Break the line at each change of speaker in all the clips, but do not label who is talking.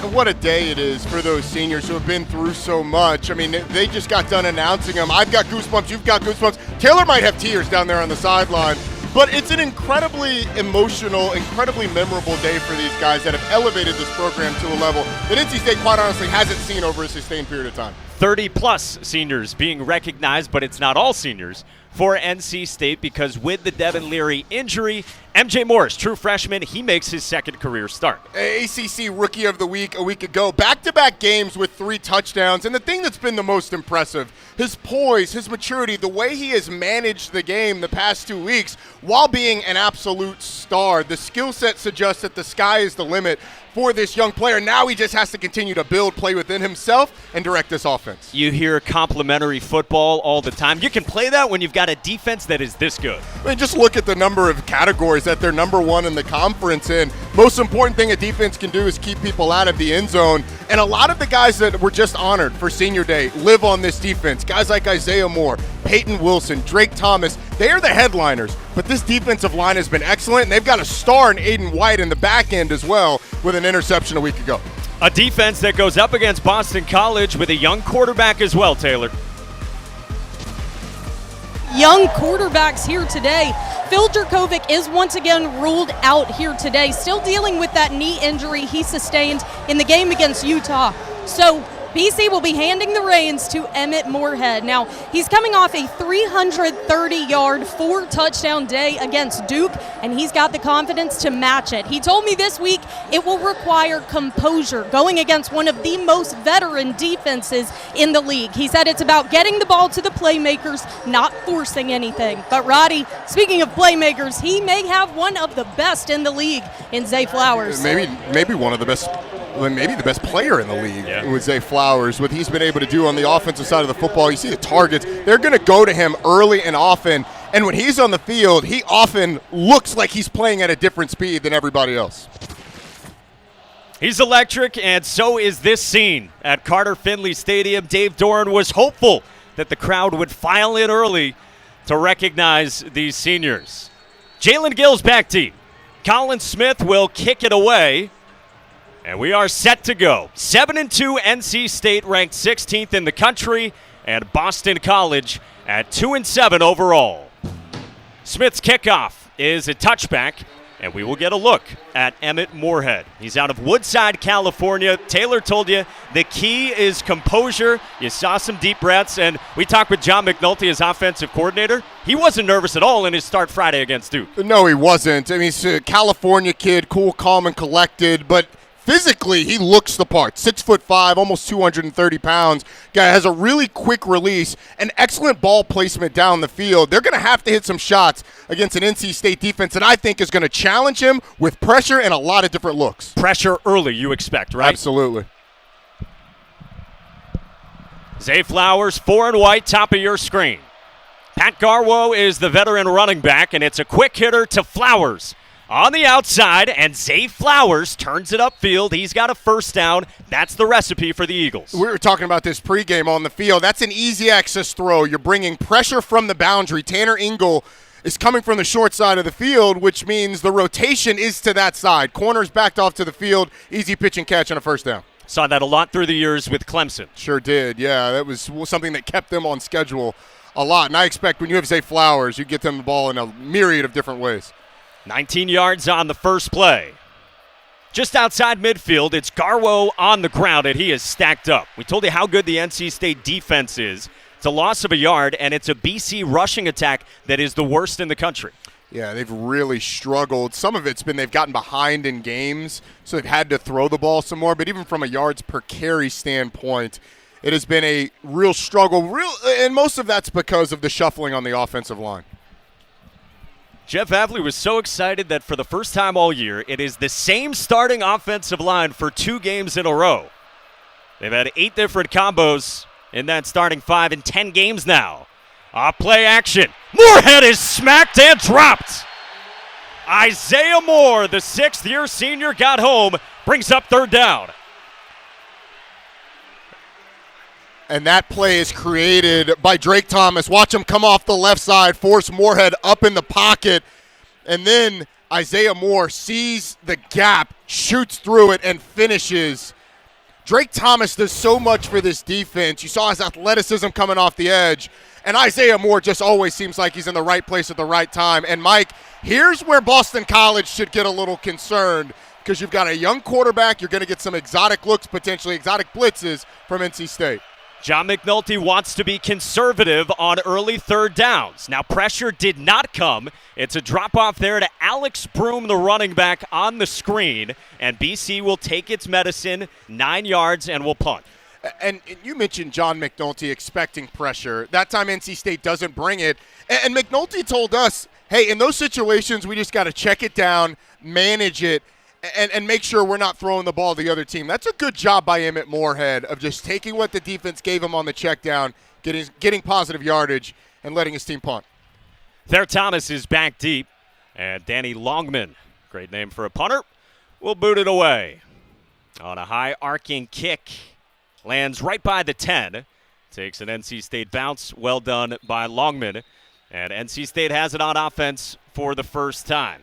what a day it is for those seniors who have been through so much. I mean, they just got done announcing them. I've got goosebumps. You've got goosebumps. Taylor might have tears down there on the sideline. But it's an incredibly emotional, incredibly memorable day for these guys that have elevated this program to a level that NC State, quite honestly, hasn't seen over a sustained period of time.
30-plus seniors being recognized, but it's not all seniors for NC State because with the Devin Leary injury, MJ Morris, true freshman, he makes his second career start.
ACC Rookie of the Week a week ago, back-to-back games with 3 touchdowns, and the thing that's been the most impressive, his poise, his maturity, the way he has managed the game the past 2 weeks while being an absolute star. The skill set suggests that the sky is the limit for this young player. Now he just has to continue to build, play within himself, and direct this offense.
You hear complimentary football all the time. You can play that when you've got a defense that is this good.
I mean, just look at the number of categories that they're number one in the conference in. Most important thing a defense can do is keep people out of the end zone. And a lot of the guys that were just honored for Senior Day live on this defense. Guys like Isaiah Moore, Peyton Wilson, Drake Thomas, they are the headliners. But this defensive line has been excellent, and they've got a star in Aiden White in the back end as well with an interception a week ago.
A defense that goes up against Boston College with a young quarterback as well, Taylor.
Young quarterbacks here today. Phil Jurkovec is once again ruled out here today, still dealing with that knee injury he sustained in the game against Utah. So BC will be handing the reins to Emmett Moorhead. Now, he's coming off a 330-yard, 4-touchdown day against Duke, and he's got the confidence to match it. He told me this week it will require composure going against one of the most veteran defenses in the league. He said it's about getting the ball to the playmakers, not forcing anything. But Roddy, speaking of playmakers, he may have one of the best in the league in Zay Flowers.
Maybe one of the best. Maybe the best player in the league with Zay Flowers. What he's been able to do on the offensive side of the football, you see the targets. They're going to go to him early and often. And when he's on the field, he often looks like he's playing at a different speed than everybody else.
He's electric, and so is this scene at Carter Finley Stadium. Dave Doran was hopeful that the crowd would file in early to recognize these seniors. Jalen Gill's back deep. Colin Smith will kick it away. And we are set to go. 7-2 NC State ranked 16th in the country, and Boston College at 2-7 overall. Smith's kickoff is a touchback, and we will get a look at Emmett Moorhead. He's out of Woodside, California. Taylor told you the key is composure. You saw some deep breaths, and we talked with John McNulty, his offensive coordinator. He wasn't nervous at all in his start Friday against Duke.
No, he wasn't. I mean, he's a California kid, cool, calm, and collected, but physically, he looks the part. 6'5", almost 230 pounds. Guy has a really quick release and excellent ball placement down the field. They're going to have to hit some shots against an NC State defense that I think is going to challenge him with pressure and a lot of different looks.
Pressure early, you expect, right?
Absolutely.
Zay Flowers, 4 and white, top of your screen. Pat Garwo is the veteran running back, and it's a quick hitter to Flowers. On the outside, and Zay Flowers turns it upfield. He's got a first down. That's the recipe for the Eagles.
We were talking about this pregame on the field. That's an easy access throw. You're bringing pressure from the boundary. Tanner Engel is coming from the short side of the field, which means the rotation is to that side. Corners backed off to the field. Easy pitch and catch on a first down.
Saw that a lot through the years with Clemson.
Sure did, yeah. That was something that kept them on schedule a lot. And I expect when you have Zay Flowers, you get them the ball in a myriad of different ways.
19 yards on the first play. Just outside midfield, it's Garwo on the ground, and he is stacked up. We told you how good the NC State defense is. It's a loss of a yard, and it's a BC rushing attack that is the worst in the country.
Yeah, they've really struggled. Some of it's been they've gotten behind in games, so they've had to throw the ball some more. But even from a yards per carry standpoint, it has been a real struggle, and most of that's because of the shuffling on the offensive line.
Jeff Avley was so excited that for the first time all year, it is the same starting offensive line for 2 games in a row. They've had 8 different combos in that starting 5 in 10 games now. Play action. Moorhead is smacked and dropped. Isaiah Moore, the 6th-year senior, got home, brings up third down.
And that play is created by Drake Thomas. Watch him come off the left side, force Moorhead up in the pocket. And then Isaiah Moore sees the gap, shoots through it, and finishes Drake Thomas does so much for this defense. You saw his athleticism coming off the edge. And Isaiah Moore just always seems like he's in the right place at the right time. And, Mike, here's where Boston College should get a little concerned because you've got a young quarterback. You're going to get some exotic looks, potentially exotic blitzes from NC State.
John McNulty wants to be conservative on early third downs. Now, pressure did not come. It's a drop-off there to Alex Broom, the running back, on the screen. And BC will take its medicine, 9 yards, and will punt.
And you mentioned John McNulty expecting pressure. That time NC State doesn't bring it. And McNulty told us, hey, in those situations, we just got to check it down, manage it, and make sure we're not throwing the ball to the other team. That's a good job by Emmett Moorhead of just taking what the defense gave him on the check down, getting positive yardage, and letting his team punt.
Thayer Thomas is back deep, and Danny Longman, great name for a punter, will boot it away. On a high arcing kick. Lands right by the 10. Takes an NC State bounce. Well done by Longman. And NC State has it on offense for the first time.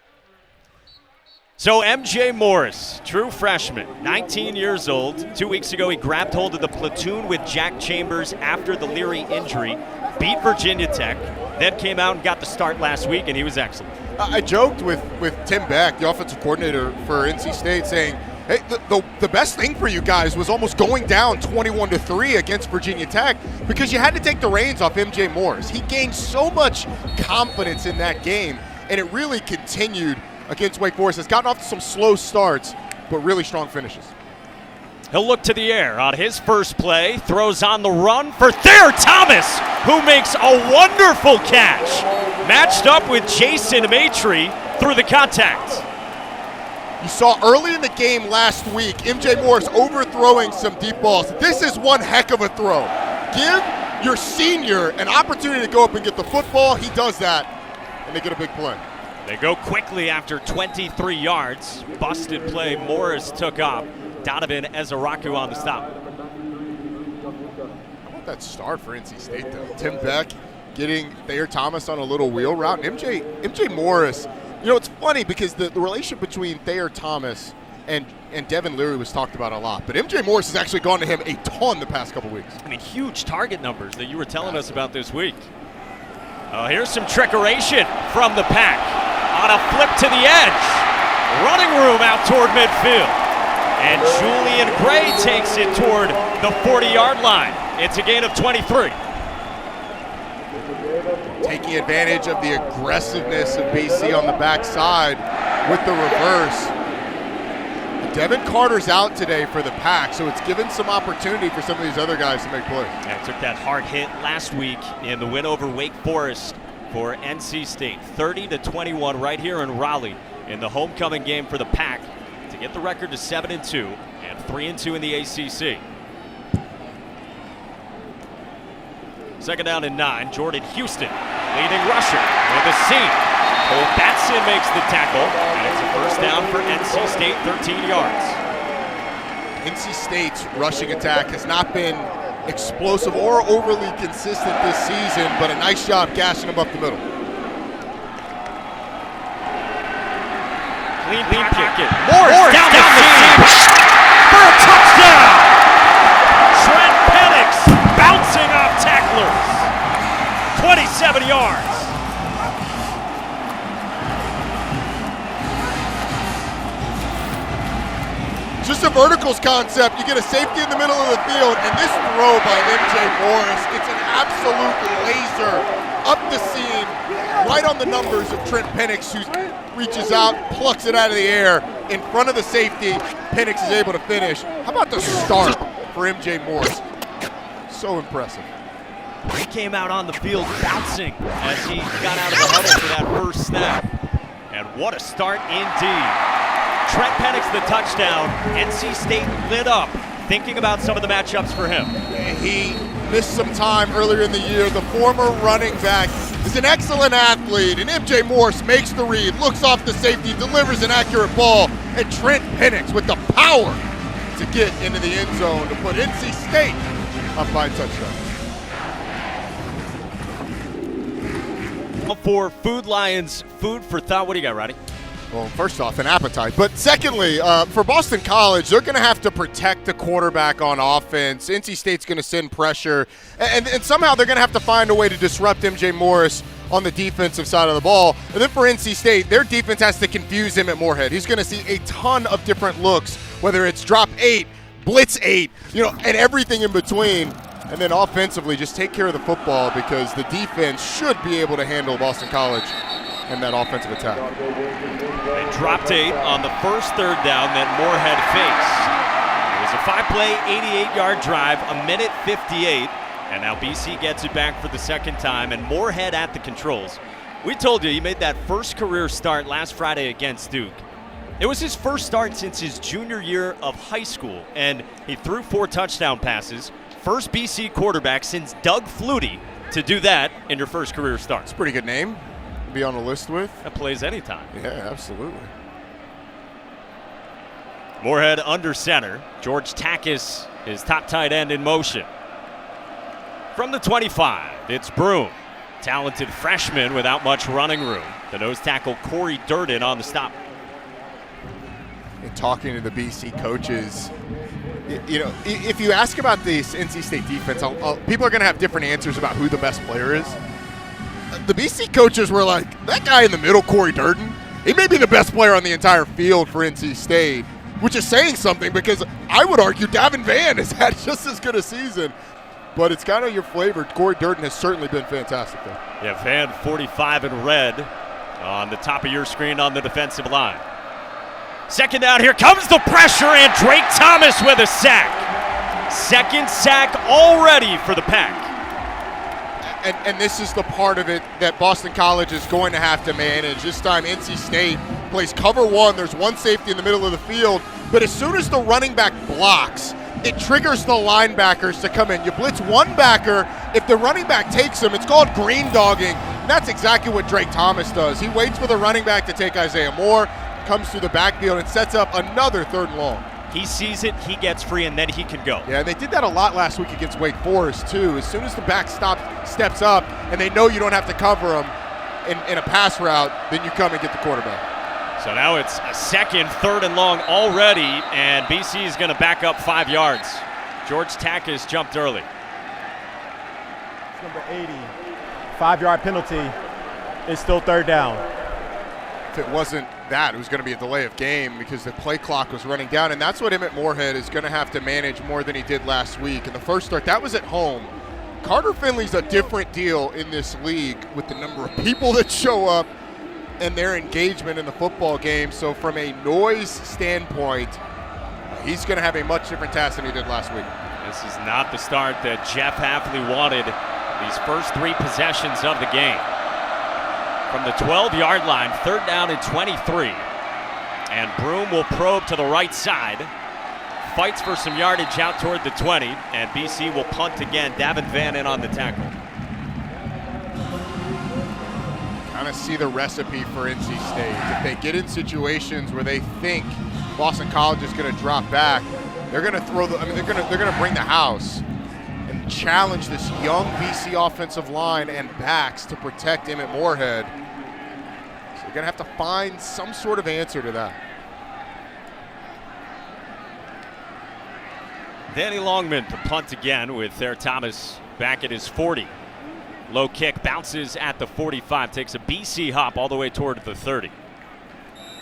So MJ Morris, true freshman, 19 years old. 2 weeks ago, he grabbed hold of the platoon with Jack Chambers after the Leary injury. Beat Virginia Tech. Then came out and got the start last week, and he was excellent.
I joked with Tim Beck, the offensive coordinator for NC State, saying, hey, the best thing for you guys was almost going down 21-3 against Virginia Tech because you had to take the reins off MJ Morris. He gained so much confidence in that game, and it really continued against Wake Forest. Has gotten off to some slow starts, but really strong finishes.
He'll look to the air on his first play, throws on the run for Thayer Thomas, who makes a wonderful catch. Matched up with Jason Maitre through the contact.
You saw early in the game last week, MJ Morris overthrowing some deep balls. This is one heck of a throw. Give your senior an opportunity to go up and get the football. He does that, and they get a big play.
They go quickly after 23 yards. Busted play. Morris took off. Donovan Ezaraku on the stop.
How about that start for NC State, though? Tim Beck getting Thayer Thomas on a little wheel route. And MJ Morris, you know, it's funny because the relationship between Thayer Thomas and Devin Leary was talked about a lot. But MJ Morris has actually gone to him a ton the past couple weeks.
I mean, huge target numbers that you were telling us about this week. Here's some trickeration from the pack. On a flip to the edge. Running room out toward midfield. And Julian Gray takes it toward the 40-yard line. It's a gain of 23.
Taking advantage of the aggressiveness of BC on the backside with the reverse. Devin Carter's out today for the Pack, so it's given some opportunity for some of these other guys to make plays.
Yeah, took that hard hit last week in the win over Wake Forest for NC State. 30-21 right here in Raleigh in the homecoming game for the Pack to get the record to 7-2 and 3-2 in the ACC. Second down and 9. Jordan Houston, leading rusher with the seam. Cole Batson makes the tackle, and it's a first down for NC State, 13 yards.
NC State's rushing attack has not been explosive or overly consistent this season, but a nice job gashing them up the middle.
Clean pocket. Morris down the seam for a touchdown. Trent Penix bouncing off tacklers. 27 yards.
Just a verticals concept. You get a safety in the middle of the field, and this throw by MJ Morris, it's an absolute laser up the seam, right on the numbers of Trent Penix, who reaches out, plucks it out of the air in front of the safety. Penix is able to finish. How about the start for MJ Morris? So impressive.
He came out on the field bouncing as he got out of the huddle for that first snap. And what a start indeed. Trent Penix the touchdown. NC State lit up, thinking about some of the matchups for him.
He missed some time earlier in the year. The former running back is an excellent athlete, and MJ Morris makes the read, looks off the safety, delivers an accurate ball, and Trent Penix with the power to get into the end zone to put NC State up by a touchdown.
For Food Lions, food for thought. What do you got, Roddy?
Well, first off, an appetite. But secondly, for Boston College, they're going to have to protect the quarterback on offense. NC State's going to send pressure. And somehow they're going to have to find a way to disrupt MJ Morris on the defensive side of the ball. And then for NC State, their defense has to confuse him at Moorhead. He's going to see a ton of different looks, whether it's drop 8, blitz 8, and everything in between. And then offensively, just take care of the football because the defense should be able to handle Boston College and that offensive attack.
They dropped 8 on the first third down that Moorhead faced. It was a 5-play, 88-yard drive, a minute 58, and now BC gets it back for the second time, and Moorhead at the controls. We told you he made that first career start last Friday against Duke. It was his first start since his junior year of high school, and he threw 4 touchdown passes. First BC quarterback since Doug Flutie to do that in your first career start.
It's a pretty good name to be on the list with.
That plays anytime.
Yeah, absolutely.
Moorhead under center. George Takis, his top tight end, in motion. From the 25, it's Broom. Talented freshman without much running room. The nose tackle Corey Durden on the stop.
And talking to the BC coaches, if you ask about this NC State defense, people are going to have different answers about who the best player is. The BC coaches were like, that guy in the middle, Corey Durden, he may be the best player on the entire field for NC State, which is saying something because I would argue Davin Vann has had just as good a season. But it's kind of your flavor. Corey Durden has certainly been fantastic, though.
Yeah, Vann 45 in red on the top of your screen on the defensive line. Second down, here comes the pressure, and Drake Thomas with a sack. Second sack already for the Pack.
And this is the part of it that Boston College is going to have to manage. This time NC State plays cover 1. There's one safety in the middle of the field. But as soon as the running back blocks, it triggers the linebackers to come in. You blitz one backer. If the running back takes him, it's called green dogging. And that's exactly what Drake Thomas does. He waits for the running back to take Isaiah Moore, comes through the backfield, and sets up another 3rd and long.
He sees it, he gets free, and then he can go.
Yeah, and they did that a lot last week against Wake Forest, too. As soon as the back steps up and they know you don't have to cover him in a pass route, then you come and get the quarterback.
So now it's a second, 3rd and long already, and BC is going to back up 5 yards. George Takis jumped early.
It's number 80. 5-yard penalty. It's still 3rd down.
If it wasn't that, it was going to be a delay of game because the play clock was running down, and that's what Emmett Moorhead is going to have to manage more than he did last week. In the first start, that was at home. Carter Finley's a different deal in this league with the number of people that show up and their engagement in the football game. So from a noise standpoint, he's going to have a much different task than he did last week.
This is not the start that Jeff Hafley wanted these first 3 possessions of the game. From the 12-yard line, 3rd down and 23. And Broom will probe to the right side. Fights for some yardage out toward the 20. And BC will punt again. Davin Vann in on the tackle.
Kind of see the recipe for NC State. If they get in situations where they think Boston College is going to drop back, they're going to throw they're going to bring the house and challenge this young BC offensive line and backs to protect Emmett Moorhead. So you're going to have to find some sort of answer to that.
Danny Longman to punt again with Thayer Thomas back at his 40. Low kick bounces at the 45, takes a BC hop all the way toward the 30.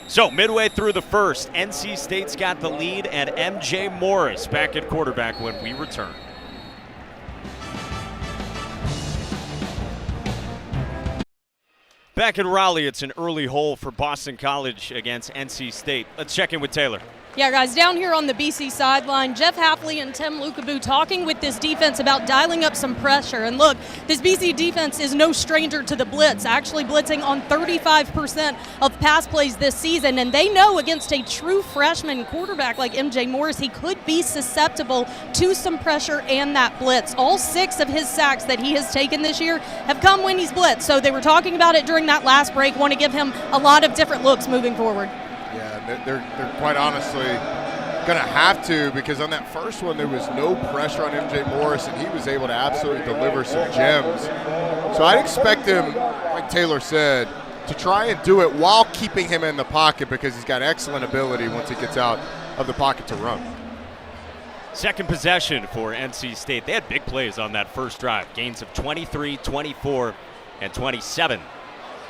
So midway through the first, NC State's got the lead, and MJ Morris back at quarterback when we return. Back in Raleigh, it's an early hole for Boston College against NC State. Let's check in with Taylor.
Yeah, guys, down here on the BC sideline, Jeff Hafley and Tim Lukabu talking with this defense about dialing up some pressure. And look, this BC defense is no stranger to the blitz, actually blitzing on 35% of pass plays this season. And they know against a true freshman quarterback like MJ Morris, he could be susceptible to some pressure and that blitz. All 6 of his sacks that he has taken this year have come when he's blitzed. So they were talking about it during that last break, want to give him a lot of different looks moving forward.
Yeah, they're quite honestly going to have to, because on that first one there was no pressure on MJ Morris and he was able to absolutely deliver some gems. So I'd expect him, like Taylor said, to try and do it while keeping him in the pocket because he's got excellent ability once he gets out of the pocket to run.
Second possession for NC State. They had big plays on that first drive. Gains of 23, 24, and 27.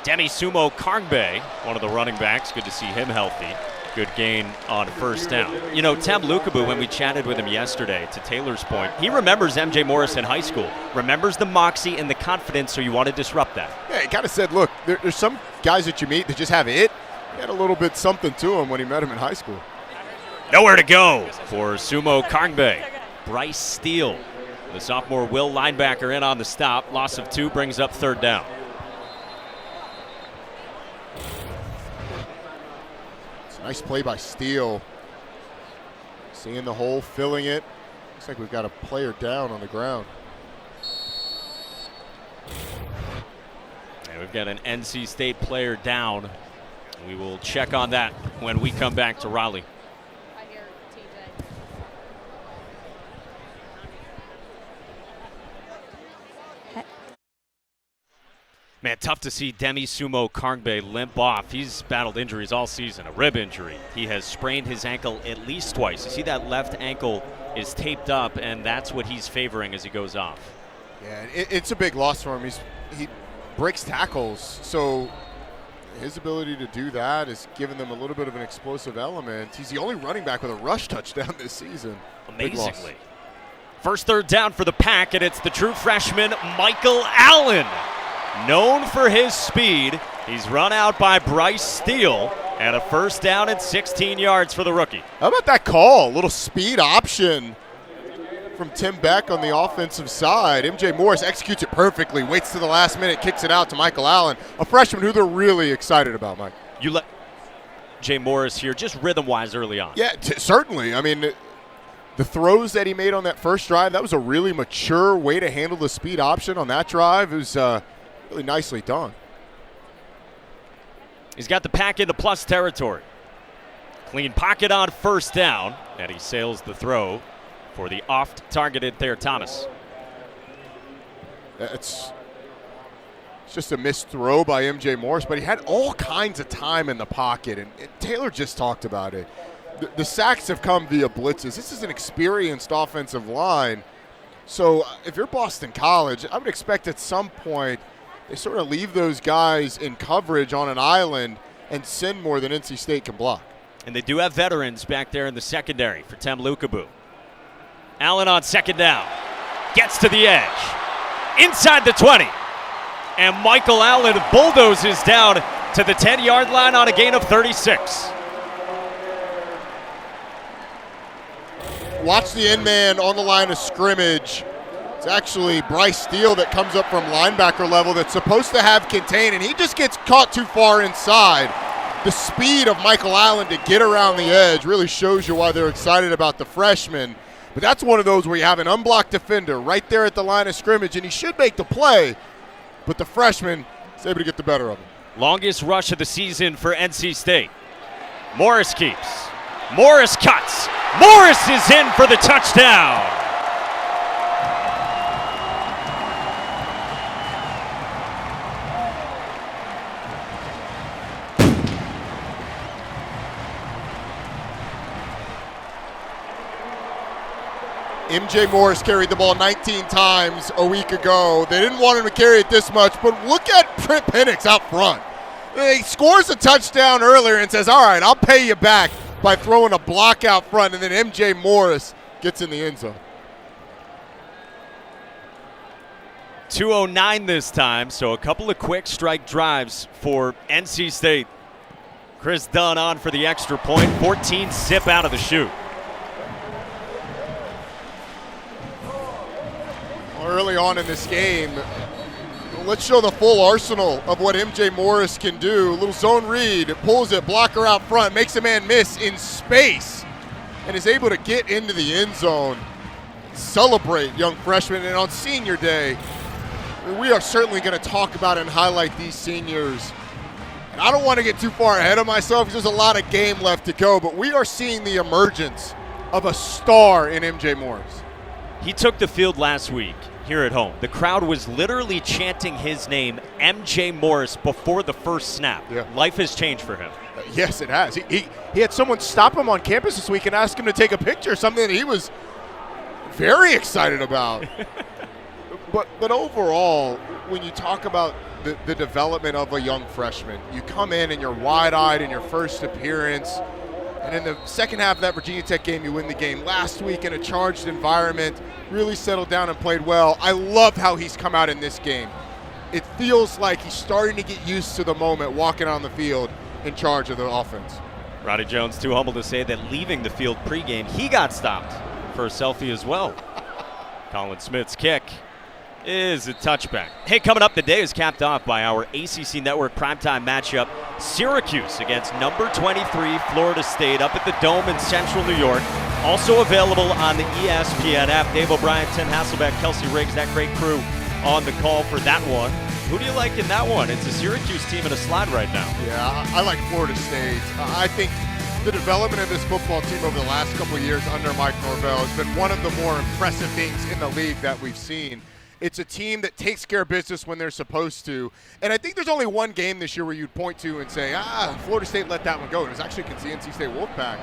Demi Sumo Karngbe, one of the running backs. Good to see him healthy. Good gain on first down. You know, Tem Lukabu, when we chatted with him yesterday, to Taylor's point, he remembers MJ Morris in high school. Remembers the moxie and the confidence, so you want to disrupt that.
Yeah, he kind of said, look, there's some guys that you meet that just have it. He had a little bit something to him when he met him in high school.
Nowhere to go for Sumo Karngbe. Bryce Steele, the sophomore will linebacker, in on the stop. Loss of 2 brings up third down.
It's a nice play by Steele. Seeing the hole, filling it. Looks like we've got a player down on the ground.
And we've got an NC State player down. We will check on that when we come back to Raleigh. Man, tough to see Demi Sumo Karngbe limp off. He's battled injuries all season, a rib injury. He has sprained his ankle at least twice. You see that left ankle is taped up, and that's what he's favoring as he goes off.
Yeah, it's a big loss for him. He breaks tackles, so his ability to do that has given them a little bit of an explosive element. He's the only running back with a rush touchdown this season.
Amazingly. First third down for the Pack, and it's the true freshman, Michael Allen. Known for his speed, he's run out by Bryce Steele, and a first down and 16 yards for the rookie.
How about that call? A little speed option from Tim Beck on the offensive side. MJ Morris executes it perfectly, waits to the last minute, kicks it out to Michael Allen, a freshman who they're really excited about, Mike.
You let Jay Morris here, just rhythm-wise early on.
Yeah, certainly. I mean, the throws that he made on that first drive, that was a really mature way to handle the speed option on that drive. It was really nicely done.
He's got the Pack into plus territory. Clean pocket on first down, and he sails the throw for the oft-targeted Thayer Thomas.
It's just a missed throw by MJ Morris, but he had all kinds of time in the pocket, and Taylor just talked about it. The sacks have come via blitzes. This is an experienced offensive line, so if you're Boston College, I would expect at some point they sort of leave those guys in coverage on an island and send more than NC State can block.
And they do have veterans back there in the secondary for Tem Lukabu. Allen on second down. Gets to the edge. Inside the 20. And Michael Allen bulldozes down to the 10-yard line on a gain of 36.
Watch the end man on the line of scrimmage. It's actually Bryce Steele that comes up from linebacker level that's supposed to have contain, and he just gets caught too far inside. The speed of Michael Allen to get around the edge really shows you why they're excited about the freshman. But that's one of those where you have an unblocked defender right there at the line of scrimmage, and he should make the play, but the freshman is able to get the better of him.
Longest rush of the season for NC State. Morris keeps. Morris cuts. Morris is in for the touchdown.
MJ Morris carried the ball 19 times a week ago. They didn't want him to carry it this much, but look at Trent Penix out front. He scores a touchdown earlier and says, all right, I'll pay you back by throwing a block out front, and then MJ Morris gets in the end zone.
2:09 this time, so a couple of quick strike drives for NC State. Chris Dunn on for the extra point, 14 zip out of the chute.
Early on in this game, let's show the full arsenal of what MJ Morris can do. A little zone read, pulls it, blocker out front, makes a man miss in space, and is able to get into the end zone. Celebrate young freshmen, and on senior day, we are certainly going to talk about and highlight these seniors. And I don't want to get too far ahead of myself because there's a lot of game left to go, but we are seeing the emergence of a star in MJ Morris.
He took the field last week. here at home. The crowd was literally chanting his name, MJ Morris, before the first snap.
Yeah.
Life has changed for him.
Yes, it has. He had someone stop him on campus this week and ask him to take a picture, something that he was very excited about. But overall, when you talk about the development of a young freshman, you come in and you're wide-eyed in your first appearance, and in the second half of that Virginia Tech game, you win the game. Last week in a charged environment, really settled down and played well. I love how he's come out in this game. It feels like he's starting to get used to the moment walking on the field in charge of the offense.
Roddy Jones too humble to say that leaving the field pregame, he got stopped for a selfie as well. Colin Smith's kick is a touchback. Hey, coming up, the day is capped off by our ACC Network primetime matchup, Syracuse against number 23 Florida State up at the Dome in Central New York. Also available on the ESPN app. Dave O'Brien, Tim Hasselbeck, Kelsey Riggs, that great crew on the call for that one. Who do you like in that one? It's a Syracuse team in a slide right now.
Yeah, I like Florida State. I think the development of this football team over the last couple of years under Mike Norvell has been one of the more impressive things in the league that we've seen. It's a team that takes care of business when they're supposed to. And I think there's only one game this year where you'd point to and say, Florida State let that one go. It was actually against the NC State Wolfpack.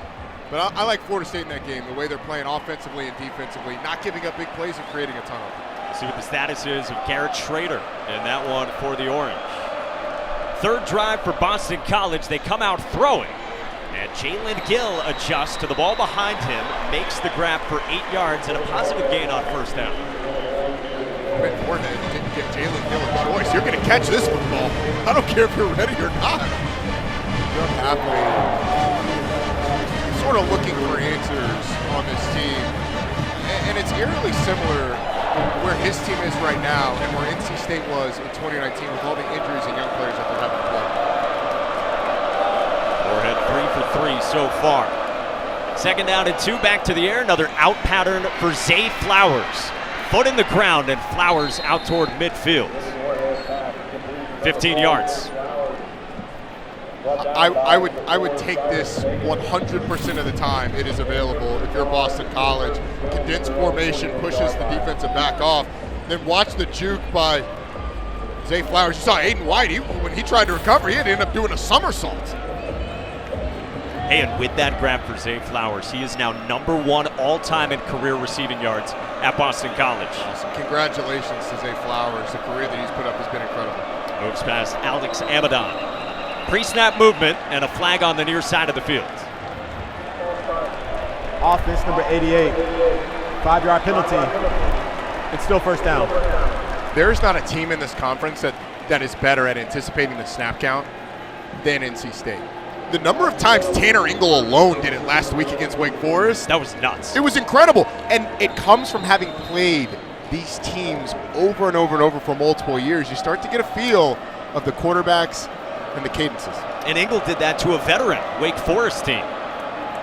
But I like Florida State in that game, the way they're playing offensively and defensively, not giving up big plays and creating a ton of them.
See what the status is of Garrett Schrader in that one for the Orange. Third drive for Boston College. They come out throwing. And Jalen Gill adjusts to the ball behind him, makes the grab for 8 yards and a positive gain on first down.
Moorhead didn't give Jalen Gill a choice. You're going to catch this football. I don't care if you're ready or not. Young athlete, sort of looking for answers on this team. And it's eerily similar where his team is right now and where NC State was in 2019 with all the injuries and young players that they're having to play.
Moorhead 3 for 3 so far. Second down and 2, back to the air. Another out pattern for Zay Flowers. Foot in the ground and Flowers out toward midfield. 15 yards.
I would take this 100% of the time it is available if you're Boston College. Condensed formation pushes the defensive back off. Then watch the juke by Zay Flowers. You saw Aiden White. When he tried to recover, he had to end up doing a somersault.
Hey, and with that grab for Zay Flowers, he is now number 1 all-time in career receiving yards at Boston College.
Awesome. Congratulations to Zay Flowers. The career that he's put up has been incredible.
Moves past Alex Amadon. Pre-snap movement and a flag on the near side of the field.
Offense number 88. 5-yard penalty. It's still first down.
There's not a team in this conference that is better at anticipating the snap count than NC State. The number of times Tanner Ingle alone did it last week against Wake Forest.
That was nuts.
It was incredible. And it comes from having played these teams over and over and over for multiple years. You start to get a feel of the quarterbacks and the cadences.
And Ingle did that to a veteran Wake Forest team.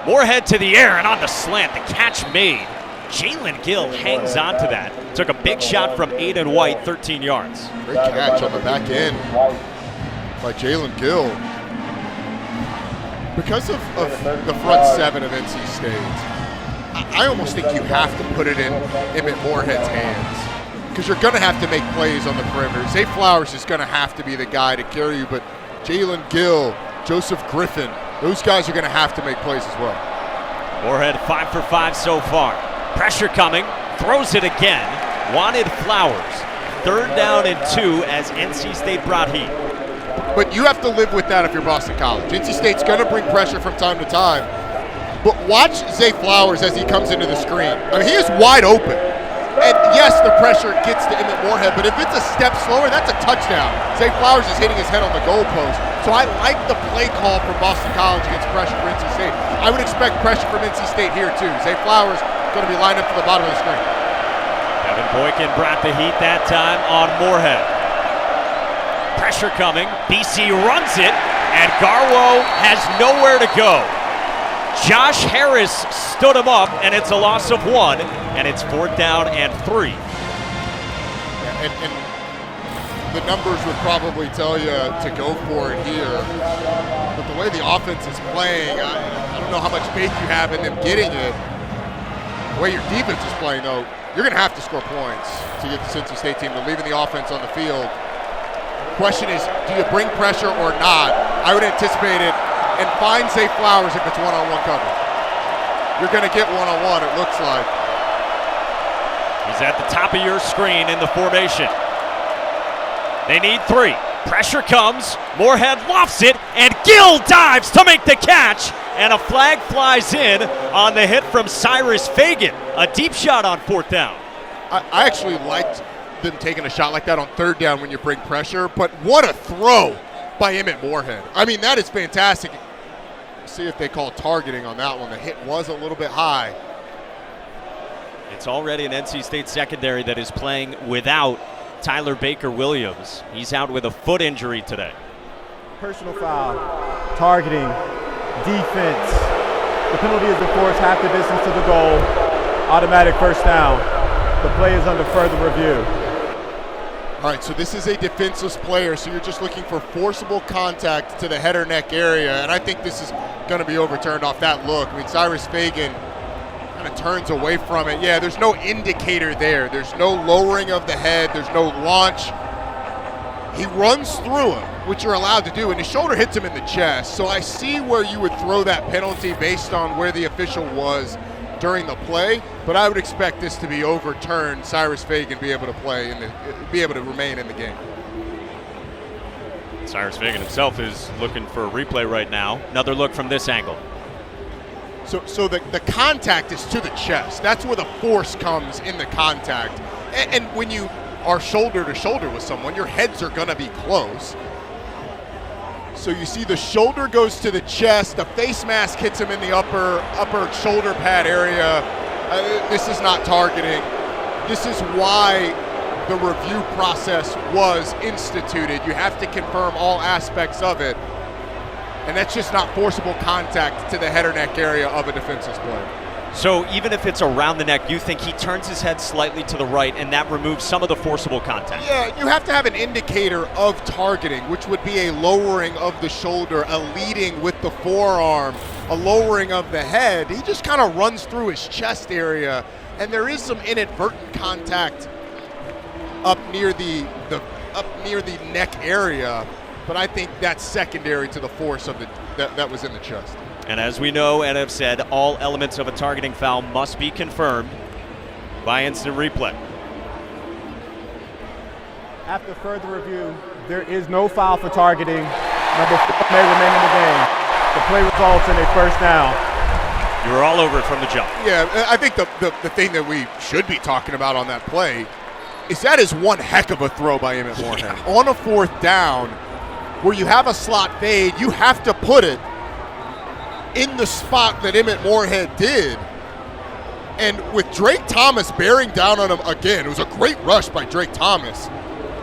Moorhead to the air and on the slant. The catch made. Jalen Gill hangs on to that. Took a big shot from Aiden White, 13 yards.
Great catch on the back end by Jalen Gill. Because of the front seven of NC State, I almost think you have to put it in Emmett Moorhead's hands because you're going to have to make plays on the perimeter. Zay Flowers is going to have to be the guy to carry you, but Jalen Gill, Joseph Griffin, those guys are going to have to make plays as well.
Moorhead 5 for 5 so far. Pressure coming, throws it again. Wanted Flowers. Third down and 2 as NC State brought heat.
But you have to live with that if you're Boston College. NC State's going to bring pressure from time to time. But watch Zay Flowers as he comes into the screen. I mean, he is wide open. And yes, the pressure gets to Emmett Moorhead, but if it's a step slower, that's a touchdown. Zay Flowers is hitting his head on the goalpost. So I like the play call from Boston College against pressure for NC State. I would expect pressure from NC State here too. Zay Flowers going to be lined up to the bottom of the screen.
Kevin Boykin brought the heat that time on Moorhead. Pressure coming. BC runs it, and Garwo has nowhere to go. Josh Harris stood him up, and it's a loss of 1, and it's 4th down and 3.
Yeah, and the numbers would probably tell you to go for it here. But the way the offense is playing, I don't know how much faith you have in them getting it. The way your defense is playing, though, you're going to have to score points to get the Cincy State team. They're leaving the offense on the field. Question is, do you bring pressure or not? I would anticipate it and find Zay Flowers if it's one-on-one coverage. You're going to get one-on-one, it looks like.
He's at the top of your screen in the formation. They need 3. Pressure comes. Moorhead lofts it, and Gill dives to make the catch. And a flag flies in on the hit from Cyrus Fagan. A deep shot on 4th down.
I actually liked them taking a shot like that on 3rd down when you bring pressure, but what a throw by Emmett Moorhead. I mean, that is fantastic. See if they call targeting on that one. The hit was a little bit high.
It's already an NC State secondary that is playing without Tyler Baker-Williams. He's out with a foot injury today.
Personal foul, targeting, defense. The penalty is enforced half the distance to the goal. Automatic first down. The play is under further review.
All right, so this is a defenseless player, so you're just looking for forcible contact to the head or neck area, and I think this is going to be overturned off that look. I mean, Cyrus Fagan kind of turns away from it. Yeah, there's no indicator there. There's no lowering of the head. There's no launch. He runs through him, which you're allowed to do, and his shoulder hits him in the chest. So I see where you would throw that penalty based on where the official was during the play, but I would expect this to be overturned. Cyrus Fagan be able to remain in the game.
Cyrus Fagan himself is looking for a replay right now. Another look from this angle.
So the contact is to the chest. That's where the force comes in the contact. And when you are shoulder to shoulder with someone, your heads are going to be close. So you see the shoulder goes to the chest, the face mask hits him in the upper shoulder pad area. This is not targeting. This is why the review process was instituted. You have to confirm all aspects of it. And that's just not forcible contact to the head or neck area of a defenseless player.
So even if it's around the neck, you think he turns his head slightly to the right and that removes some of the forcible contact?
Yeah, you have to have an indicator of targeting, which would be a lowering of the shoulder, a leading with the forearm, a lowering of the head. He just kind of runs through his chest area, and there is some inadvertent contact up near the neck area, but I think that's secondary to the force of that was in the chest.
And as we know and have said, all elements of a targeting foul must be confirmed by instant replay.
After further review, there is no foul for targeting. Number 4 may remain in the game. The play results in a first down.
You were all over it from the jump.
Yeah, I think the thing that we should be talking about on that play is that is one heck of a throw by Emmett Moorhead. Yeah. On a 4th down, where you have a slot fade, you have to put it in the spot that Emmett Moorhead did. And with Drake Thomas bearing down on him again, it was a great rush by Drake Thomas.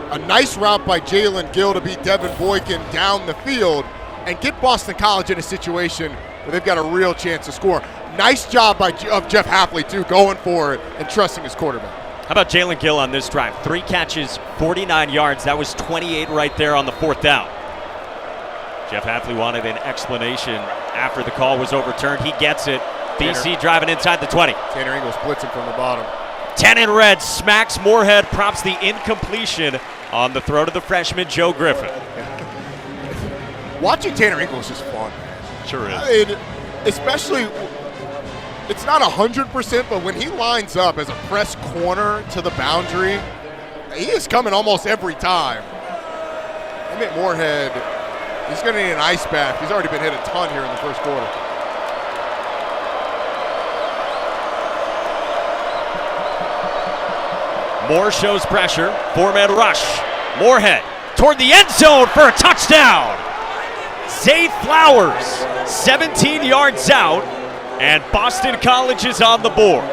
A nice route by Jalen Gill to beat Devin Boykin down the field and get Boston College in a situation where they've got a real chance to score. Nice job of Jeff Hafley, too, going for it and trusting his quarterback.
How about Jalen Gill on this drive? 3 catches, 49 yards. That was 28 right there on the 4th down. Jeff Hafley wanted an explanation after the call was overturned. He gets it. BC driving inside the 20.
Tanner Ingles blitzing from the bottom.
10 in red, smacks Moorhead, prompts the incompletion on the throw to the freshman, Joe Griffin.
Watching Tanner Ingles is fun.
Sure is.
I mean, especially, it's not 100%, but when he lines up as a press corner to the boundary, he is coming almost every time. Emmett Moorhead, he's going to need an ice bath. He's already been hit a ton here in the first quarter.
Moore shows pressure. 4-man rush. Moorhead toward the end zone for a touchdown. Zay Flowers, 17 yards out, and Boston College is on the board.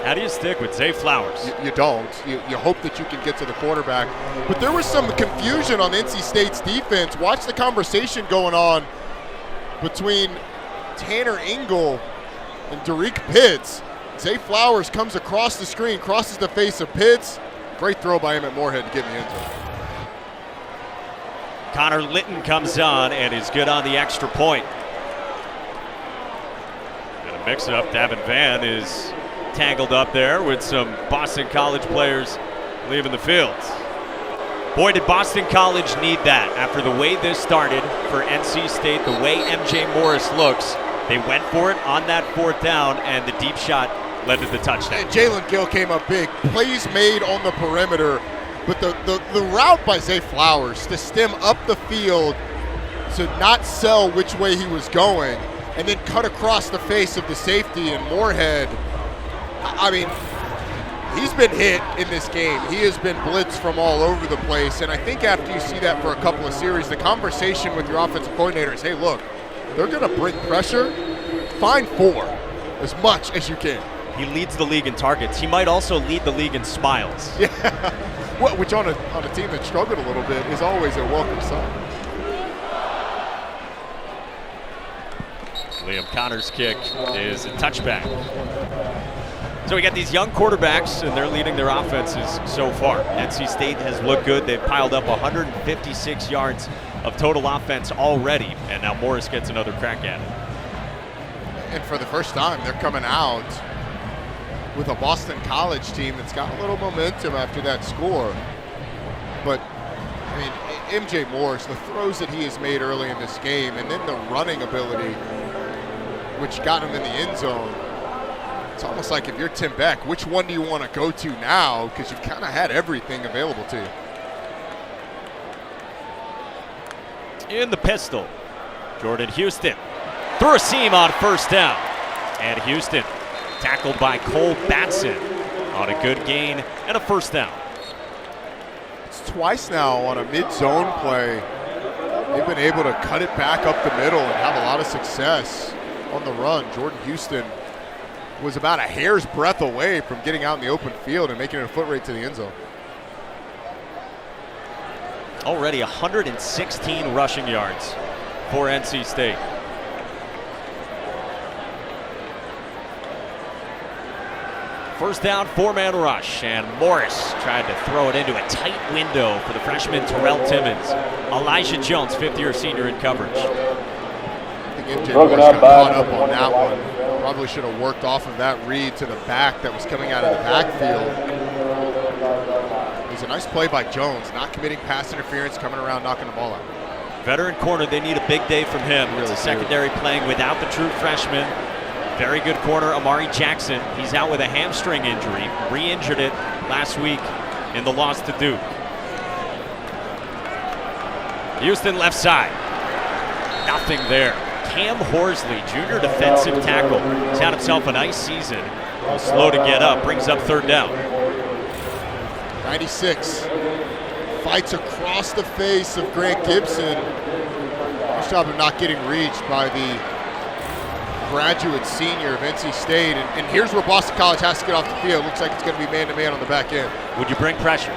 How do you stick with Zay Flowers?
You don't. You hope that you can get to the quarterback. But there was some confusion on NC State's defense. Watch the conversation going on between Tanner Ingle and Derek Pitts. Zay Flowers comes across the screen, crosses the face of Pitts. Great throw by Emmett Moorhead to get in the end zone.
Connor Litton comes on and is good on the extra point. mix-up. Davin Van is tangled up there with some Boston College players leaving the field. Boy, did Boston College need that after the way this started for NC State, the way MJ Morris looks. They went for it on that 4th down, and the deep shot led to the touchdown.
And Jalen Gill came up big. Plays made on the perimeter, but the route by Zay Flowers to stem up the field to not sell which way he was going, and then cut across the face of the safety and Moorhead. I mean, he's been hit in this game. He has been blitzed from all over the place, and I think after you see that for a couple of series, the conversation with your offensive coordinator is, hey, look, they're going to bring pressure. Find 4 as much as you can.
He leads the league in targets. He might also lead the league in smiles.
Yeah, which on a team that struggled a little bit is always a welcome sign.
Liam Connor's kick is a touchback. So we got these young quarterbacks, and they're leading their offenses so far. NC State has looked good. They've piled up 156 yards of total offense already, and now Morris gets another crack at it.
And for the first time, they're coming out with a Boston College team that's got a little momentum after that score. But, I mean, MJ Morris, the throws that he has made early in this game, and then the running ability, which got him in the end zone. It's almost like if you're Tim Beck, which one do you want to go to now? Because you've kind of had everything available to you.
In the pistol, Jordan Houston through a seam on 1st down. And Houston tackled by Cole Batson on a good gain and a 1st down.
It's twice now on a mid-zone play. They've been able to cut it back up the middle and have a lot of success on the run. Jordan Houston was about a hair's breadth away from getting out in the open field and making it a foot rate to the end zone.
Already 116 rushing yards for NC State. First down, 4-man rush, and Morris tried to throw it into a tight window for the freshman Terrell Timmons. Elijah Jones, 5th-year senior in coverage.
I think MJ Morris got caught up on that one. Probably should have worked off of that read to the back that was coming out of the backfield. It was a nice play by Jones, not committing pass interference, coming around, knocking the ball out.
Veteran corner, they need a big day from him. It's a secondary playing without the true freshman. Very good corner, Amari Jackson. He's out with a hamstring injury. Re-injured it last week in the loss to Duke. Houston left side. Nothing there. Cam Horsley, junior defensive tackle. He's had himself a nice season. Slow to get up, brings up 3rd down.
96. Fights across the face of Grant Gibson. Nice job of not getting reached by the graduate senior of NC State. And here's where Boston College has to get off the field. Looks like it's going to be man-to-man on the back end.
Would you bring pressure?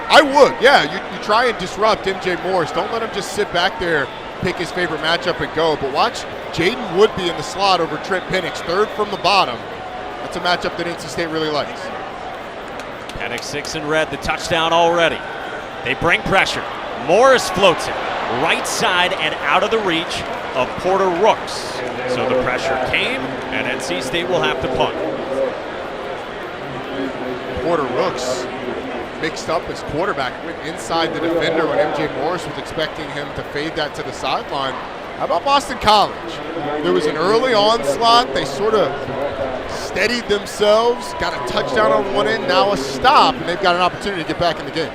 I would, yeah. You try and disrupt MJ Morris. Don't let him just sit back there, pick his favorite matchup and go. But watch Jaden Woodby in the slot over Trent Penix, 3rd from the bottom. That's a matchup that NC State really likes.
Penix 6 in red, the touchdown already. They bring pressure. Morris floats it right side and out of the reach of Porter Rooks. So the pressure came, and NC State will have to punt.
Porter Rooks mixed up his quarterback, went inside the defender when MJ Morris was expecting him to fade that to the sideline. How about Boston College? There was an early onslaught. They sort of steadied themselves, got a touchdown on one end, now a stop, and they've got an opportunity to get back in the game.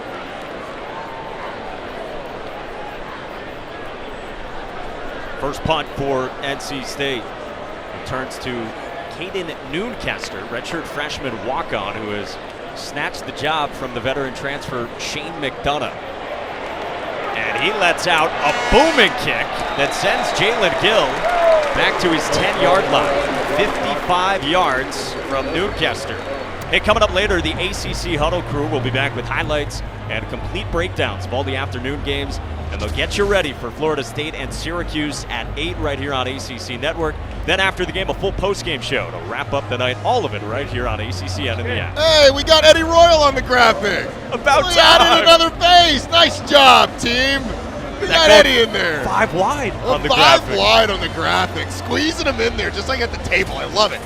First punt for NC State. Returns to Caden Noonkester, redshirt freshman walk-on, who has snatched the job from the veteran transfer Shane McDonough. And he lets out a booming kick that sends Jalen Gill back to his 10-yard line. 55 yards from Noonkester. Hey, coming up later, the ACC Huddle crew will be back with highlights and complete breakdowns of all the afternoon games. And they'll get you ready for Florida State and Syracuse at 8 right here on ACC Network. Then after the game, a full post-game show to wrap up the night. All of it right here on ACC and in the app.
Hey, we got Eddie Royal on the graphic.
About
we
time.
added another face. Nice job, team. We got Eddie in there.
5 wide on the
Five
graphic.
wide on the graphic. Squeezing him in there just like at the table. I love it.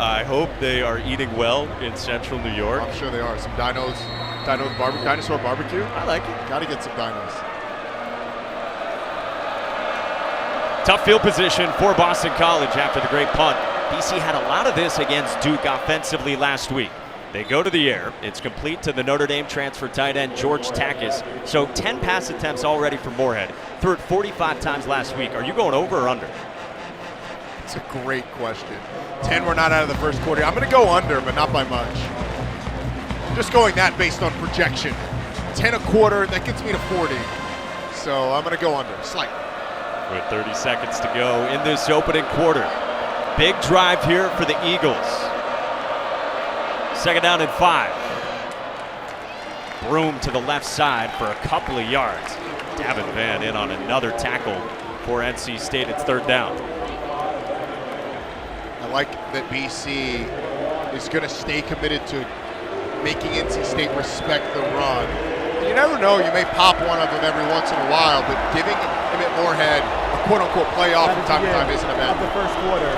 I hope they are eating well in central New York.
I'm sure they are. Some dinos barbecue, dinosaur barbecue.
I like it.
Got to get some dinos.
Tough field position for Boston College after the great punt. BC had a lot of this against Duke offensively last week. They go to the air. It's complete to the Notre Dame transfer tight end, George Takis. So 10 pass attempts already for Moorhead. Threw it 45 times last week. Are you going over or under?
It's a great question. 10 were not out of the first quarter. I'm going to go under, but not by much. Just going that based on projection. 10 a quarter, that gets me to 40. So I'm going to go under, slightly.
With 30 seconds to go in this opening quarter. Big drive here for the Eagles. 2nd down and 5. Broom to the left side for a couple of yards. Davin Van in on another tackle for NC State. It's 3rd down.
I like that BC is going to stay committed to making NC State respect the run. And you never know, you may pop one of them every once in a while, but giving Emmett Moorhead a quote-unquote playoff from time to time isn't a bad
thing. The first quarter.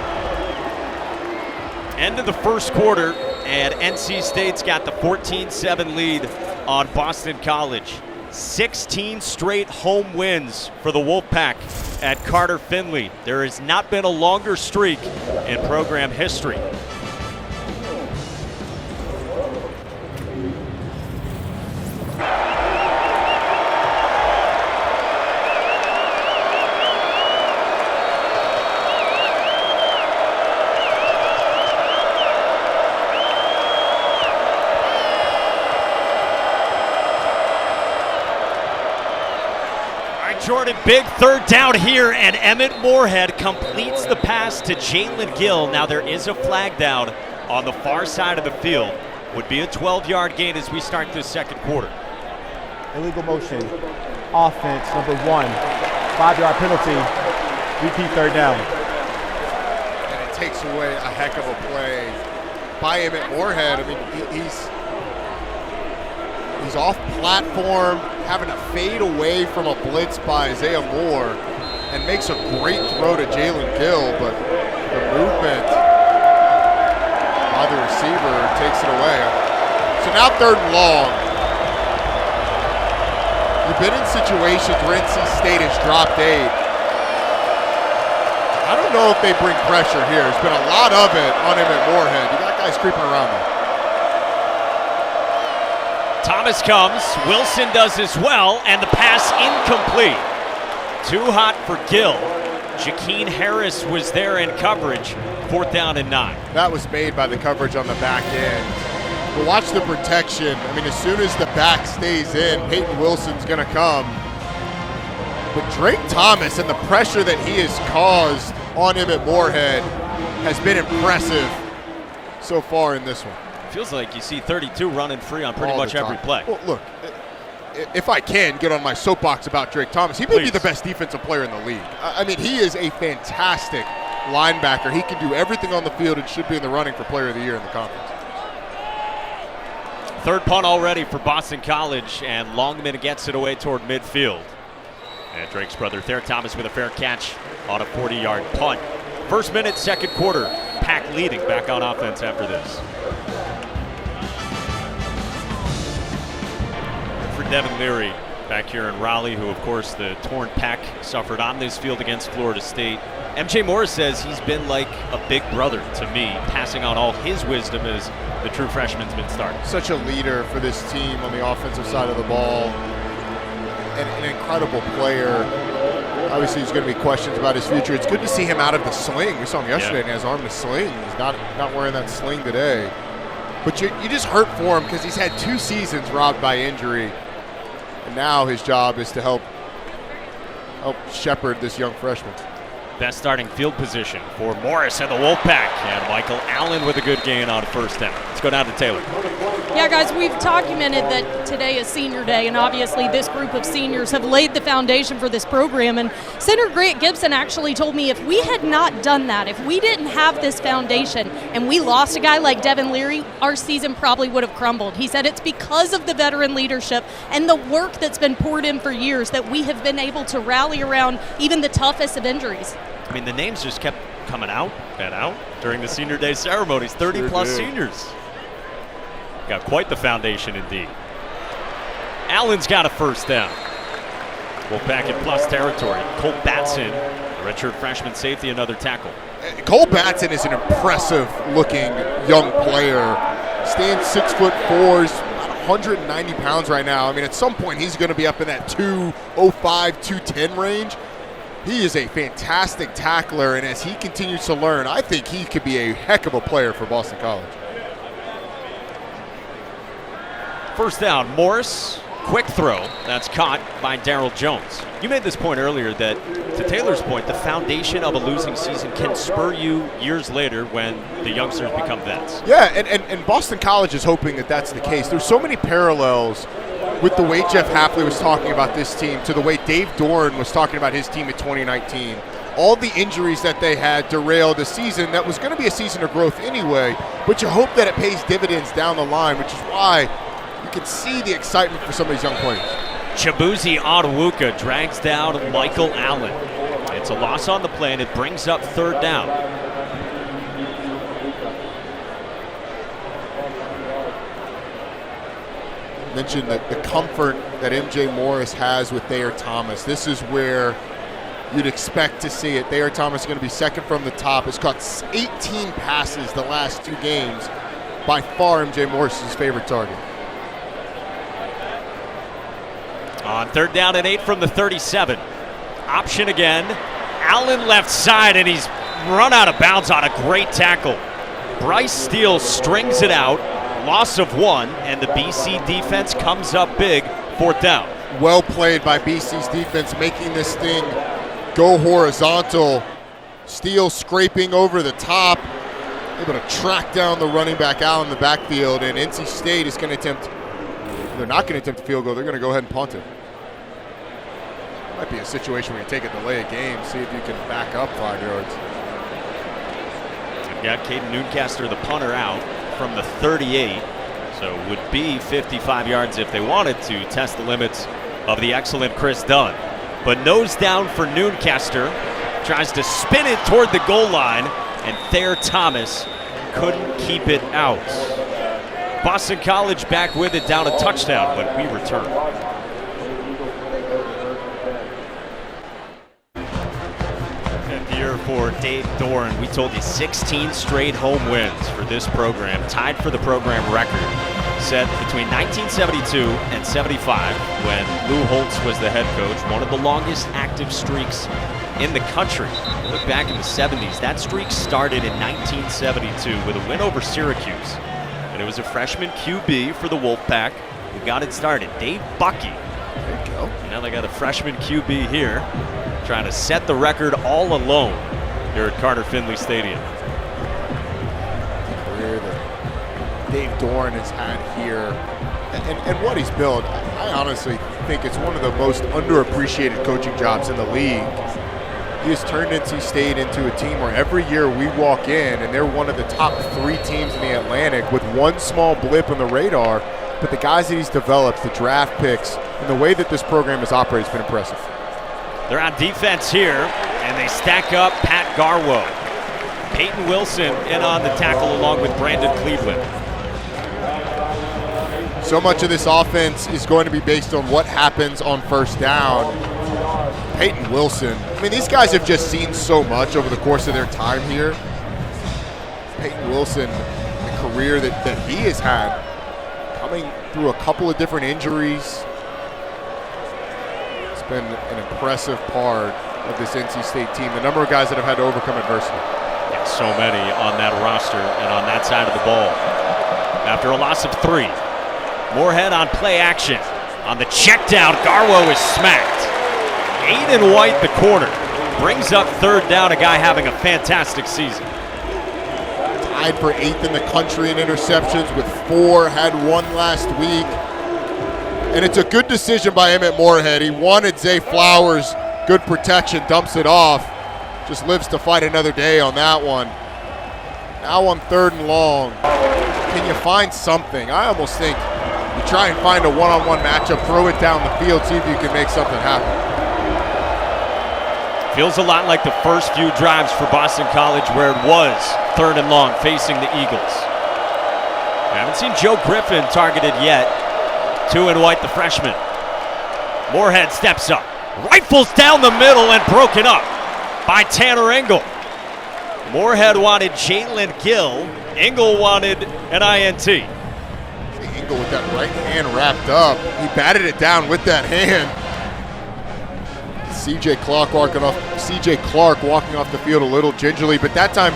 End of the first quarter, and NC State's got the 14-7 lead on Boston College. 16 straight home wins for the Wolfpack at Carter Finley. There has not been a longer streak in program history. Jordan, big 3rd down here, and Emmett Moorhead completes the pass to Jalen Gill. Now there is a flag down on the far side of the field. Would be a 12-yard gain as we start this 2nd quarter.
Illegal motion, offense, number 1, 5-yard penalty, repeat 3rd down.
And it takes away a heck of a play by Emmett Moorhead. I mean, he's off platform, having to fade away from a blitz by Isaiah Moore, and makes a great throw to Jalen Gill, but the movement by the receiver takes it away. So now 3rd and long. You've been in situations where NC State has dropped 8. I don't know if they bring pressure here. There's been a lot of it on Emmett Moorhead. You got guys creeping around there.
Thomas comes, Wilson does as well, and the pass incomplete. Too hot for Gill. Jakeem Harris was there in coverage. 4th down and 9.
That was made by the coverage on the back end. But watch the protection. I mean, as soon as the back stays in, Peyton Wilson's going to come. But Drake Thomas and the pressure that he has caused on Emmett Moorhead has been impressive so far in this one.
Feels like you see 32 running free on pretty
All
much
the time.
every play.
Well, look, if I can get on my soapbox about Drake Thomas, he may be the best defensive player in the league. I mean, he is a fantastic linebacker. He can do everything on the field and should be in the running for Player of the Year in the conference.
3rd punt already for Boston College, and Longman gets it away toward midfield. And Drake's brother Thayer Thomas with a fair catch on a 40-yard punt. 1st minute, 2nd quarter. Pack leading back on offense after this. For Devin Leary back here in Raleigh, who of course the torn pec suffered on this field against Florida State. MJ Morris says he's been like a big brother to me, passing on all his wisdom as the true freshman's been starting.
Such a leader for this team on the offensive side of the ball. And an incredible player. Obviously, there's going to be questions about his future. It's good to see him out of the sling. We saw him yesterday and he has arm in a sling. He's not wearing that sling today. But you just hurt for him because he's had 2 seasons robbed by injury. And now his job is to help shepherd this young freshman.
Best starting field position for Morris and the Wolfpack. And Michael Allen with a good gain on first down. Let's go down to Taylor.
Yeah, guys, we've documented that today is senior day, and obviously this group of seniors have laid the foundation for this program. And Senator Grant Gibson actually told me if we had not done that, if we didn't have this foundation and we lost a guy like Devin Leary, our season probably would have crumbled. He said it's because of the veteran leadership and the work that's been poured in for years that we have been able to rally around even the toughest of injuries.
I mean, the names just kept coming out and out during the senior day ceremonies. 30-plus seniors. Got quite the foundation indeed. Allen's got a first down. Wolfpack in plus territory. Cole Batson, the redshirt freshman safety, another tackle.
Cole Batson is an impressive-looking young player. Stands 6'4", he's about 190 pounds right now. I mean, at some point, he's going to be up in that 205, 210 range. He is a fantastic tackler, and as he continues to learn, I think he could be a heck of a player for Boston College.
First down, Morris, quick throw. That's caught by Darryl Jones. You made this point earlier that, to Taylor's point, the foundation of a losing season can spur you years later when the youngsters become vets.
Yeah, and Boston College is hoping that that's the case. There's so many parallels with the way Jeff Hafley was talking about this team to the way Dave Doran was talking about his team in 2019. All the injuries that they had derailed a season that was going to be a season of growth anyway, but you hope that it pays dividends down the line, which is why you can see the excitement for some of these young players.
Chibuzi Onwuka drags down Michael Allen. It's a loss on the play, and it brings up third down.
Mentioned the comfort that MJ Morris has with Thayer Thomas. This is where you'd expect to see it. Thayer Thomas is going to be second from the top. Has caught 18 passes the last 2 games. By far, MJ Morris is his favorite target.
On third down and 8 from the 37. Option again. Allen left side, and he's run out of bounds on a great tackle. Bryce Steele strings it out. Loss of 1, and the BC defense comes up big. Fourth down.
Well played by BC's defense, making this thing go horizontal. Steele scraping over the top, able to track down the running back out in the backfield, and NC State is going to attempt, they're not going to attempt a field goal, they're going to go ahead and punt it. Might be a situation where you take a delay of game, see if you can back up 5 yards.
We've got Caden Newcaster, the punter, out from the 38, so it would be 55 yards if they wanted to test the limits of the excellent Chris Dunn. But nose down for Newcaster, tries to spin it toward the goal line, and Thayer Thomas couldn't keep it out. Boston College back with it, down a touchdown when we return. Year for Dave Doran. We told you 16 straight home wins for this program, tied for the program record set between 1972 and 75 when Lou Holtz was the head coach. One of the longest active streaks in the country. Look back in the 70s, that streak started in 1972 with a win over Syracuse, and it was a freshman QB for the Wolfpack who got it started, Dave Buckey.
There you go.
Now they got a freshman QB here, trying to set the record all alone here at Carter Finley Stadium.
Career that Dave Doran has had here, and what he's built, I honestly think it's one of the most underappreciated coaching jobs in the league. He has turned NC State into a team where every year we walk in and they're one of the top 3 teams in the Atlantic with one small blip on the radar, but the guys that he's developed, the draft picks, and the way that this program has operated has been impressive.
They're on defense here, and they stack up Pat Garwo. Peyton Wilson in on the tackle along with Brandon Cleveland.
So much of this offense is going to be based on what happens on first down. Peyton Wilson, I mean, these guys have just seen so much over the course of their time here. Peyton Wilson, the career that he has had, coming through a couple of different injuries. Been an impressive part of this NC State team. The number of guys that have had to overcome adversity.
Yeah, so many on that roster and on that side of the ball. After a loss of 3, Moorhead on play action. On the check down, Garwo is smacked. Aiden White, the corner, brings up third down, a guy having a fantastic season.
Tied for 8th in the country in interceptions with 4, had 1 last week. And it's a good decision by Emmett Moorhead. He wanted Zay Flowers, good protection, dumps it off. Just lives to fight another day on that one. Now on 3rd and long. Can you find something? I almost think you try and find a one-on-one matchup, throw it down the field, see if you can make something happen.
Feels a lot like the first few drives for Boston College where it was 3rd and long facing the Eagles. I haven't seen Joe Griffin targeted yet. 2 and white, the freshman. Moorhead steps up, rifles down the middle and broken up by Tanner Engel. Moorhead wanted Jalen Gill. Engel wanted an INT.
Engel with that right hand wrapped up. He batted it down with that hand. CJ Clark walking off the field a little gingerly, but that time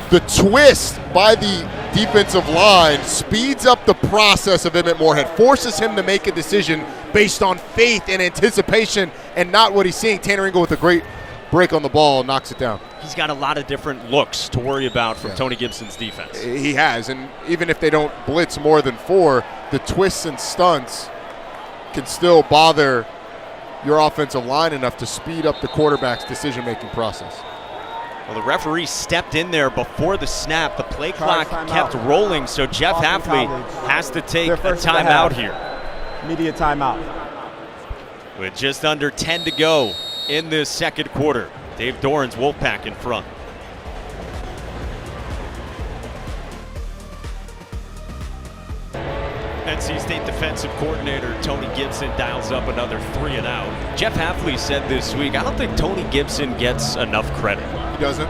the twist by the defensive line speeds up the process of Emmett Moorhead, forces him to make a decision based on faith and anticipation and not what he's seeing. Tanner Engel with a great break on the ball, knocks it down.
He's got a lot of different looks to worry about from Tony Gibson's defense.
He has, and even if they don't blitz more than 4, the twists and stunts can still bother your offensive line enough to speed up the quarterback's decision-making process.
Well, the referee stepped in there before the snap. The play clock kept rolling, so Jeff Hafley has to take a timeout here.
Immediate timeout.
With just under 10 to go in this second quarter. Dave Doran's Wolfpack in front. NC State defensive coordinator Tony Gibson dials up another 3 and out. Jeff Hafley said this week, I don't think Tony Gibson gets enough credit.
He doesn't.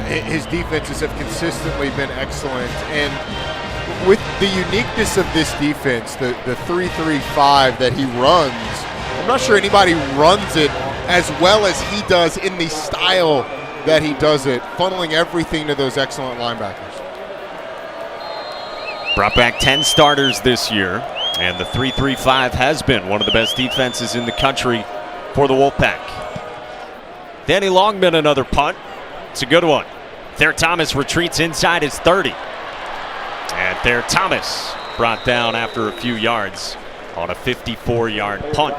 His defenses have consistently been excellent, and with the uniqueness of this defense, the 3-3-5 that he runs, I'm not sure anybody runs it as well as he does in the style that he does it, funneling everything to those excellent linebackers.
Brought back 10 starters this year, and the 3-3-5 has been one of the best defenses in the country for the Wolfpack. Danny Longman, another punt. It's a good one. Thayer Thomas retreats inside his 30. And Thayer Thomas brought down after a few yards on a 54-yard punt.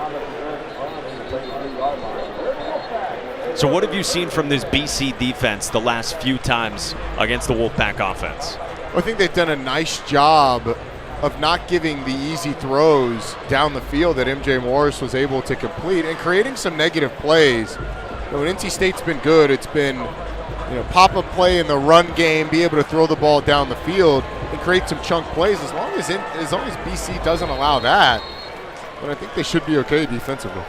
So what have you seen from this BC defense the last few times against the Wolfpack offense?
I think they've done a nice job of not giving the easy throws down the field that MJ Morris was able to complete and creating some negative plays. When NC State's been good, it's been pop-up play in the run game, be able to throw the ball down the field and create some chunk plays. As long as BC doesn't allow that, but I think they should be okay defensively.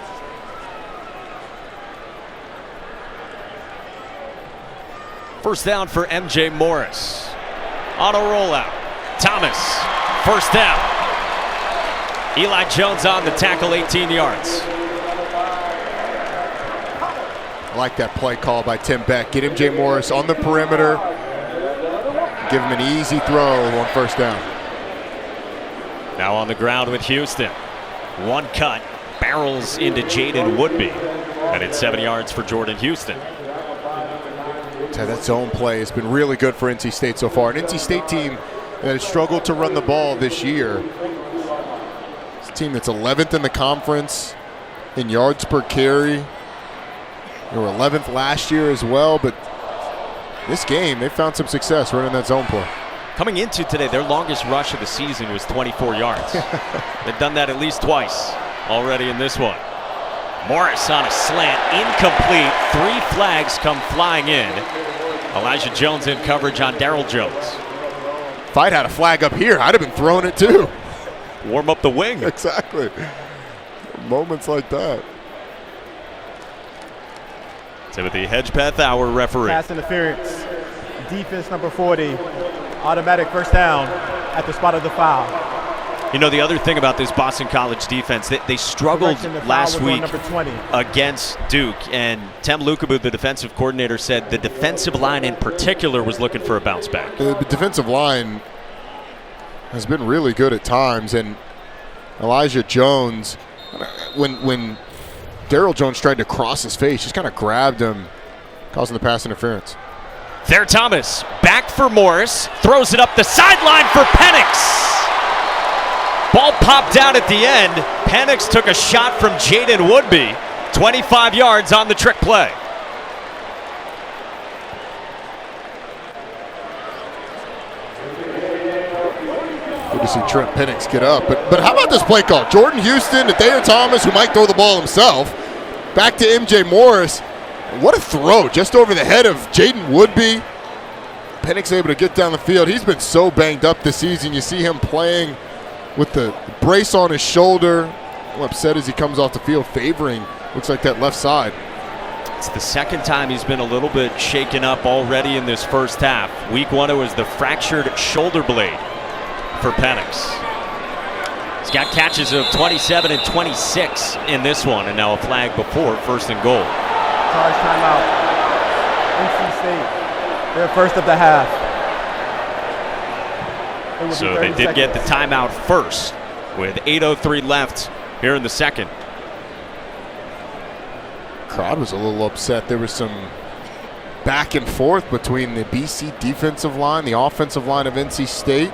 First down for MJ Morris. On a rollout. Thomas, first down. Eli Jones on the tackle, 18 yards.
I like that play call by Tim Beck. Get MJ Morris on the perimeter. Give him an easy throw on first down.
Now on the ground with Houston. One cut, barrels into Jaden Woodby. And it's 7 yards for Jordan Houston.
That zone play has been really good for NC State so far. An NC State team that has struggled to run the ball this year. It's a team that's 11th in the conference in yards per carry. They were 11th last year as well, but this game, they found some success running that zone play.
Coming into today, their longest rush of the season was 24 yards. They've done that at least twice already in this one. Morris on a slant, incomplete. 3 flags come flying in. Elijah Jones in coverage on Darryl Jones.
If I'd had a flag up here, I'd have been throwing it too.
Warm up the wing.
Exactly. Moments like that.
Timothy Hedgepeth, our referee.
Pass interference. Defense number 40. Automatic first down at the spot of the foul.
You know, the other thing about this Boston College defense, they struggled last week against Duke, and Tem Lukabu, the defensive coordinator, said the defensive line in particular was looking for a bounce back.
The defensive line has been really good at times, and Elijah Jones, when Daryl Jones tried to cross his face, just kind of grabbed him, causing the pass interference.
There, Thomas, back for Morris, throws it up the sideline for Penix. Ball popped out at the end. Penix took a shot from Jaden Woodby, 25 yards on the trick play.
Good to see Trent Penix get up. But how about this play call? Jordan Houston to Thayer Thomas, who might throw the ball himself. Back to MJ Morris. What a throw, just over the head of Jaden Woodby. Penix able to get down the field. He's been so banged up this season. You see him playing with the brace on his shoulder. I'm upset as he comes off the field, favoring, looks like that left side.
It's the second time he's been a little bit shaken up already in this first half. Week 1, it was the fractured shoulder blade for Penix. He's got catches of 27 and 26 in this one, and now a flag before 1st and goal.
Charge timeout. NC State. They're first of the half.
So they did get the timeout first with 8:03 left here in the second.
Crowd was a little upset. There was some back and forth between the BC defensive line, the offensive line of NC State.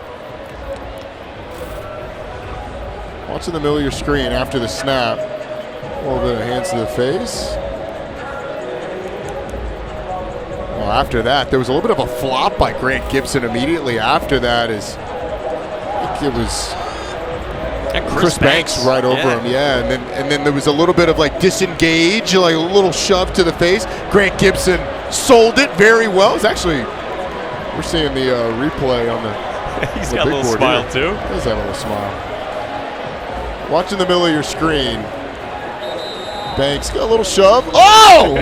Watching the middle of your screen after the snap. A little bit of hands to the face. Well, after that, there was a little bit of a flop by Grant Gibson immediately after that. I think it was Chris Banks right over him, yeah. And then there was a little bit of like disengage, like a little shove to the face. Grant Gibson sold it very well. It's actually, we're seeing the replay on the
He's got a little smile
here.
too.
He does have a little smile. Watching the middle of your screen. Banks got a little shove. Oh!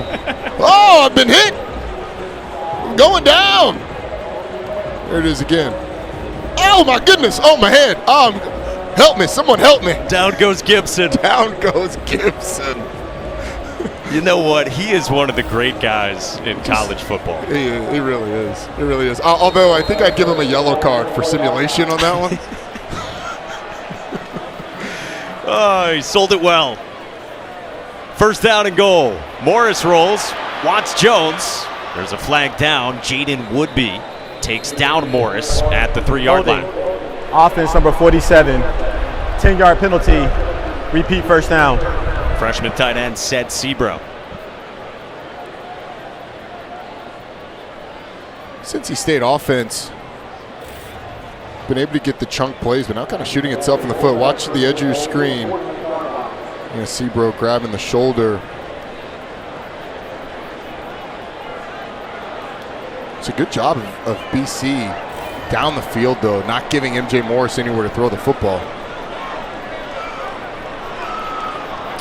Oh, I've been hit. I'm going down. There it is again. Oh my goodness. Oh, my head. Help me. Someone help me.
Down goes Gibson.
Down goes Gibson.
You know what? He is one of the great guys in college football.
He really is. He really is. Although I think I'd give him a yellow card for simulation on that one.
Oh, he sold it well. 1st down and goal. Morris rolls. Wants Jones. There's a flag down. Jaden Woodby takes down Morris at the 3-yard line.
Offense number 47. 10-yard penalty. Repeat 1st down.
Freshman tight end Sed Sebro.
Cincy State offense been able to get the chunk plays, but now kind of shooting itself in the foot. Watch the edge of your screen. Yeah, Sebro grabbing the shoulder. It's a good job of BC down the field, though, not giving MJ Morris anywhere to throw the football.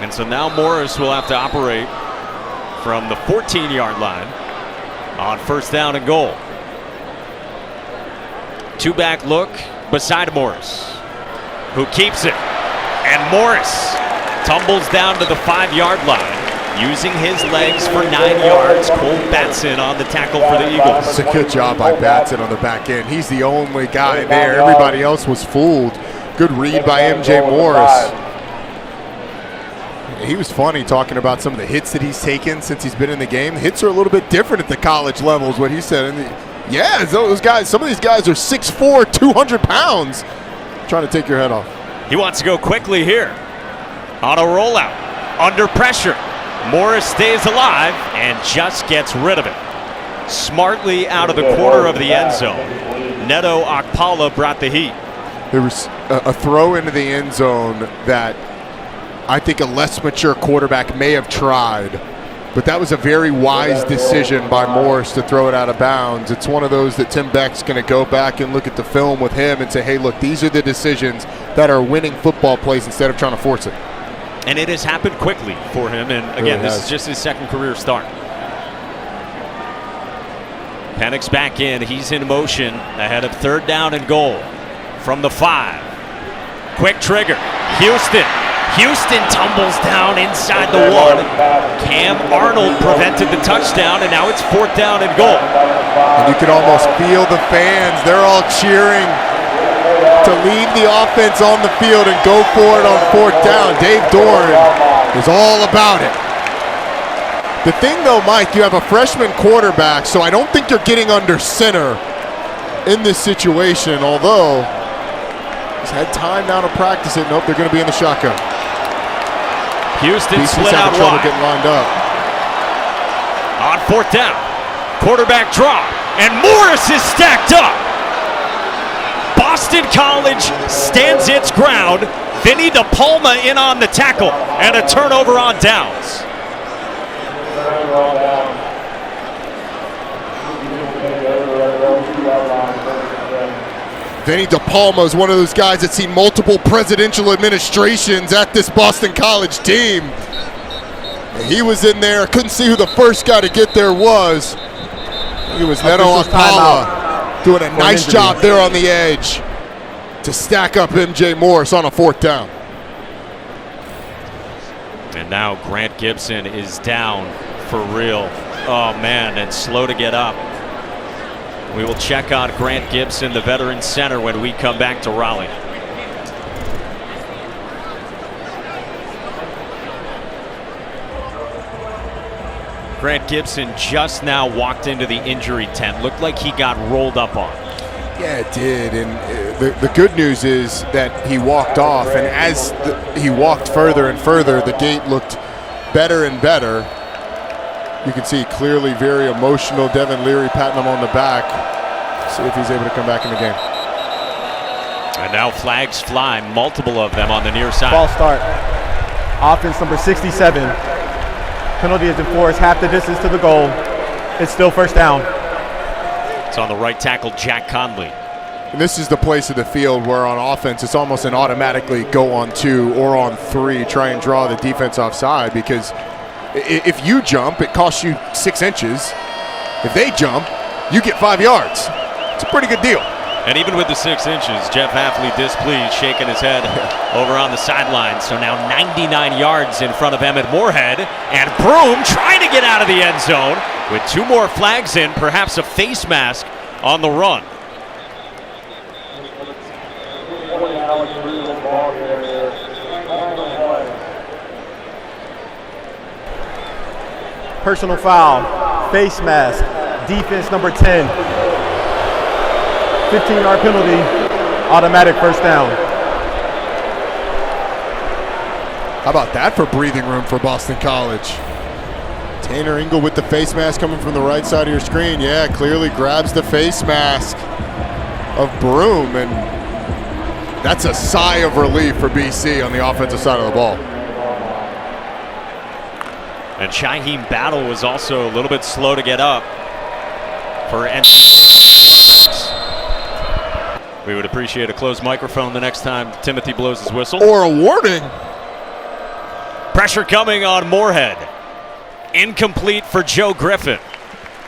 And so now Morris will have to operate from the 14-yard line on 1st down and goal. 2-back look beside Morris, who keeps it. And Morris tumbles down to the 5-yard line, using his legs for 9 yards. Cole Batson on the tackle for the Eagles.
It's a good job by Batson on the back end. He's the only guy there. Everybody else was fooled. Good read by MJ Morris. He was funny talking about some of the hits that he's taken since he's been in the game. The hits are a little bit different at the college level is what he said. And yeah, those guys, some of these guys are 6'4", 200 pounds trying to take your head off.
He wants to go quickly here on a rollout. Under pressure. Morris stays alive and just gets rid of it. Smartly out of the corner of the end zone. Neto Akpala brought the heat.
There was a throw into the end zone that I think a less mature quarterback may have tried, but that was a very wise decision by Morris to throw it out of bounds. It's one of those that Tim Beck's going to go back and look at the film with him and say, hey, look, these are the decisions that are winning football plays instead of trying to force it.
And it has happened quickly for him, and again, this is just his 2nd career start. Penix back in, he's in motion ahead of 3rd down and goal from the 5. Quick trigger, Houston tumbles down inside the 1. Cam Arnold prevented the touchdown, and now it's 4th down and goal.
And you can almost feel the fans. They're all cheering to leave the offense on the field and go for it on 4th down. Dave Doran is all about it. The thing though, Mike, you have a freshman quarterback, so I don't think you're getting under center in this situation, although he's had time now to practice it. Nope, they're going to be in the shotgun.
Houston
BC's
split out
having trouble
wide.
getting lined up.
On fourth down, quarterback draw, and Morris is stacked up. Boston College stands its ground. Vinny DePalma in on the tackle, and a turnover on downs.
Vinny DePalma is one of those guys that's seen multiple presidential administrations at this Boston College team. And he was in there. Couldn't see who the first guy to get there was. It was Neto Akpala doing a nice job there on the edge to stack up MJ Morris on a fourth down.
And now Grant Gibson is down for real. Oh man, and slow to get up. We will check on Grant Gibson, the veteran center, when we come back to Raleigh. Grant Gibson just now walked into the injury tent. Looked like he got rolled up on.
Yeah, it did. And the good news is that he walked off. And as he walked further and further, the gait looked better and better. You can see clearly very emotional. Devin Leary patting him on the back. See if he's able to come back in the game.
And now flags fly, multiple of them on the near side.
Ball start. Offense number 67. Penalty is enforced half the distance to the goal. It's still first down.
It's on the right tackle, Jack Conley.
And this is the place of the field where on offense it's almost an automatically go on 2 or on 3, try and draw the defense offside, because if you jump, it costs you 6 inches. If they jump, you get 5 yards. It's a pretty good deal.
And even with the 6 inches, Jeff Hafley displeased, shaking his head over on the sideline. So now 99 yards in front of Emmett Moorhead. And Broom trying to get out of the end zone with 2 more flags in, perhaps a face mask on the run.
Personal foul, face mask, defense number 10. 15-yard penalty, automatic first down.
How about that for breathing room for Boston College? Tanner Ingle with the face mask coming from the right side of your screen. Yeah, clearly grabs the face mask of Broom, and that's a sigh of relief for BC on the offensive side of the ball.
And Shaheem Battle was also a little bit slow to get up for NC. We would appreciate a closed microphone the next time Timothy blows his whistle.
Or a warning.
Pressure coming on Moorhead. Incomplete for Joe Griffin.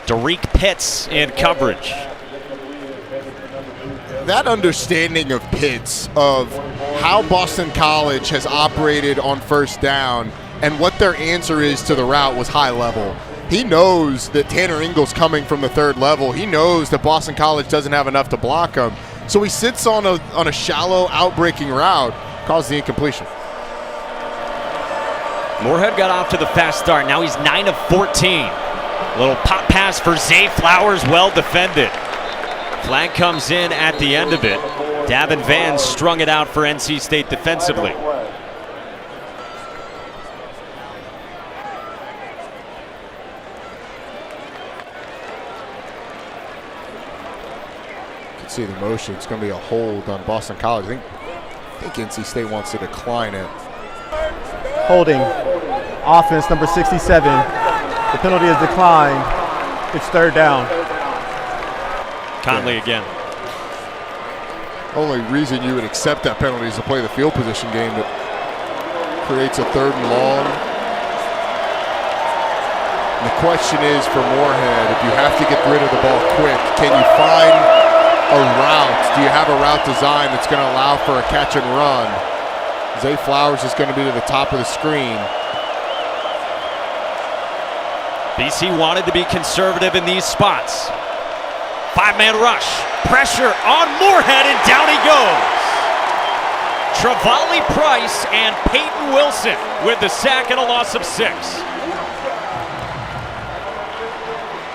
Derek Pitts in coverage.
That understanding of Pitts, of how Boston College has operated on first down and what their answer is to the route, was high level. He knows that Tanner Ingle's coming from the third level. He knows that Boston College doesn't have enough to block him. So he sits on a shallow out-breaking route, causes the incompletion.
Moorhead got off to the fast start. Now he's 9 of 14. Little pop pass for Zay Flowers, well defended. Flag comes in at the end of it. Davin Van strung it out for NC State defensively.
See the motion. It's going to be a hold on Boston College. I think NC State wants to decline it.
Holding, offense number 67. The penalty is declined. It's third down.
Conley again.
Only reason you would accept that penalty is to play the field position game that creates a 3rd and long. And the question is for Moorhead, if you have to get rid of the ball quick, can you find a route? Do you have a route design that's going to allow for a catch and run? Zay Flowers is going to be to the top of the screen.
BC wanted to be conservative in these spots. 5-man rush. Pressure on Moorhead, and down he goes. Travali Price and Peyton Wilson with the sack and a loss of 6.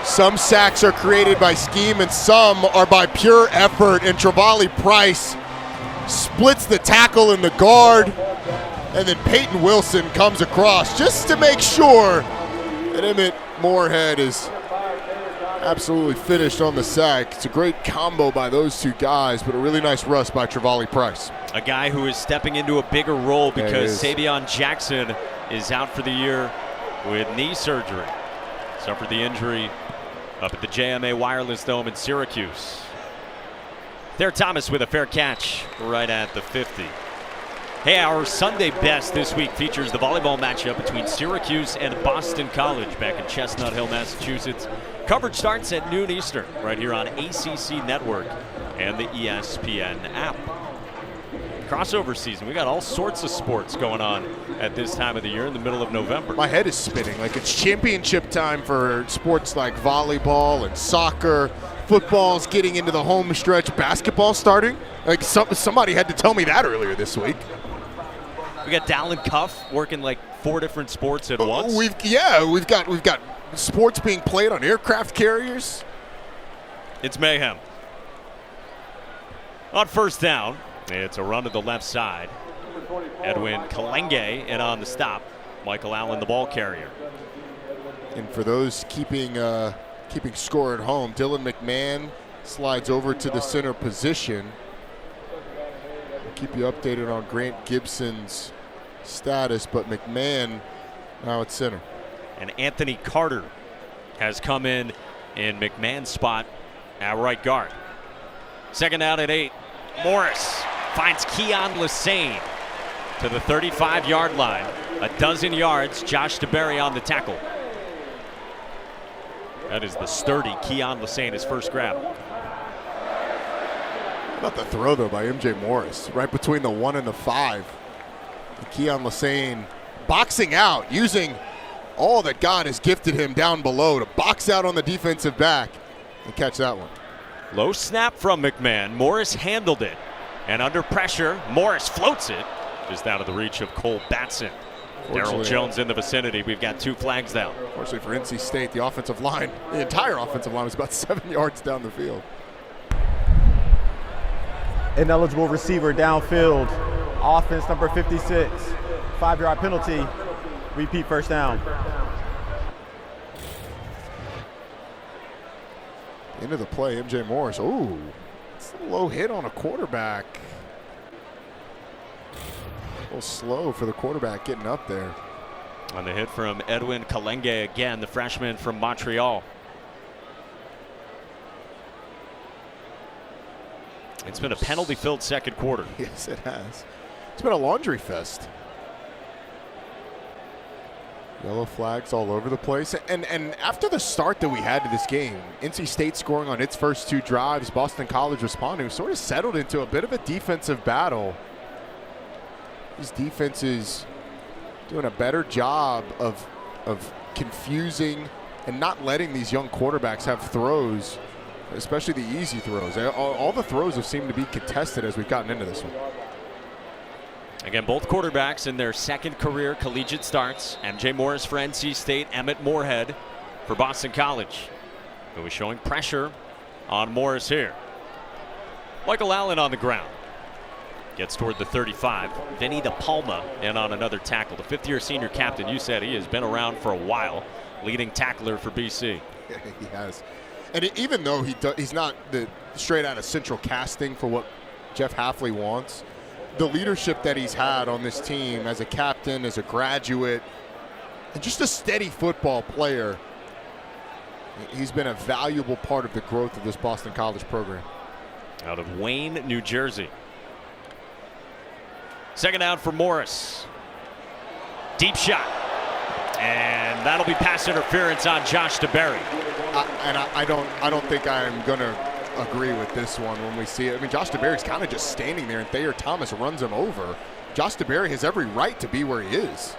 Some sacks are created by scheme and some are by pure effort, and Travali Price splits the tackle in the guard, and then Peyton Wilson comes across just to make sure that Emmett Moorhead is absolutely finished on the sack. It's a great combo by those two guys, but a really nice rush by Travali Price.
A guy who is stepping into a bigger role because Savion Jackson is out for the year with knee surgery. Suffered the injury up at the JMA Wireless Dome in Syracuse. There, Thomas with a fair catch right at the 50. Hey, our Sunday best this week features the volleyball matchup between Syracuse and Boston College back in Chestnut Hill, Massachusetts. Coverage starts at noon Eastern right here on ACC Network and the ESPN app. Crossover season. We got all sorts of sports going on at this time of the year in the middle of November.
My head is spinning. Like, it's championship time for sports like volleyball and soccer. Football's getting into the home stretch. Basketball starting. Like, somebody had to tell me that earlier this week.
We got Dallin Cuff working like 4 different sports at once.
We've got sports being played on aircraft carriers.
It's mayhem. On first down, it's a run to the left side. Edwin Kalenge in on the stop. Michael Allen, the ball carrier.
And for those keeping score at home, Dylan McMahon slides over to the center position. We'll keep you updated on Grant Gibson's status, but McMahon now at center.
And Anthony Carter has come in McMahon's spot at right guard. Second down at 8. Morris finds Keon Lesane to the 35-yard line. A dozen yards. Josh DeBerry on the tackle. That is the sturdy Keon Lesane, his first grab.
How about the throw, though, by MJ Morris? Right between the 1 and the 5. Keon Lesane boxing out, using all that God has gifted him down below to box out on the defensive back and catch that one.
Low snap from McMahon. Morris handled it. And under pressure, Morris floats it just out of the reach of Cole Batson. Darrell Jones in the vicinity. We've got 2 flags down.
Fortunately for NC State, the offensive line, the entire offensive line was about 7 yards down the field.
Ineligible receiver downfield. Offense number 56. 5-yard penalty. Repeat first down.
Into the play, MJ Morris. Ooh, it's a low hit on a quarterback. A little slow for the quarterback getting up there.
On the hit from Edwin Kalenge again, the freshman from Montreal. It's been a penalty-filled second quarter.
Yes, it has. It's been a laundry fest. Yellow flags all over the place. And after the start that we had to this game, NC State scoring on its first 2 drives, Boston College responding, sort of settled into a bit of a defensive battle. These defenses doing a better job of confusing and not letting these young quarterbacks have throws, especially the easy throws. All the throws have seemed to be contested as we've gotten into this one.
Again, both quarterbacks in their second career collegiate starts. MJ Morris for NC State, Emmett Moorhead for Boston College, who is showing pressure on Morris here. Michael Allen on the ground. Gets toward the 35. Vinny DePalma in on another tackle. The 5th-year senior captain, you said he has been around for a while, leading tackler for BC.
Yeah, he has. And even though he's not the straight out of central casting for what Jeff Hafley wants, the leadership that he's had on this team as a captain, as a graduate, and just a steady football player, he's been a valuable part of the growth of this Boston College program.
Out of Wayne, New Jersey. Second down for Morris. Deep shot. And that'll be pass interference on Josh DeBerry.
I don't think I'm going to agree with this one when we see it. I mean, Josh DeBerry's kind of just standing there, and Thayer Thomas runs him over. Josh DeBerry has every right to be where he is.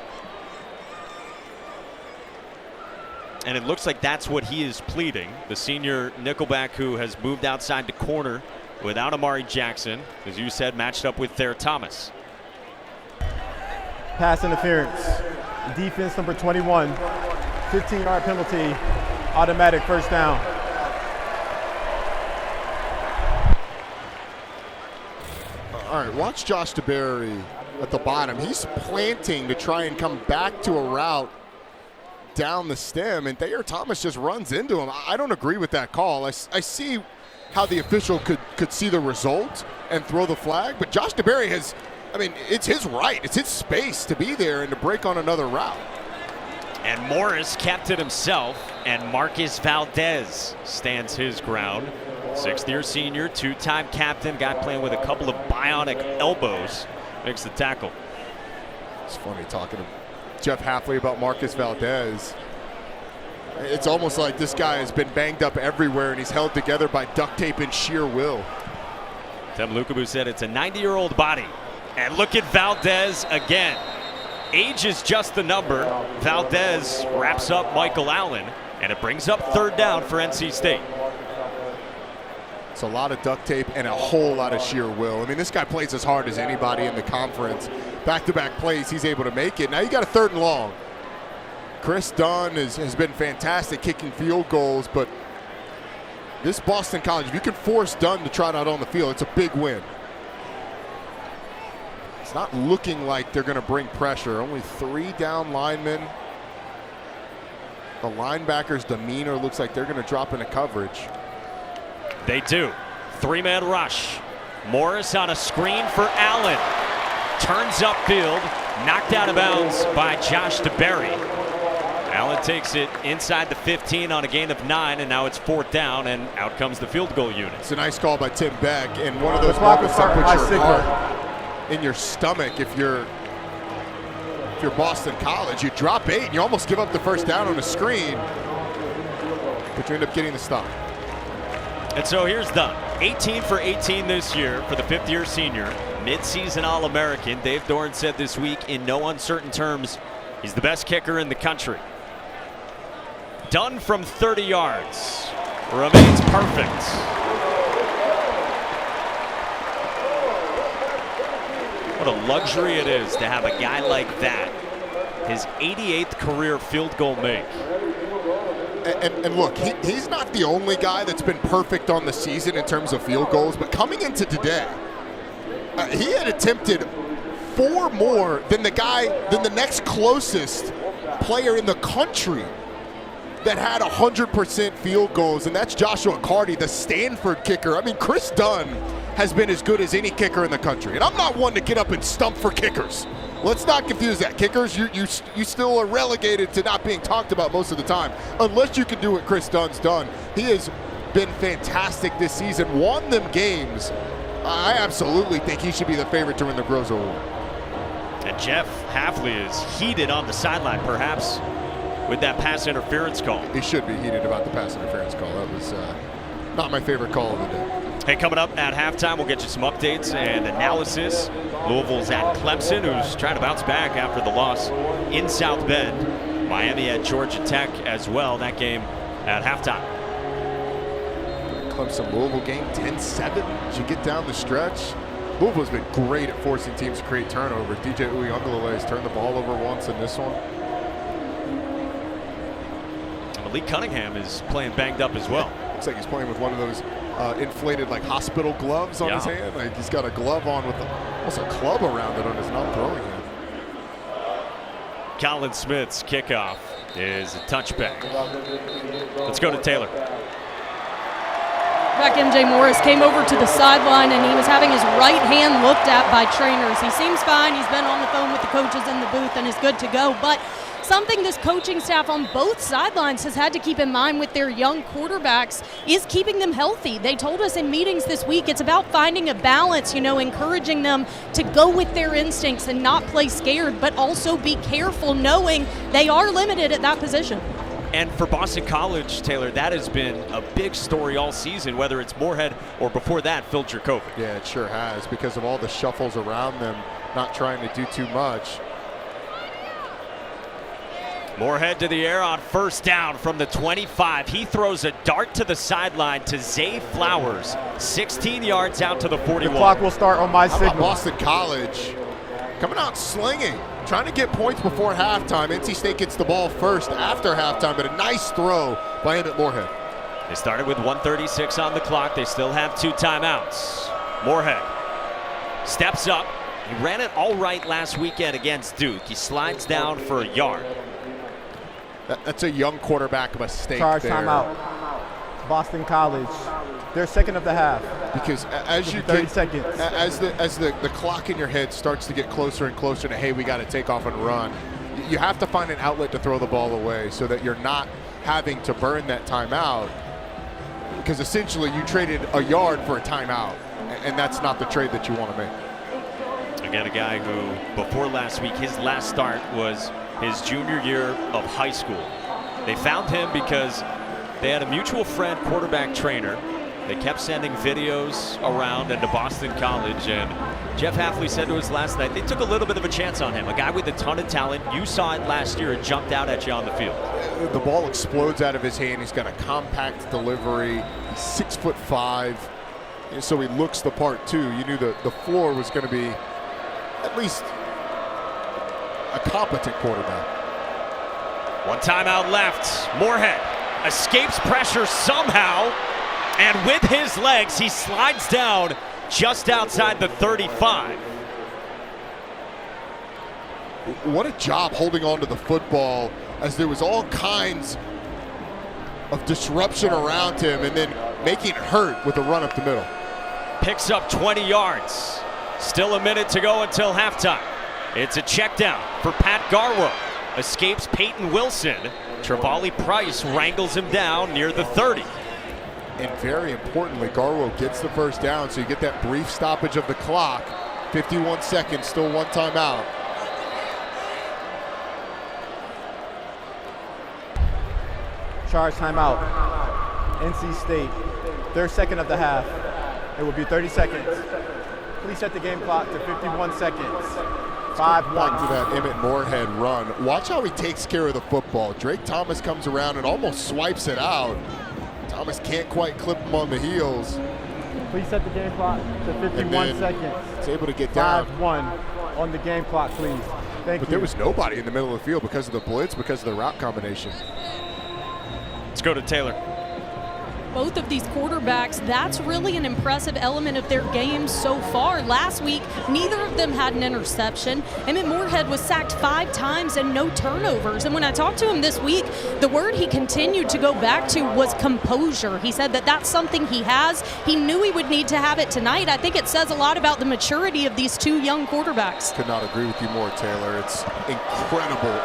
And it looks like that's what he is pleading. The senior nickelback who has moved outside the corner without Amari Jackson, as you said, matched up with Thayer Thomas.
Pass interference. Defense number 21. 15-yard penalty. Automatic first down.
All right, watch Josh DeBerry at the bottom. He's planting to try and come back to a route down the stem, and Thayer Thomas just runs into him. I don't agree with that call. I see how the official could see the result and throw the flag, but Josh DeBerry has, I mean, it's his right. It's his space to be there and to break on another route.
And Morris kept it himself, and Marcus Valdez stands his ground. Sixth-year senior, two-time captain, guy playing with a couple of bionic elbows, makes the tackle.
It's funny talking to Jeff Hafley about Marcus Valdez. It's almost like this guy has been banged up everywhere, and he's held together by duct tape and sheer will.
Tim Lukabu said it's a 90-year-old body. And look at Valdez again. Age is just the number. Valdez wraps up Michael Allen, and it brings up third down for NC State.
It's a lot of duct tape and a whole lot of sheer will. I mean, this guy plays as hard as anybody in the conference. Back-to-back plays, he's able to make it. Now you got a 3rd and long. Chris Dunn has been fantastic kicking field goals, but this Boston College, if you can force Dunn to trot out on the field, it's a big win. It's not looking like they're going to bring pressure. Only 3 down linemen. The linebackers' demeanor looks like they're going to drop into coverage.
They do. 3-man rush. Morris on a screen for Allen. Turns upfield, knocked out of bounds by Josh DeBerry. Allen takes it inside the 15 on a gain of 9, and now it's 4th down, and out comes the field goal unit.
It's a nice call by Tim Beck, and one of those moments that puts your heart in your stomach. If you're Boston College, you drop 8, and you almost give up the first down on a screen, but you end up getting the stop.
And so here's Dunn, 18 for 18 this year for the 5th-year senior, mid-season All-American. Dave Doran said this week in no uncertain terms, he's the best kicker in the country. Dunn from 30 yards remains perfect. What a luxury it is to have a guy like that, his 88th career field goal make.
And look, he's not the only guy that's been perfect on the season in terms of field goals, but coming into today, he had attempted 4 more than the next closest player in the country that had 100% field goals, and that's Joshua Carty, the Stanford kicker. I mean, Chris Dunn has been as good as any kicker in the country, and I'm not one to get up and stump for kickers. Let's not confuse that. Kickers, you still are relegated to not being talked about most of the time, unless you can do what Chris Dunn's done. He has been fantastic this season, won them games. I absolutely think he should be the favorite to win the Groza Award.
And Jeff Hafley is heated on the sideline, perhaps, with that pass interference call.
He should be heated about the pass interference call. That was not my favorite call of the day.
Hey, coming up at halftime, we'll get you some updates and analysis. Louisville's at Clemson, who's trying to bounce back after the loss in South Bend. Miami at Georgia Tech as well. That game at halftime.
Clemson-Louisville game, 10-7 as you get down the stretch. Louisville's been great at forcing teams to create turnovers. DJ Uyunglele has turned the ball over once in this one.
And Malik Cunningham is playing banged up as well.
Looks like he's playing with one of those inflated like hospital gloves on his hand. Like he's got a glove on with almost a club around it on his non-throwing hand.
Colin Smith's kickoff is a touchback. Let's go to Taylor.
Back MJ Morris came over to the sideline, and he was having his right hand looked at by trainers. He seems fine. He's been on the phone with the coaches in the booth and is good to go. But something this coaching staff on both sidelines has had to keep in mind with their young quarterbacks is keeping them healthy. They told us in meetings this week it's about finding a balance, encouraging them to go with their instincts and not play scared, but also be careful knowing they are limited at that position.
And for Boston College, Taylor, that has been a big story all season, whether it's Moorhead or before that, Phil Jerkovic.
Yeah, it sure has, because of all the shuffles around them, not trying to do too much.
Moorhead to the air on first down from the 25. He throws a dart to the sideline to Zay Flowers, 16 yards out to the 41.
The clock will start on my
How
signal.
about Boston College coming out slinging, trying to get points before halftime. NC State gets the ball first after halftime, but a nice throw by Emmett Moorhead.
They started with 1:36 on the clock. They still have 2 timeouts. Moorhead steps up. He ran it all right last weekend against Duke. He slides down for a yard.
That's a young quarterback mistake.
Charge
there.
timeout. Boston College. Their second of the half.
Because as you
30
get,
seconds.
as the clock in your head starts to get closer and closer to, hey, we got to take off and run, you have to find an outlet to throw the ball away so that you're not having to burn that timeout. Because essentially you traded a yard for a timeout, and that's not the trade that you want to make.
Again, a guy who, before last week, his last start was his junior year of high school. They found him because they had a mutual friend, quarterback trainer. They kept sending videos around and to Boston College, and Jeff Hafley said to us last night, they took a little bit of a chance on him. A guy with a ton of talent. You saw it last year. It jumped out at you on the field.
The ball explodes out of his hand. He's got a compact delivery. He's 6'5", and so he looks the part too. You knew the floor was going to be at least a competent quarterback.
1 timeout left. Moorhead escapes pressure somehow, and with his legs, he slides down just outside the 35.
What a job holding on to the football as there was all kinds of disruption around him, and then making it hurt with a run up the middle.
Picks up 20 yards. Still a minute to go until halftime. It's a check down for Pat Garwo. Escapes Peyton Wilson. Trevally Price wrangles him down near the 30.
And very importantly, Garwo gets the first down, so you get that brief stoppage of the clock. 51 seconds, still 1 timeout.
Charge timeout. NC State. Their second of the half. It will be 30 seconds. Please set the game clock to 51 seconds. 5-1.
Back to that Emmett Moorhead run. Watch how he takes care of the football. Drake Thomas comes around and almost swipes it out. Thomas can't quite clip him on the heels.
Please set the game clock to 51 seconds.
He's able to get down.
5-1 on the game clock, please. Thank you.
But there was nobody in the middle of the field because of the blitz, because of the route combination.
Let's go to Taylor.
Both of these quarterbacks, that's really an impressive element of their game so far. Last week, neither of them had an interception. Emmett Moorhead was sacked 5 times and no turnovers. And when I talked to him this week, the word he continued to go back to was composure. He said that that's something he has. He knew he would need to have it tonight. I think it says a lot about the maturity of these 2 young quarterbacks.
Could not agree with you more, Taylor. It's incredible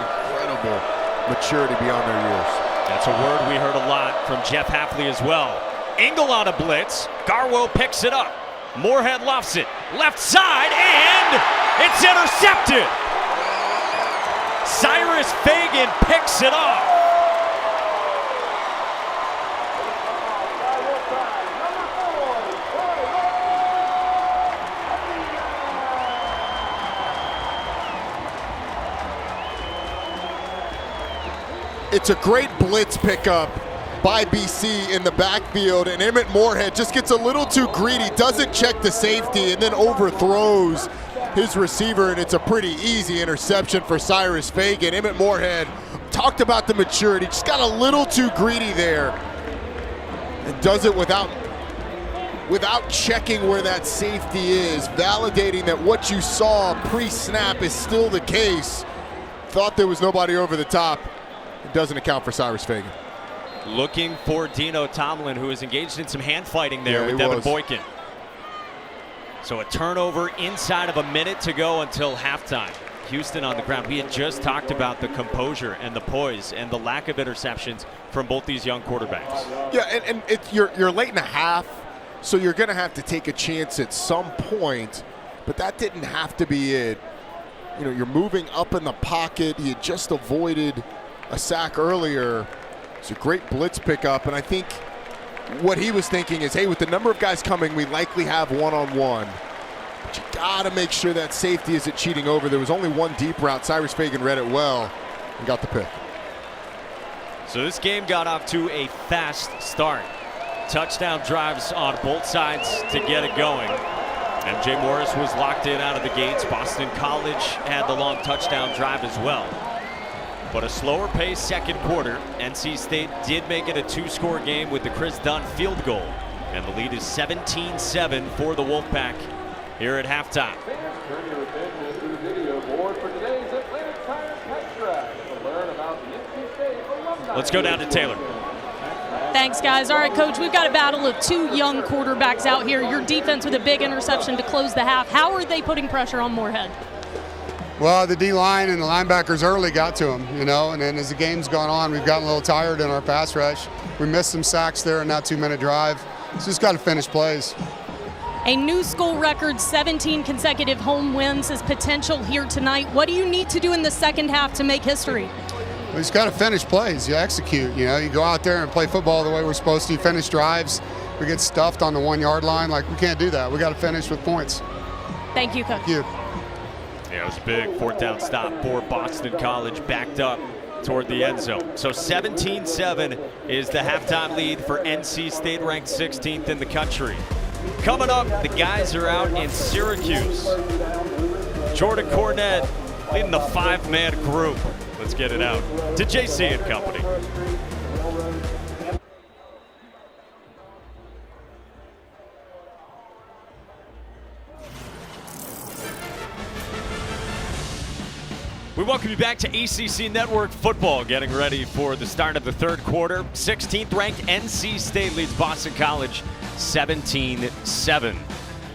maturity beyond their years.
That's a word we heard a lot from Jeff Hafley as well. Engel on a blitz. Garwo picks it up. Moorhead lofts it. Left side, and it's intercepted. Cyrus Fagan picks it off.
It's a great blitz pickup by BC in the backfield, and Emmett Moorhead just gets a little too greedy, doesn't check the safety, and then overthrows his receiver, and it's a pretty easy interception for Cyrus Fagan. Emmett Moorhead talked about the maturity, just got a little too greedy there, and does it without checking where that safety is, validating that what you saw pre-snap is still the case. Thought there was nobody over the top. It doesn't account for Cyrus Fagan.
Looking for Dino Tomlin, who is engaged in some hand fighting there with Devin Boykin. So a turnover inside of a minute to go until halftime. Houston on the ground. We had just talked about the composure and the poise and the lack of interceptions from both these young quarterbacks.
Yeah, and you're late in the half, so you're going to have to take a chance at some point, but that didn't have to be it. You know, you're moving up in the pocket. He had just avoided a sack earlier. It's a great blitz pickup, and I think what he was thinking is, hey, with the number of guys coming, we likely have one-on-one. But you got to make sure that safety isn't cheating over. There was only one deep route. Cyrus Fagan read it well and got the pick.
So this game got off to a fast start. Touchdown drives on both sides to get it going. MJ Morris was locked in out of the gates. Boston College had the long touchdown drive as well. But a slower pace second quarter. NC State did make it a 2-score game with the Chris Dunn field goal. And the lead is 17-7 for the Wolfpack here at halftime.
Turn your attention to the video board for today's Atlantic Tire Test Track to learn about the NC State alumni.
Let's go down to Taylor.
Thanks, guys. All right, Coach, we've got a battle of two young quarterbacks out here. Your defense with a big interception to close the half. How are they putting pressure on Moorhead?
Well, the D-line and the linebackers early got to him, you know, and then as the game's gone on, we've gotten a little tired in our pass rush. We missed some sacks there in that 2-minute drive. So just got to finish plays.
A new school record, 17 consecutive home wins is potential here tonight. What do you need to do in the second half to make history?
We just got to finish plays. You execute, you know, you go out there and play football the way we're supposed to. Finish drives. We get stuffed on the 1-yard line. Like, we can't do that. We got to finish with points.
Thank you, Coach.
Thank you.
Yeah, it was a big fourth down stop for Boston College, backed up toward the end zone. So 17-7 is the halftime lead for NC State, ranked 16th in the country. Coming up, the guys are out in Syracuse. Jordan Cornett leading the 5-man group. Let's get it out to JC and company. We welcome you back to ACC Network Football, getting ready for the start of the third quarter. 16th ranked NC State leads Boston College 17-7.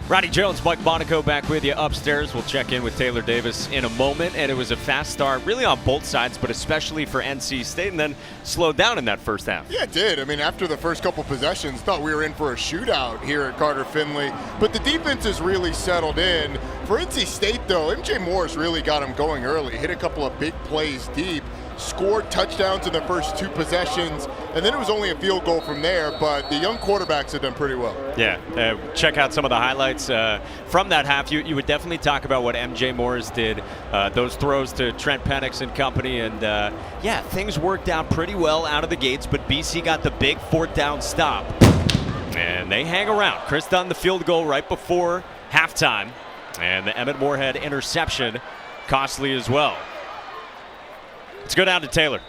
Roddy Jones, Mike Monaco back with you upstairs. We'll check in with Taylor Davis in a moment. And it was a fast start, really on both sides, but especially for NC State, and then slowed down in that first half.
Yeah, it did. I mean, after the first couple possessions, thought we were in for a shootout here at Carter Finley. But the defense has really settled in. For NC State, though, MJ Morris really got them going early. Hit a couple of big plays deep. Scored touchdowns in the first two possessions, and then it was only a field goal from there, but the young quarterbacks have done pretty well.
Yeah, check out some of the highlights from that half. You would definitely talk about what MJ Morris did, those throws to Trent Penix and company, and yeah, things worked out pretty well out of the gates, but BC got the big fourth down stop, and they hang around. Chris Dunn the field goal right before halftime, and the Emmett Moorhead interception costly as well. Let's go down to Taylor.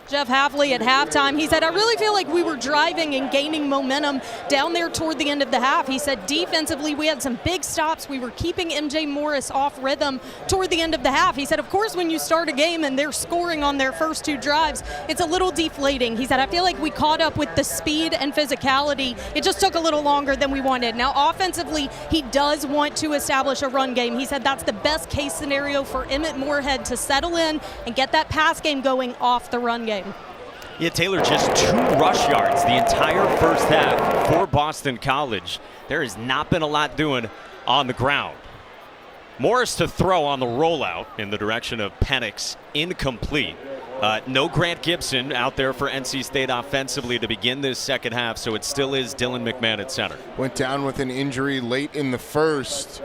Jeff Hafley at halftime, he said, I really feel like we were driving and gaining momentum down there toward the end of the half. He said defensively we had some big stops. We were keeping MJ Morris off rhythm toward the end of the half. He said, of course, when you start a game and they're scoring on their first two drives, it's a little deflating. He said, I feel like we caught up with the speed and physicality. It just took a little longer than we wanted. Now, offensively, he does want to establish a run game. He said that's the best case scenario for Emmett Moorhead to settle in and get that pass game going off the run game.
Yeah, Taylor, just 2 rush yards the entire first half for Boston College. There has not been a lot doing on the ground. Morris to throw on the rollout in the direction of Penix, incomplete. No Grant Gibson out there for NC State offensively to begin this second half, so it still is Dylan McMahon at center.
Went down with an injury late in the first.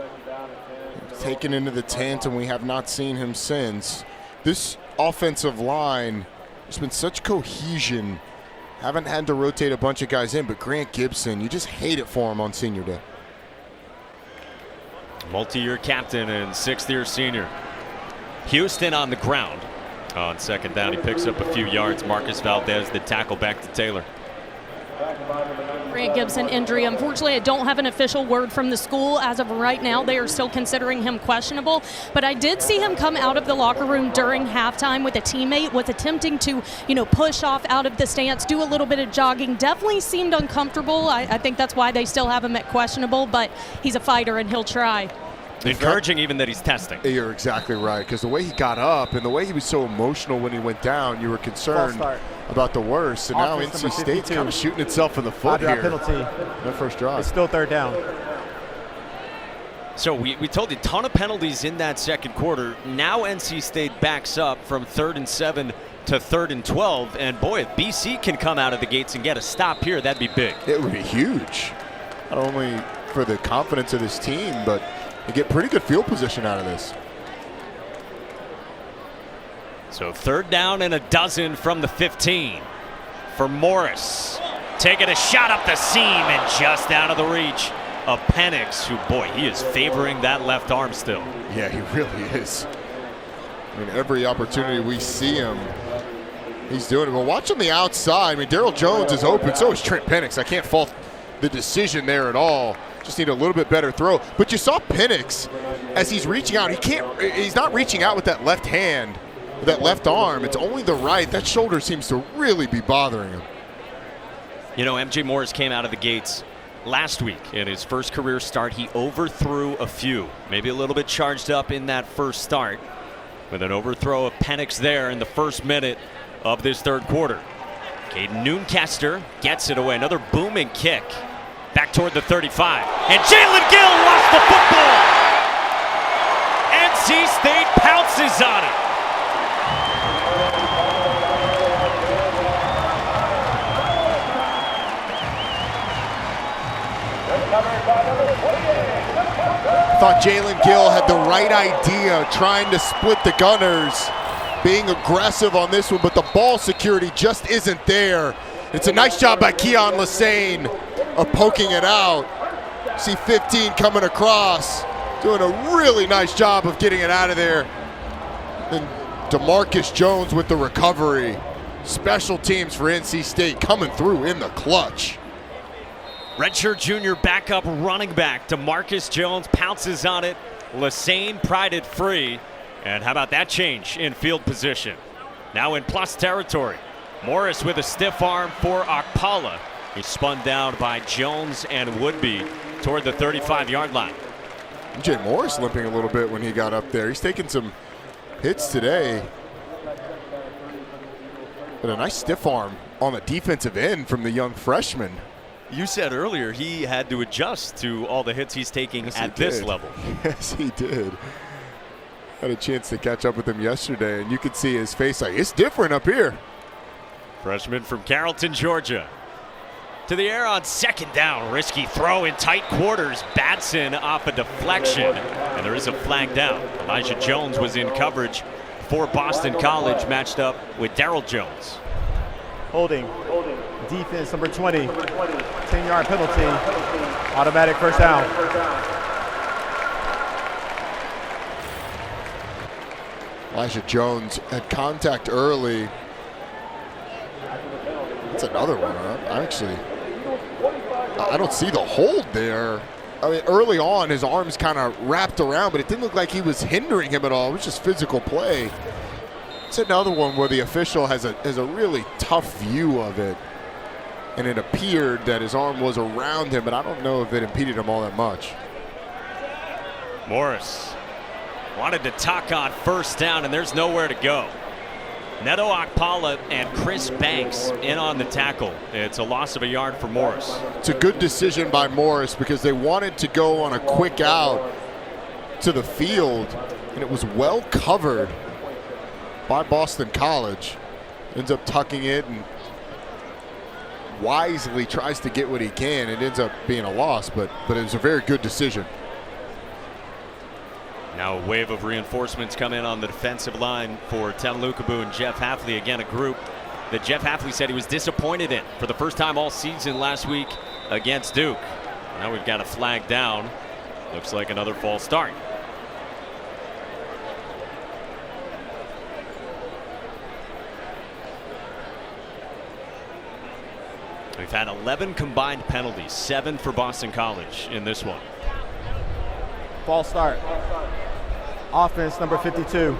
Taken into the tent, and we have not seen him since. This offensive line, there's been such cohesion. Haven't had to rotate a bunch of guys in, but Grant Gibson, you just hate it for him on senior day.
Multi-year captain and 6th-year senior. Houston on the ground. On second down, he picks up a few yards. Marcus Valdez, the tackle, back to Taylor.
Grant Gibson injury. Unfortunately, I don't have an official word from the school. As of right now, they are still considering him questionable. But I did see him come out of the locker room during halftime with a teammate, was attempting to, push off out of the stance, do a little bit of jogging. Definitely seemed uncomfortable. I think that's why they still have him at questionable, but he's a fighter and he'll try.
Encouraging even that he's testing.
You're exactly right, because the way he got up and the way he was so emotional when he went down, you were concerned about the worst. And now NC State's kind of shooting itself in the foot here.
Penalty.
No first drive.
It's still third down.
So we told you a ton of penalties in that second quarter. Now NC State backs up from 3rd and 7 to 3rd and 12. And boy, if BC can come out of the gates and get a stop here, that'd be big.
It would be huge. Not only for the confidence of this team, but they get pretty good field position out of this.
So 3rd down and 12 from the 15 for Morris. Taking a shot up the seam and just out of the reach of Penix, who, boy, he is favoring that left arm still.
Yeah, he really is. I mean, every opportunity we see him, he's doing it. But watch on the outside. I mean, Daryl Jones is open. So is Trent Penix. I can't fault the decision there at all. Just need a little bit better throw. But you saw Penix as he's reaching out. He's not reaching out with that left hand, with that left arm. It's only the right. That shoulder seems to really be bothering him.
You know, MJ Morris came out of the gates last week in his first career start. He overthrew a few, maybe a little bit charged up in that first start, with an overthrow of Penix there in the first minute of this third quarter. Caden Noonkester gets it away. Another booming kick back toward the 35. And Jalen Gill lost the football. NC State pounces on it.
Thought Jalen Gill had the right idea, trying to split the Gunners, being aggressive on this one, but the ball security just isn't there. It's a nice job by Keon Lassane of poking it out. See 15 coming across, doing a really nice job of getting it out of there. And DeMarcus Jones with the recovery. Special teams for NC State coming through in the clutch.
Redshirt junior backup running back DeMarcus Jones pounces on it. Lassane pried it free. And how about that change in field position? Now in plus territory. Morris with a stiff arm for Okpala. He's spun down by Jones and Woodby toward the 35-yard line.
MJ Morris limping a little bit when he got up there. He's taking some hits today. But a nice stiff arm on the defensive end from the young freshman.
You said earlier he had to adjust to all the hits he's taking at this level.
Yes, he did. Had a chance to catch up with him yesterday, and you could see his face like, it's different up here.
Freshman from Carrollton, Georgia. To the air on second down. Risky throw in tight quarters. Batson off a deflection, and there is a flag down. Elijah Jones was in coverage for Boston College, matched up with Daryl Jones.
Holding. Defense number 20. 10-yard penalty. Automatic first down.
Elijah Jones had contact early. That's another one. I don't see the hold there. I mean, early on, his arms kind of wrapped around, but it didn't look like he was hindering him at all. It was just physical play. It's another one where the official has a really tough view of it, and it appeared that his arm was around him, but I don't know if it impeded him all that much.
Morris wanted to tuck on first down, and there's nowhere to go. Neto Okpala and Chris Banks in on the tackle. It's a loss of a yard for Morris.
It's a good decision by Morris because they wanted to go on a quick out to the field, and it was well covered by Boston College. Ends up tucking it and wisely tries to get what he can. It ends up being a loss, but it was a very good decision.
Now a wave of reinforcements come in on the defensive line for Temlukabu and Jeff Hafley. Again, a group that Jeff Hafley said he was disappointed in for the first time all season last week against Duke. Now we've got a flag down. Looks like another false start. We've had 11 combined penalties, 7 for Boston College in this one.
False start. Offense number 52.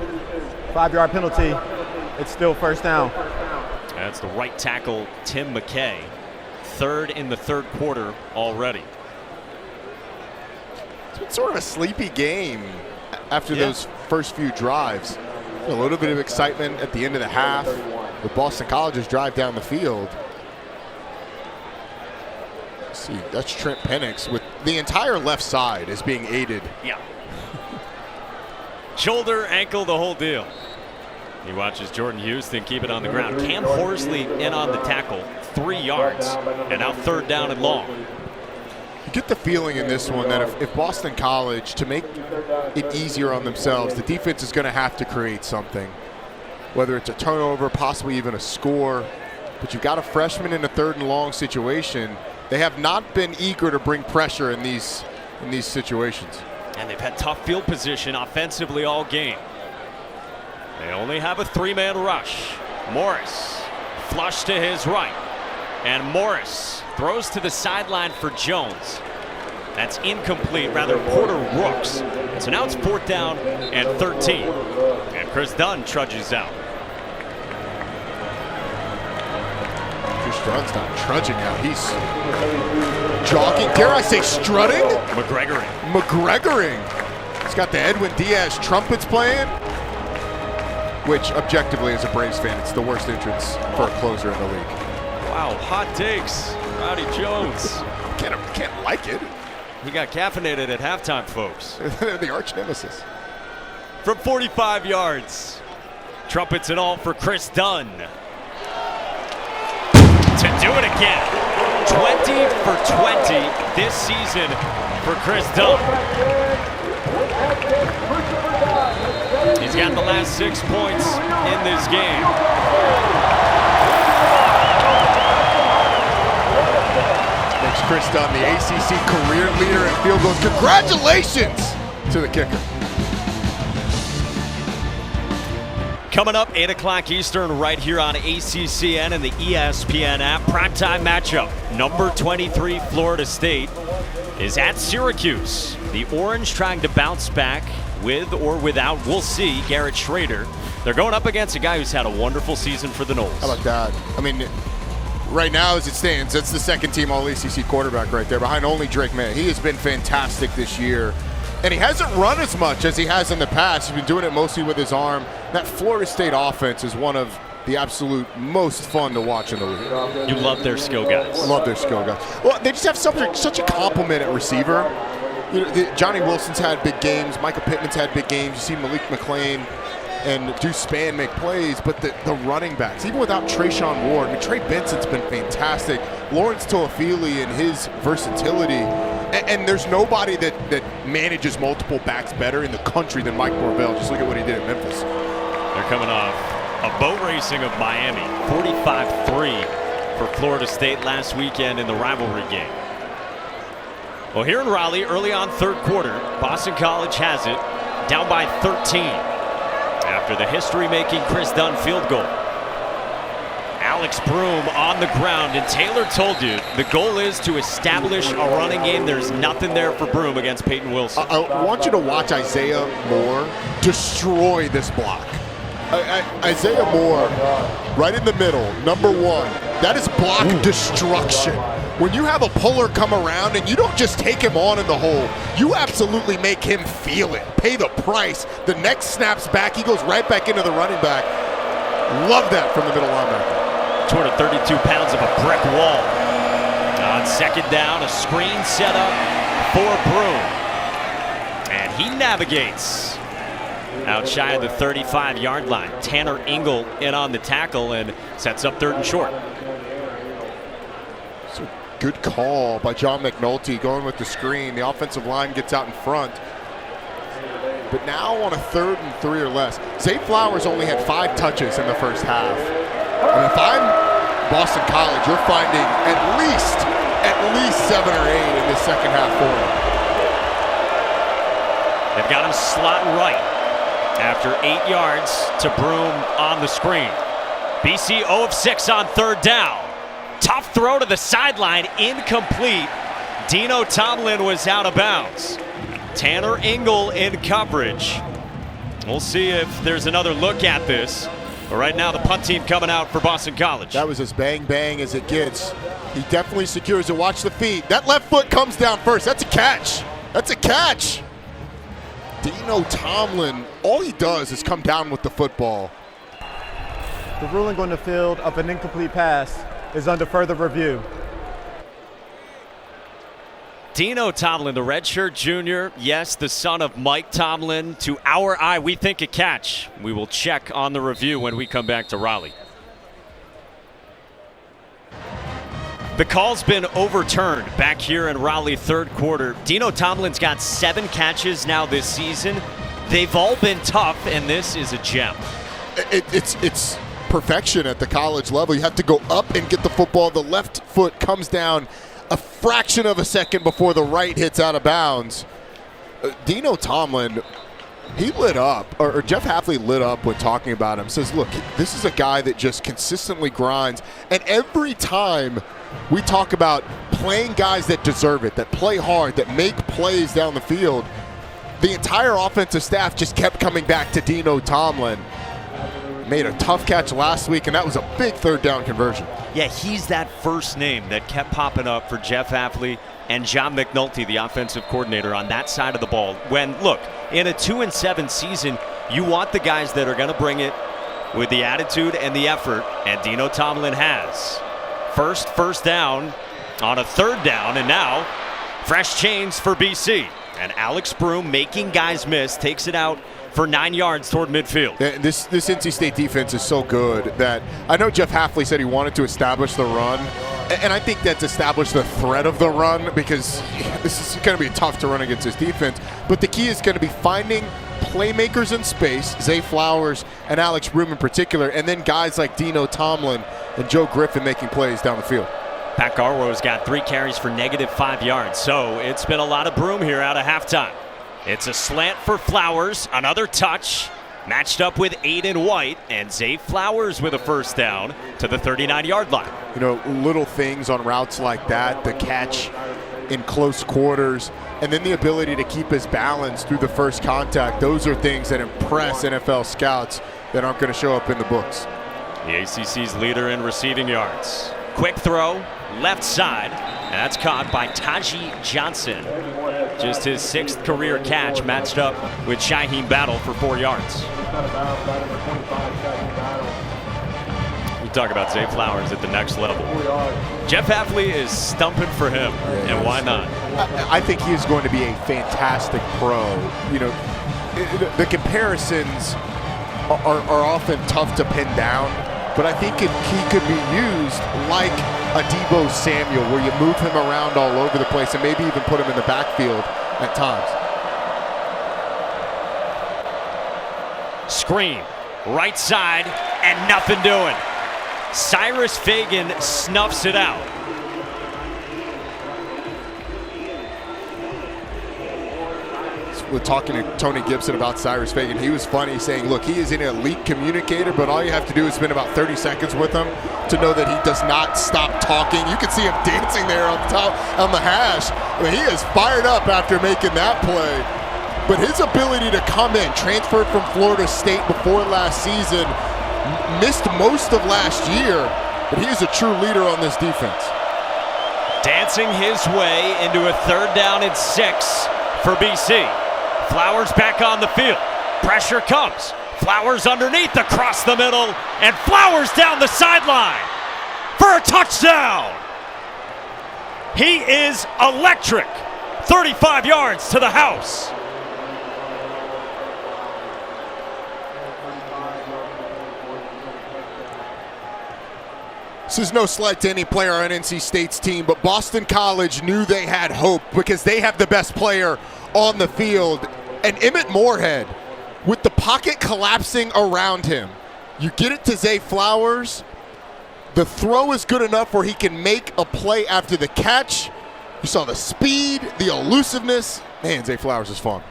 5-yard penalty. It's still first down.
That's the right tackle, Tim McKay. Third in the third quarter already.
It's been sort of a sleepy game after those first few drives. A little bit of excitement at the end of the half with Boston College's drive down the field. See, that's Trent Penix with the entire left side is being aided.
Yeah. Shoulder, ankle, the whole deal. He watches Jordan Houston keep it on the ground. Cam Horsley in on the tackle, 3 yards, and now third down and long.
You get the feeling in this one that if Boston College, to make it easier on themselves, the defense is going to have to create something, whether it's a turnover, possibly even a score. But you've got a freshman in a third and long situation. They have not been eager to bring pressure in these situations.
And they've had tough field position offensively all game. They only have a 3-man rush. Morris, flush to his right. And Morris throws to the sideline for Jones. That's incomplete, rather Porter Rooks. So now it's 4th down and 13. And Chris Dunn trudges out.
Chris Dunn's not trudging out. He's jogging. Dare I say strutting? McGregoring. He's got the Edwin Diaz trumpets playing, which objectively as a Braves fan, it's the worst entrance for a closer in the league.
Wow, hot takes. Rowdy Jones.
Can't like it.
He got caffeinated at halftime, folks.
The arch nemesis.
From 45 yards. Trumpets and all for Chris Dunn. To do it again. 20 for 20 this season for Chris Dunn. He's got the last 6 points in this game.
Makes Chris Dunn the ACC career leader in field goals. Congratulations to the kicker.
Coming up, 8 o'clock Eastern, right here on ACCN and the ESPN app. Primetime matchup. Number 23, Florida State, is at Syracuse. The Orange trying to bounce back with or without, we'll see, Garrett Schrader. They're going up against a guy who's had a wonderful season for the Noles.
How about that? I mean, right now as it stands, that's the second team All-ACC quarterback right there, behind only Drake May. He has been fantastic this year. And he hasn't run as much as he has in the past. He's been doing it mostly with his arm. That Florida State offense is one of the absolute most fun to watch in the league.
You love their skill guys.
Love their skill guys. Well, they just have such a compliment at receiver. You know, Johnny Wilson's had big games. Michael Pittman's had big games. You see Malik McClain and Deuce Spann make plays, but the running backs, even without Trayshawn Ward, I mean, Trey Benson's been fantastic. Lawrence Toafili and his versatility. And there's nobody that manages multiple backs better in the country than Mike Norvell. Just look at what he did at Memphis.
They're coming off a boat racing of Miami. 45-3 for Florida State last weekend in the rivalry game. Well, here in Raleigh, early on third quarter, Boston College has it, down by 13 after the history-making Chris Dunn field goal. Alex Broom on the ground, and Taylor told you the goal is to establish a running game. There's nothing there for Broom against Peyton Wilson.
I want you to watch Isaiah Moore destroy this block. Isaiah Moore, right in the middle, number 1. That is block destruction. When you have a puller come around and you don't just take him on in the hole, you absolutely make him feel it, pay the price. The next snaps back, he goes right back into the running back. Love that from the middle linebacker.
232 pounds of a brick wall. On second down, a screen set up for Broom. And he navigates out shy of the 35-yard line. Tanner Engel in on the tackle and sets up 3rd and short.
It's a good call by John McNulty going with the screen. The offensive line gets out in front. But now on a 3rd and 3 or less. Zay Flowers only had 5 touches in the first half. And if I'm Boston College, you're finding at least 7 or 8 in this second half for him.
They've got him slotting right after 8 yards to Broom on the screen. BC 0 of 6 on 3rd down. Tough throw to the sideline, incomplete. Dino Tomlin was out of bounds. Tanner Engel in coverage. We'll see if there's another look at this. But right now, the punt team coming out for Boston College.
That was as bang as it gets. He definitely secures it. Watch the feet. That left foot comes down first. That's a catch. That's a catch. Dino Tomlin, all he does is come down with the football.
The ruling on the field of an incomplete pass is under further review.
Dino Tomlin, the redshirt junior, yes, the son of Mike Tomlin. To our eye, we think a catch. We will check on the review when we come back to Raleigh. The call's been overturned back here in Raleigh, 3rd quarter. Dino Tomlin's got 7 catches now this season. They've all been tough, and this is a gem.
It's perfection at the college level. You have to go up and get the football. The left foot comes down fraction of a second before the right hits out of bounds. Dino Tomlin, he lit up, or Jeff Hafley lit up when talking about him. Says, look, this is a guy that just consistently grinds. And every time we talk about playing guys that deserve it, that play hard, that make plays down the field, the entire offensive staff just kept coming back to Dino Tomlin. Made a tough catch last week, and that was a big third down conversion.
Yeah, he's that first name that kept popping up for Jeff Hafley and John McNulty, the offensive coordinator, on that side of the ball. When, look, in a 2-7 season, you want the guys that are going to bring it with the attitude and the effort, and Dino Tomlin has. First down on a third down, and now fresh chains for BC. And Alex Broom, making guys miss, takes it out for 9 yards toward midfield.
Yeah, this NC State defense is so good that I know Jeff Hafley said he wanted to establish the run, and I think that's established the threat of the run, because this is going to be tough to run against this defense. But the key is going to be finding playmakers in space, Zay Flowers and Alex Broom in particular, and then guys like Dino Tomlin and Joe Griffin making plays down the field.
Pat Garwo's got 3 carries for -5 yards, so it's been a lot of Broom here out of halftime. It's a slant for Flowers, another touch, matched up with Aiden White, and Zay Flowers with a first down to the 39-yard line.
You know, little things on routes like that, the catch in close quarters, and then the ability to keep his balance through the first contact. Those are things that impress NFL scouts that aren't going to show up in the books.
The ACC's leader in receiving yards. Quick throw, left side, and that's caught by Taji Johnson. Just his 6th career catch, matched up with Shaheem Battle for 4 yards. We talk about Zay Flowers at the next level. Jeff Hafley is stumping for him, and why not?
I think he is going to be a fantastic pro. You know, the comparisons are often tough to pin down, but I think he could be used like a Deebo Samuel, where you move him around all over the place and maybe even put him in the backfield at times.
Screen, right side, and nothing doing. Cyrus Fagan snuffs it out.
We're talking to Tony Gibson about Cyrus Fagan. He was funny, saying, look, he is an elite communicator, but all you have to do is spend about 30 seconds with him to know that he does not stop talking. You can see him dancing there on the hash. I mean, he is fired up after making that play. But his ability to come in, transferred from Florida State before last season, missed most of last year, but he is a true leader on this defense.
Dancing his way into a 3rd down and 6 for BC. Flowers back on the field. Pressure comes. Flowers underneath, across the middle, and Flowers down the sideline for a touchdown. He is electric. 35 yards to the house.
This is no slight to any player on NC State's team, but Boston College knew they had hope because they have the best player on the field. And Emmett Moorhead, with the pocket collapsing around him, you get it to Zay Flowers. The throw is good enough where he can make a play after the catch. You saw the speed, the elusiveness. Man, Zay Flowers is fun.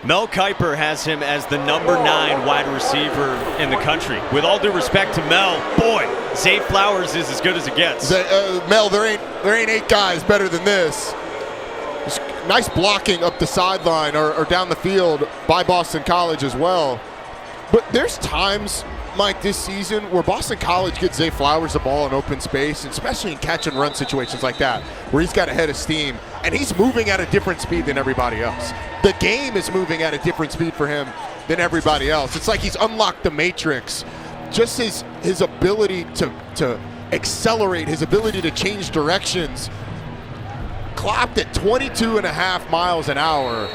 Mel Kiper has him as the number 9 wide receiver in the country. With all due respect to Mel, boy, Zay Flowers is as good as it gets.
Mel, there ain't 8 guys better than this. Just nice blocking up the sideline or down the field by Boston College as well. But there's times, Mike, this season where Boston College gets Zay Flowers the ball in open space, and especially in catch and run situations like that, where he's got a head of steam, and he's moving at a different speed than everybody else. The game is moving at a different speed for him than everybody else. It's like he's unlocked the matrix. Just his ability to accelerate, his ability to change directions, clocked at 22.5 miles an hour.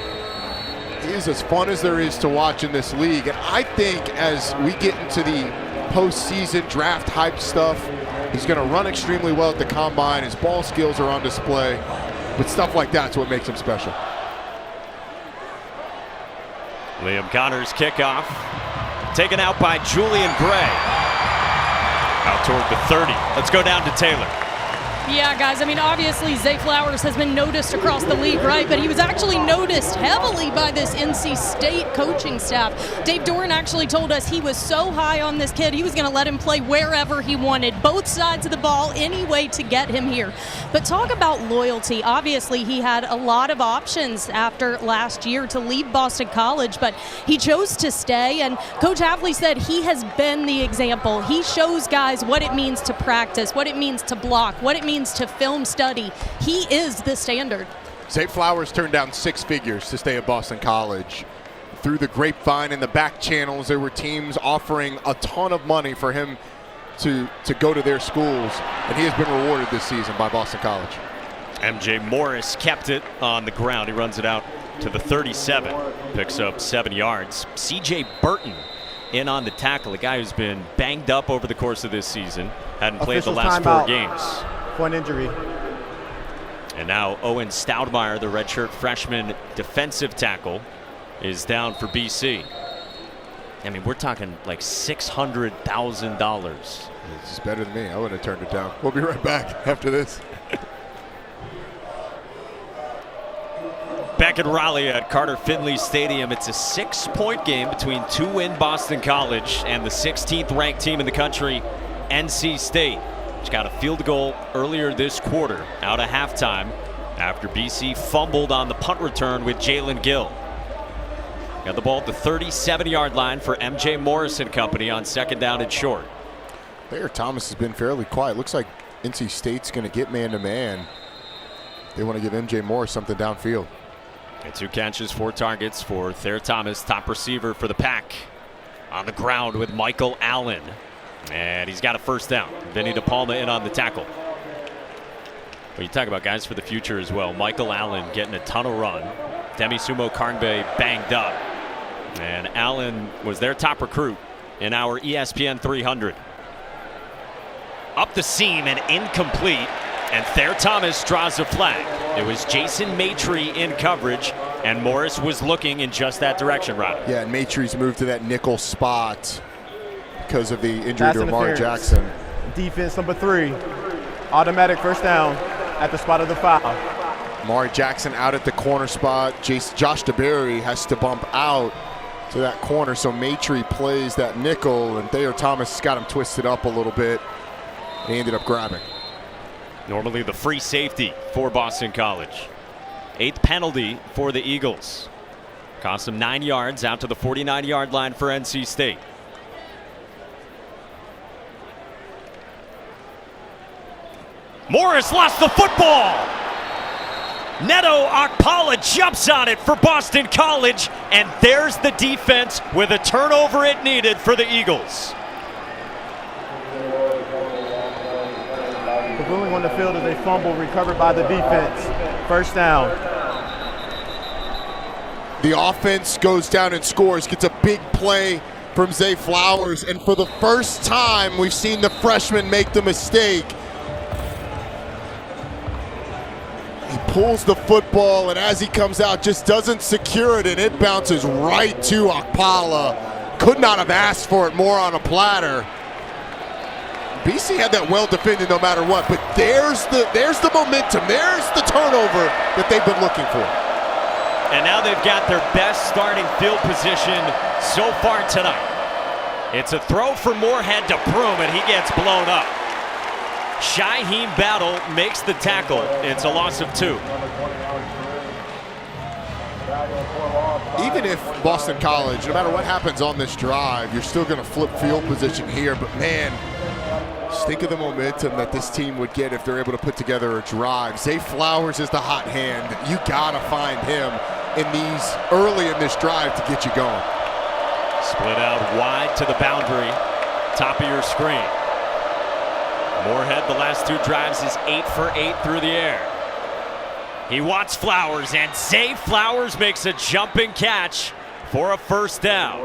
He is as fun as there is to watch in this league. And I think as we get into the postseason draft hype stuff, he's going to run extremely well at the combine. His ball skills are on display. But stuff like that's what makes him special.
Liam Connor's kickoff, taken out by Julian Gray. Out toward the 30. Let's go down to Taylor.
Yeah, guys, I mean, obviously Zay Flowers has been noticed across the league, right? But he was actually noticed heavily by this NC State coaching staff. Dave Doran actually told us he was so high on this kid, he was going to let him play wherever he wanted, both sides of the ball, any way to get him here. But talk about loyalty. Obviously, he had a lot of options after last year to leave Boston College, but he chose to stay. And Coach Havley said he has been the example. He shows guys what it means to practice, what it means to block, what it means to film study. He is the standard.
Zay Flowers turned down 6 figures to stay at Boston College. Through the grapevine and the back channels, there were teams offering a ton of money for him to go to their schools, and he has been rewarded this season by Boston College.
MJ Morris kept it on the ground. He runs it out to the 37, picks up 7 yards. CJ Burton in on the tackle, a guy who's been banged up over the course of this season, hadn't played the last 4 games.
One injury.
And now Owen Stoudemire, the redshirt freshman defensive tackle, is down for BC. I mean, we're talking like $600,000.
This is better than me. I would have turned it down. We'll be right back after this.
Back in Raleigh at Carter Finley Stadium, it's a 6-point game between 2-win Boston College and the 16th ranked team in the country, NC State, which got a field goal earlier this quarter out of halftime after BC fumbled on the punt return with Jalen Gill. Got the ball at the 37-yard line for MJ Morris and company on 2nd down and short.
Thayer Thomas has been fairly quiet. Looks like NC State's going to get man-to-man. They want to give MJ Morris something downfield.
And 2 catches, 4 targets for Thayer Thomas, top receiver for the Pack. On the ground with Michael Allen. And he's got a first down. Vinny DePalma in on the tackle. Well, you talk about guys for the future as well. Michael Allen getting a ton of run. Demi Sumo Karngbe banged up. And Allen was their top recruit in our ESPN 300. Up the seam and incomplete. And Thayer Thomas draws a flag. It was Jason Maitre in coverage, and Morris was looking in just that direction, Rob.
Yeah, and Maitre's moved to that nickel spot because of the injury to Amari Jackson.
Defense number 3. Automatic first down at the spot of the foul.
Amari Jackson out at the corner spot. Josh DeBerry has to bump out to that corner, so Maitre plays that nickel, and Thayer Thomas got him twisted up a little bit. He ended up grabbing.
Normally the free safety for Boston College. 8th penalty for the Eagles. Cost them 9 yards out to the 49-yard line for NC State. Morris lost the football. Neto Okpala jumps on it for Boston College, and there's the defense with a turnover it needed for the Eagles.
Ruling on the field as a fumble recovered by the defense. First down.
The offense goes down and scores, gets a big play from Zay Flowers, and for the first time we've seen the freshman make the mistake. He pulls the football, and as he comes out, just doesn't secure it, and it bounces right to Okpala. Could not have asked for it more on a platter. BC had that well defended no matter what, but there's the momentum, there's the turnover that they've been looking for.
And now they've got their best starting field position so far tonight. It's a throw for Moorhead to Broom, and he gets blown up. Shaheem Battle makes the tackle. It's a loss of 2.
Even if Boston College, no matter what happens on this drive, you're still going to flip field position here, but man, just think of the momentum that this team would get if they're able to put together a drive. Zay Flowers is the hot hand. You gotta find him early in this drive to get you going.
Split out wide to the boundary, top of your screen. Moorhead, the last 2 drives, is 8 for 8 through the air. He wants Flowers, and Zay Flowers makes a jumping catch for a first down.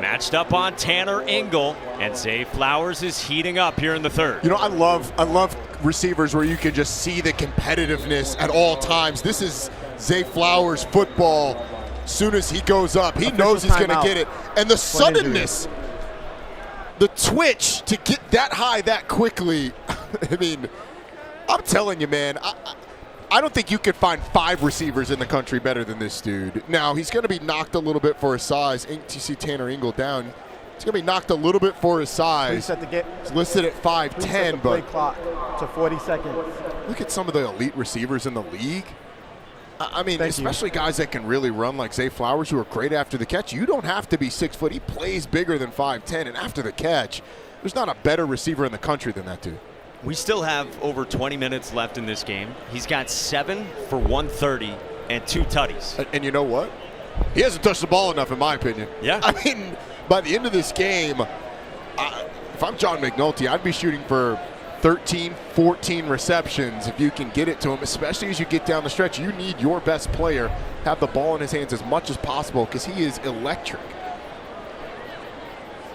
Matched up on Tanner Engel, and Zay Flowers is heating up here in the 3rd.
You know, I love receivers where you can just see the competitiveness at all times. This is Zay Flowers football. Soon as he goes up, he knows he's going to get it. And the suddenness, the twitch to get that high that quickly, I mean, I'm telling you, man, I don't think you could find 5 receivers in the country better than this dude. Now, he's going to be knocked a little bit for his size. You see Tanner Engel down. He's going to be knocked a little bit for his size. He's listed at 5'10",
play
but
clock to 40 seconds.
Look at some of the elite receivers in the league. I mean, especially guys that can really run like Zay Flowers, who are great after the catch. You don't have to be 6 foot. He plays bigger than 5'10", and after the catch, there's not a better receiver in the country than that dude.
We still have over 20 minutes left in this game. He's got 7 for 130 and 2 tutties.
And you know what? He hasn't touched the ball enough, in my opinion.
Yeah.
I mean, by the end of this game, if I'm John McNulty, I'd be shooting for 13, 14 receptions if you can get it to him, especially as you get down the stretch. You need your best player have the ball in his hands as much as possible because he is electric.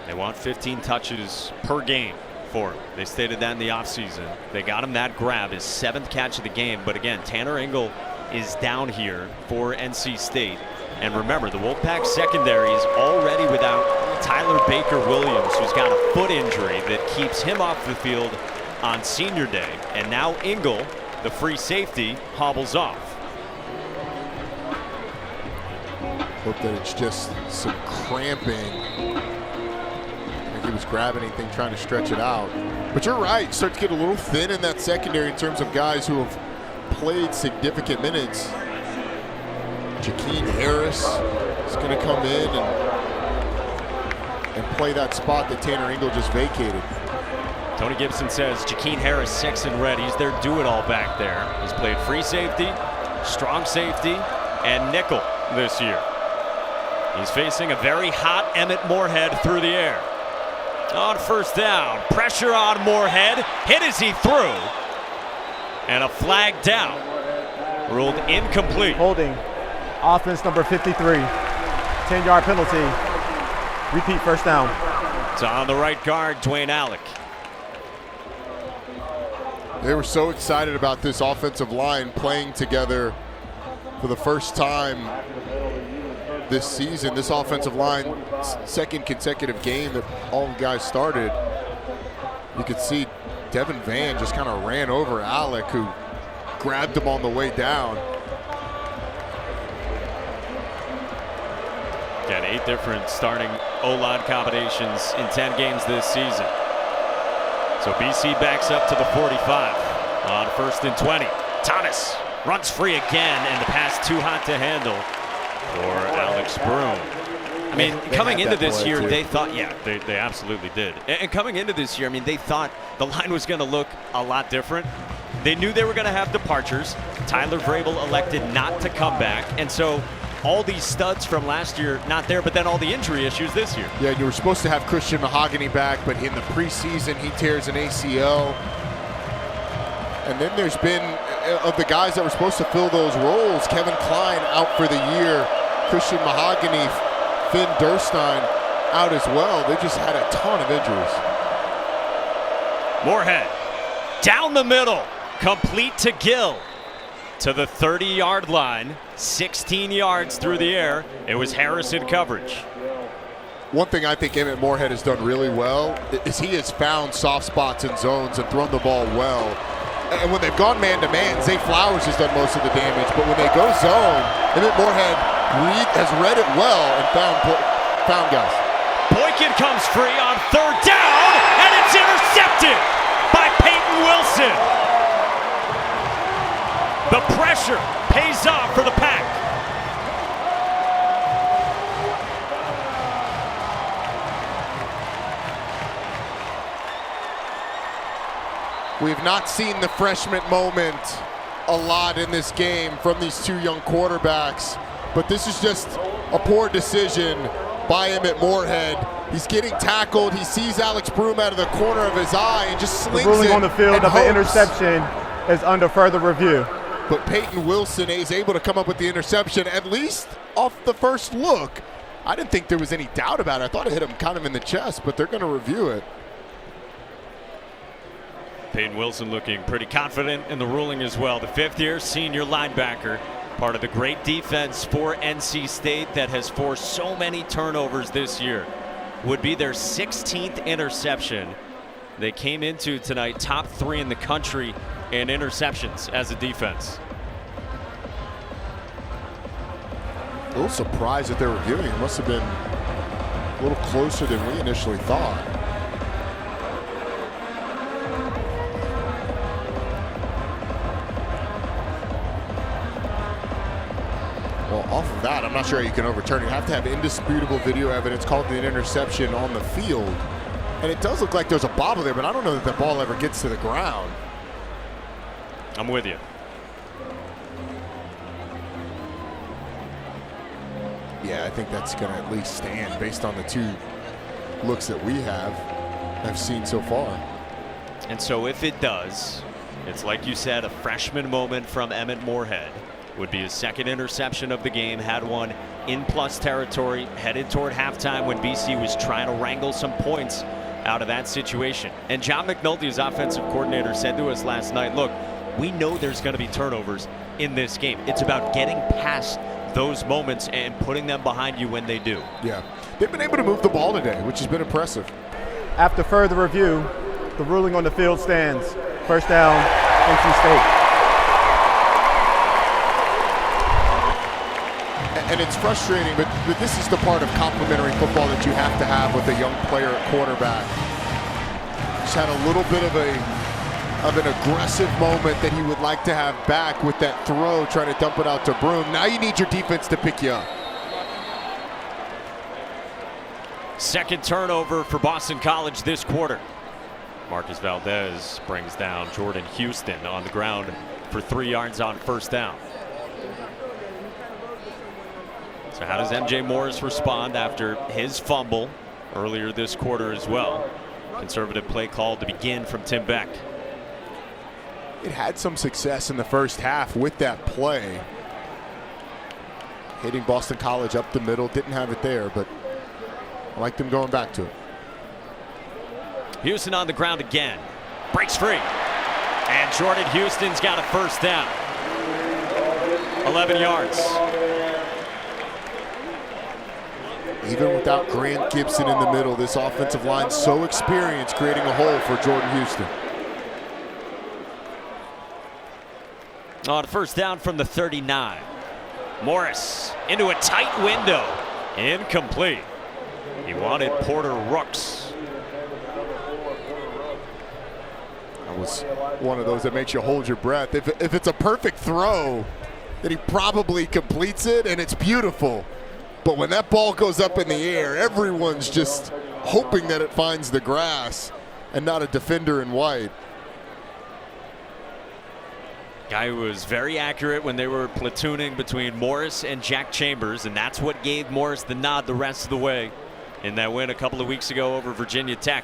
They want 15 touches per game for him. They stated that in the offseason. They got him that grab, his 7th catch of the game. But again, Tanner Engel is down here for NC State. And remember, the Wolfpack secondary is already without Tyler Baker-Williams, who's got a foot injury that keeps him off the field on senior day. And now Engel, the free safety, hobbles off.
Hope that it's just some cramping. He was grabbing anything, trying to stretch it out. But you're right, start to get a little thin in that secondary in terms of guys who have played significant minutes. Jakeem Harris is going to come in and play that spot that Tanner Engel just vacated.
Tony Gibson says Jakeem Harris 6 and red. He's their do-it-all back there. He's played free safety, strong safety, and nickel this year. He's facing a very hot Emmett Moorhead through the air. On first down, pressure on Moorhead, hit as he threw, and a flag down, ruled incomplete.
Holding, offense number 53, 10-yard penalty, repeat first down.
It's on the right guard, Dwayne Alec.
They were so excited about this offensive line playing together for the first time this season. This offensive line, 2nd consecutive game that all the guys started. You could see Devin Van just kind of ran over Alec, who grabbed him on the way down.
Got 8 different starting O-line combinations in 10 games this season. So BC backs up to the 45 on 1st and 20. Thomas runs free again, and the pass too hot to handle for Alex Broom. I mean, coming into this year, they thought, they absolutely did. And coming into this year, I mean, they thought the line was going to look a lot different. They knew they were going to have departures. Tyler Vrabel elected not to come back, and so all these studs from last year not there, but then all the injury issues this year.
Yeah, you were supposed to have Christian Mahogany back, but in the preseason he tears an ACL. And then there's been, of the guys that were supposed to fill those roles, Kevin Klein out for the year, Christian Mahogany, Finn Durstein out as well. They just had a ton of injuries.
Moorhead down the middle, complete to Gill. To the 30-yard line, 16 yards through the air. It was Harrison coverage.
One thing I think Emmett Moorhead has done really well is he has found soft spots in zones and thrown the ball well. And when they've gone man-to-man, Zay Flowers has done most of the damage. But when they go zone, Emmett Moorhead has read it well and found guys.
Boykin comes free on 3rd down, and it's intercepted by Peyton Wilson. The pressure pays off for the Pack.
We've not seen the freshman moment a lot in this game from these 2 young quarterbacks, but this is just a poor decision by Emmett Moorhead. He's getting tackled. He sees Alex Broom out of the corner of his eye and just slings it.
The ruling on the field of an interception is under further review.
But Peyton Wilson is able to come up with the interception, at least off the first look. I didn't think there was any doubt about it. I thought it hit him kind of in the chest, but they're going to review it.
Peyton Wilson looking pretty confident in the ruling as well. The 5th-year senior linebacker, part of the great defense for NC State that has forced so many turnovers this year. Would be their 16th interception they came into tonight top 3 in the country in interceptions as a defense.
A little surprised that they're reviewing. It must have been a little closer than we initially thought. Well, off of that, I'm not sure how you can overturn it. You have to have indisputable video evidence called an interception on the field. And it does look like there's a bobble there, but I don't know that the ball ever gets to the ground.
I'm with you.
Yeah, I think that's going to at least stand based on the 2 looks that we have seen so far.
And so if it does, it's like you said, a freshman moment from Emmett Moorhead. Would be his 2nd interception of the game, had one in plus territory, headed toward halftime when BC was trying to wrangle some points out of that situation. And John McNulty, his offensive coordinator, said to us last night, look, we know there's going to be turnovers in this game. It's about getting past those moments and putting them behind you when they do.
Yeah, they've been able to move the ball today, which has been impressive.
After further review, the ruling on the field stands. First down, NC State.
And it's frustrating, but this is the part of complimentary football that you have to have with a young player at quarterback. Just had a little bit of an aggressive moment that he would like to have back with that throw, trying to dump it out to Broom. Now you need your defense to pick you up.
2nd turnover for Boston College this quarter. Marcus Valdez brings down Jordan Houston on the ground for 3 yards on first down. So how does MJ Morris respond after his fumble earlier this quarter as well? Conservative play call to begin from Tim Beck.
It had some success in the first half with that play. Hitting Boston College up the middle, didn't have it there, but I like them going back to it.
Houston on the ground again. Breaks free. And Jordan Houston's got a first down. 11 yards.
Even without Grant Gibson in the middle, this offensive line so experienced, creating a hole for Jordan Houston.
On first down from the 39. Morris into a tight window. Incomplete. He wanted Porter Rooks.
That was one of those that makes you hold your breath. If it's a perfect throw, then he probably completes it, and it's beautiful. But when that ball goes up in the air, everyone's just hoping that it finds the grass and not a defender in white.
Guy who was very accurate when they were platooning between Morris and Jack Chambers, and that's what gave Morris the nod the rest of the way in that win a couple of weeks ago over Virginia Tech.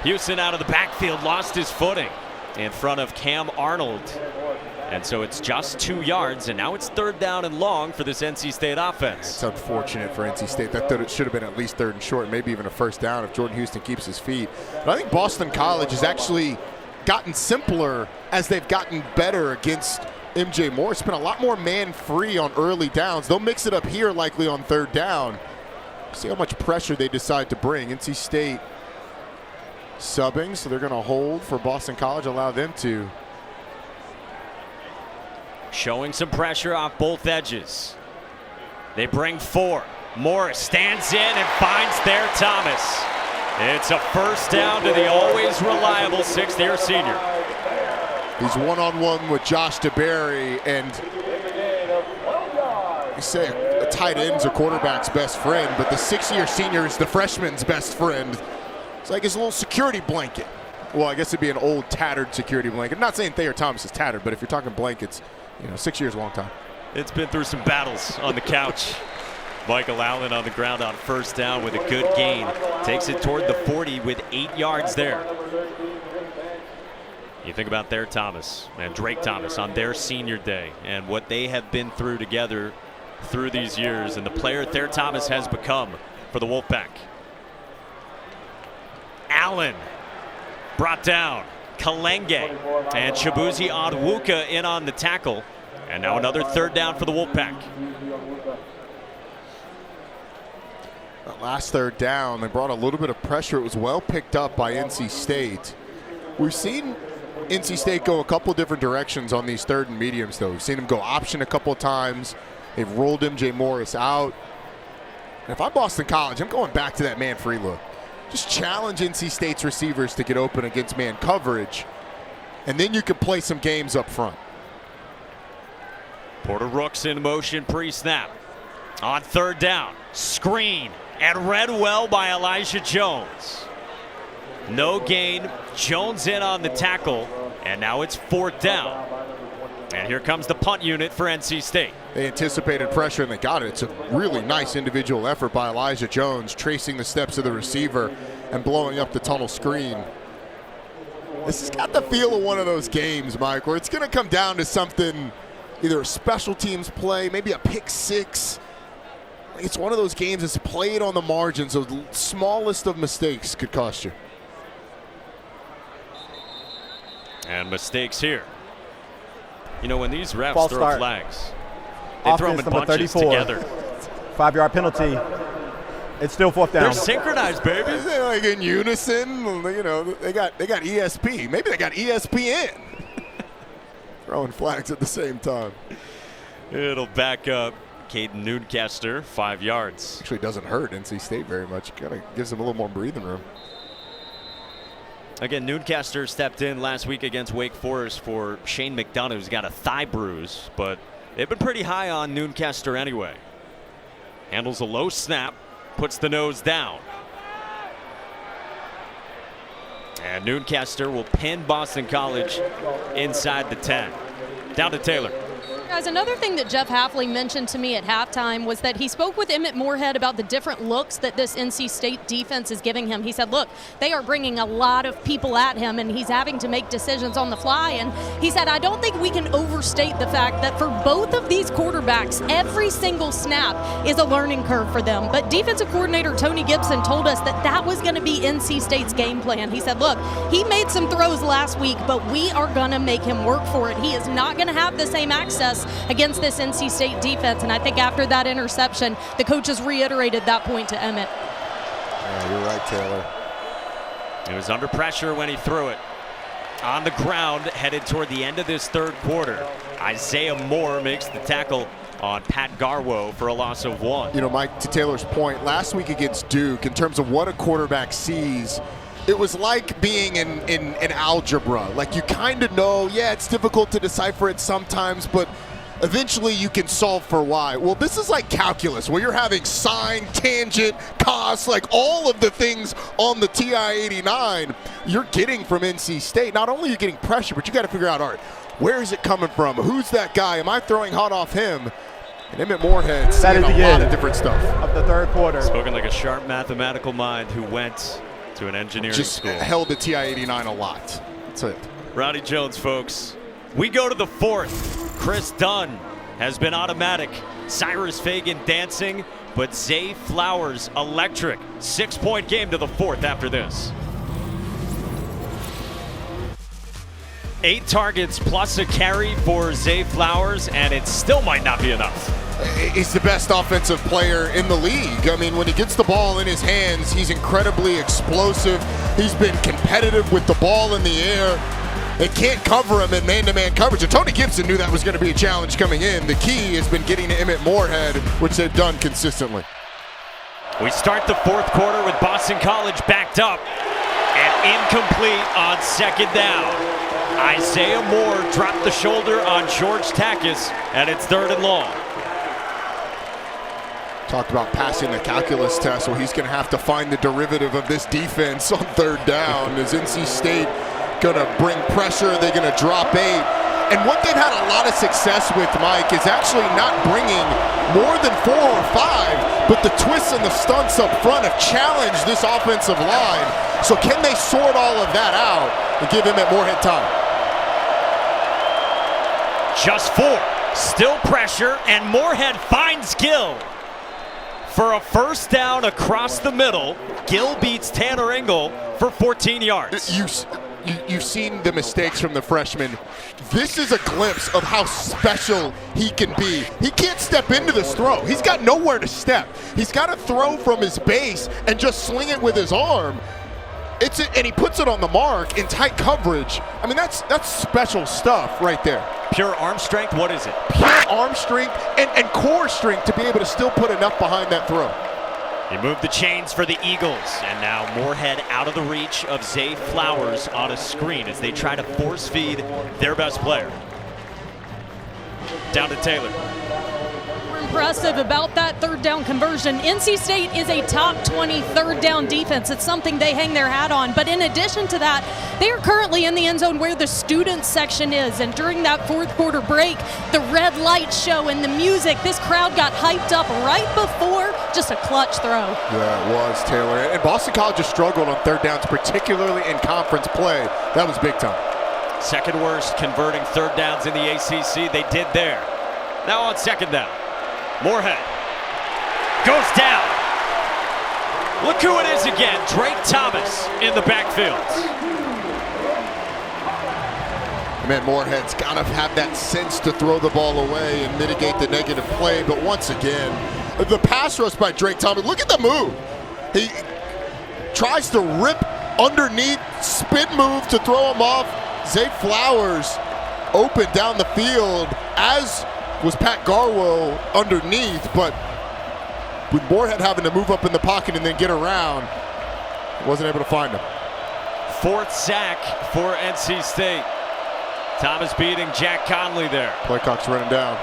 Houston out of the backfield lost his footing in front of Cam Arnold. And so it's just 2 yards, and now it's 3rd down and long for this NC State offense.
It's unfortunate for NC State. That it should have been at least 3rd and short, maybe even a first down if Jordan Houston keeps his feet. But I think Boston College has actually gotten simpler as they've gotten better against MJ Morris. It's been a lot more man-free on early downs. They'll mix it up here likely on 3rd down. See how much pressure they decide to bring. NC State subbing, so they're going to hold for Boston College, allow them to.
Showing some pressure off both edges. They bring 4. Morris stands in and finds there Thomas. It's a first down to the always reliable 6th-year senior.
He's one-on-one with Josh DeBerry, and you say a tight end's a quarterback's best friend, but the 6th-year senior is the freshman's best friend. It's like his little security blanket. Well, I guess it'd be an old, tattered security blanket. I'm not saying Thayer Thomas is tattered, but if you're talking blankets, 6 years is a long time.
It's been through some battles on the couch. Michael Allen on the ground on first down with a good gain. Takes it toward the 40 with 8 yards there. You think about Thayer Thomas and Drake Thomas on their senior day and what they have been through together through these years, and the player Thayer Thomas has become for the Wolfpack. Allen brought down. Kalenge and Chibuzi Onwuka in on the tackle. And now another 3rd down for the Wolfpack.
Last third down, they brought a little bit of pressure. It was well picked up by NC State. We've seen NC State go a couple different directions on these third and mediums, though. We've seen them go option a couple of times. They've rolled MJ Morris out. And if I'm Boston College, I'm going back to that man-free look. Just challenge NC State's receivers to get open against man coverage, and then you can play some games up front.
Porter Rooks in motion pre-snap. On third down, screen, and read well by Elijah Jones. No gain, Jones in on the tackle, and now it's fourth down. And here comes the punt unit for NC State.
They anticipated pressure and they got it. It's a really nice individual effort by Elijah Jones, tracing the steps of the receiver and blowing up the tunnel screen. This has got the feel of one of those games, Mike, where it's going to come down to something, either a special teams play, maybe a pick six. It's one of those games that's played on the margins. So the smallest of mistakes could cost you.
And mistakes here. You know, when these refs
False
throw
start.
flags, they throw them in
Offense number
bunches
34.
together.
5-yard penalty. It's still fourth down.
They're synchronized, baby.
They're like in unison. You know, they got ESP. Maybe they got ESPN. Throwing flags at the same time.
It'll back up Caden Newcastle 5 yards.
Actually doesn't hurt NC State very much. Kind of gives them a little more breathing room.
Again, Newcastle stepped in last week against Wake Forest for Shane McDonough, who's got a thigh bruise, but they've been pretty high on Newcastle anyway. Handles a low snap, puts the nose down. And Newcastle will pin Boston College inside the 10. Down to Taylor.
Guys, another thing that Jeff Hafley mentioned to me at halftime was that he spoke with Emmett Moorhead about the different looks that this NC State defense is giving him. He said, look, they are bringing a lot of people at him, and he's having to make decisions on the fly. And he said, I don't think we can overstate the fact that for both of these quarterbacks, every single snap is a learning curve for them. But defensive coordinator Tony Gibson told us that that was going to be NC State's game plan. He said, look, he made some throws last week, but we are going to make him work for it. He is not going to have the same access against this NC State defense, and I think after that interception, the coaches reiterated that point to Emmett.
Yeah, you're right, Taylor.
He was under pressure when he threw it. On the ground, headed toward the end of this third quarter. Isaiah Moore makes the tackle on Pat Garwo for a loss of 1.
You know, Mike, to Taylor's point, last week against Duke, in terms of what a quarterback sees, it was like being in algebra. Like, you kind of know, yeah, it's difficult to decipher it sometimes, but eventually you can solve for why. Well, this is like calculus, where you're having sine, tangent, cos, like all of the things on the TI-89 you're getting from NC State. Not only are you getting pressure, but you got to figure out, all right, where is it coming from? Who's that guy? Am I throwing hot off him? And Emmett Moorhead seeing a lot of different stuff.
Of the third quarter.
Spoken like a sharp mathematical mind who went to an engineering school.
Held the TI-89 a lot. That's it.
Rowdy Jones, folks. We go to the fourth. Chris Dunn has been automatic. Cyrus Fagan dancing, but Zay Flowers electric. 6-point game to the fourth after this. 8 targets plus a carry for Zay Flowers, and it still might not be enough.
He's the best offensive player in the league. I mean, when he gets the ball in his hands, he's incredibly explosive. He's been competitive with the ball in the air. They can't cover him in man-to-man coverage. And Tony Gibson knew that was going to be a challenge coming in. The key has been getting to Emmett Moorhead, which they've done consistently.
We start the fourth quarter with Boston College backed up and incomplete on second down. Isaiah Moore dropped the shoulder on George Takis, and it's 3rd and long.
Talked about passing the calculus test. Well, he's going to have to find the derivative of this defense on 3rd down. Is NC State going to bring pressure? They're going to drop 8. And what they've had a lot of success with, Mike, is actually not bringing more than 4 or 5, but the twists and the stunts up front have challenged this offensive line. So can they sort all of that out and give Emmett Moorhead time?
Just 4. Still pressure, and Moorhead finds Gill for a first down across the middle. Gill beats Tanner Engel for 14 yards.
you've seen the mistakes from the freshman. This is a glimpse of how special he can be. He can't step into this throw. He's got nowhere to step. He's got to throw from his base and just sling it with his arm. And he puts it on the mark in tight coverage. I mean, that's special stuff right there.
Pure arm strength, what is it?
Pure arm strength and core strength to be able to still put enough behind that throw.
He moved the chains for the Eagles, and now Moorhead out of the reach of Zay Flowers on a screen as they try to force feed their best player. Down to Taylor.
Impressive about that third down conversion. NC State is a top 20 third down defense. It's something they hang their hat on. But in addition to that, they are currently in the end zone where the student section is. And during that fourth quarter break, the red light show and the music, this crowd got hyped up right before just a clutch throw.
Yeah, it was, Taylor. And Boston College has struggled on third downs, particularly in conference play. That was big time.
Second worst converting third downs in the ACC. They did there. Now on second down. Moorhead goes down. Look who it is again, Drake Thomas in the backfield.
Man, Moorhead's got to have that sense to throw the ball away and mitigate the negative play. But once again, the pass rush by Drake Thomas, look at the move. He tries to rip underneath, spin move to throw him off. Zay Flowers open down the field, as was Pat Garwo underneath, but with Moorhead having to move up in the pocket and then get around, wasn't able to find him.
Fourth sack for NC State. Thomas beating Jack Conley there.
Playcock's running down.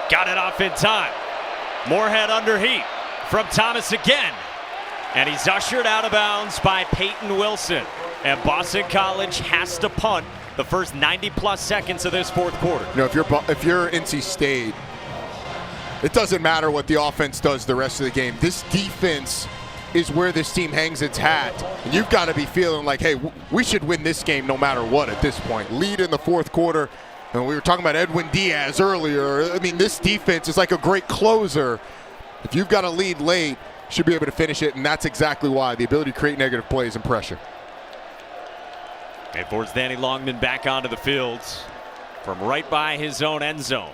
Got it off in time. Moorhead under heat from Thomas again. And he's ushered out of bounds by Peyton Wilson. And Boston College has to punt the first 90-plus seconds of this fourth quarter.
You know, if you're NC State, it doesn't matter what the offense does the rest of the game. This defense is where this team hangs its hat. And you've got to be feeling like, hey, we should win this game no matter what at this point. Lead in the fourth quarter. And we were talking about Edwin Diaz earlier. I mean, this defense is like a great closer. If you've got a lead late, you should be able to finish it, and that's exactly why. The ability to create negative plays and pressure.
It forced Danny Longman back onto the field from right by his own end zone.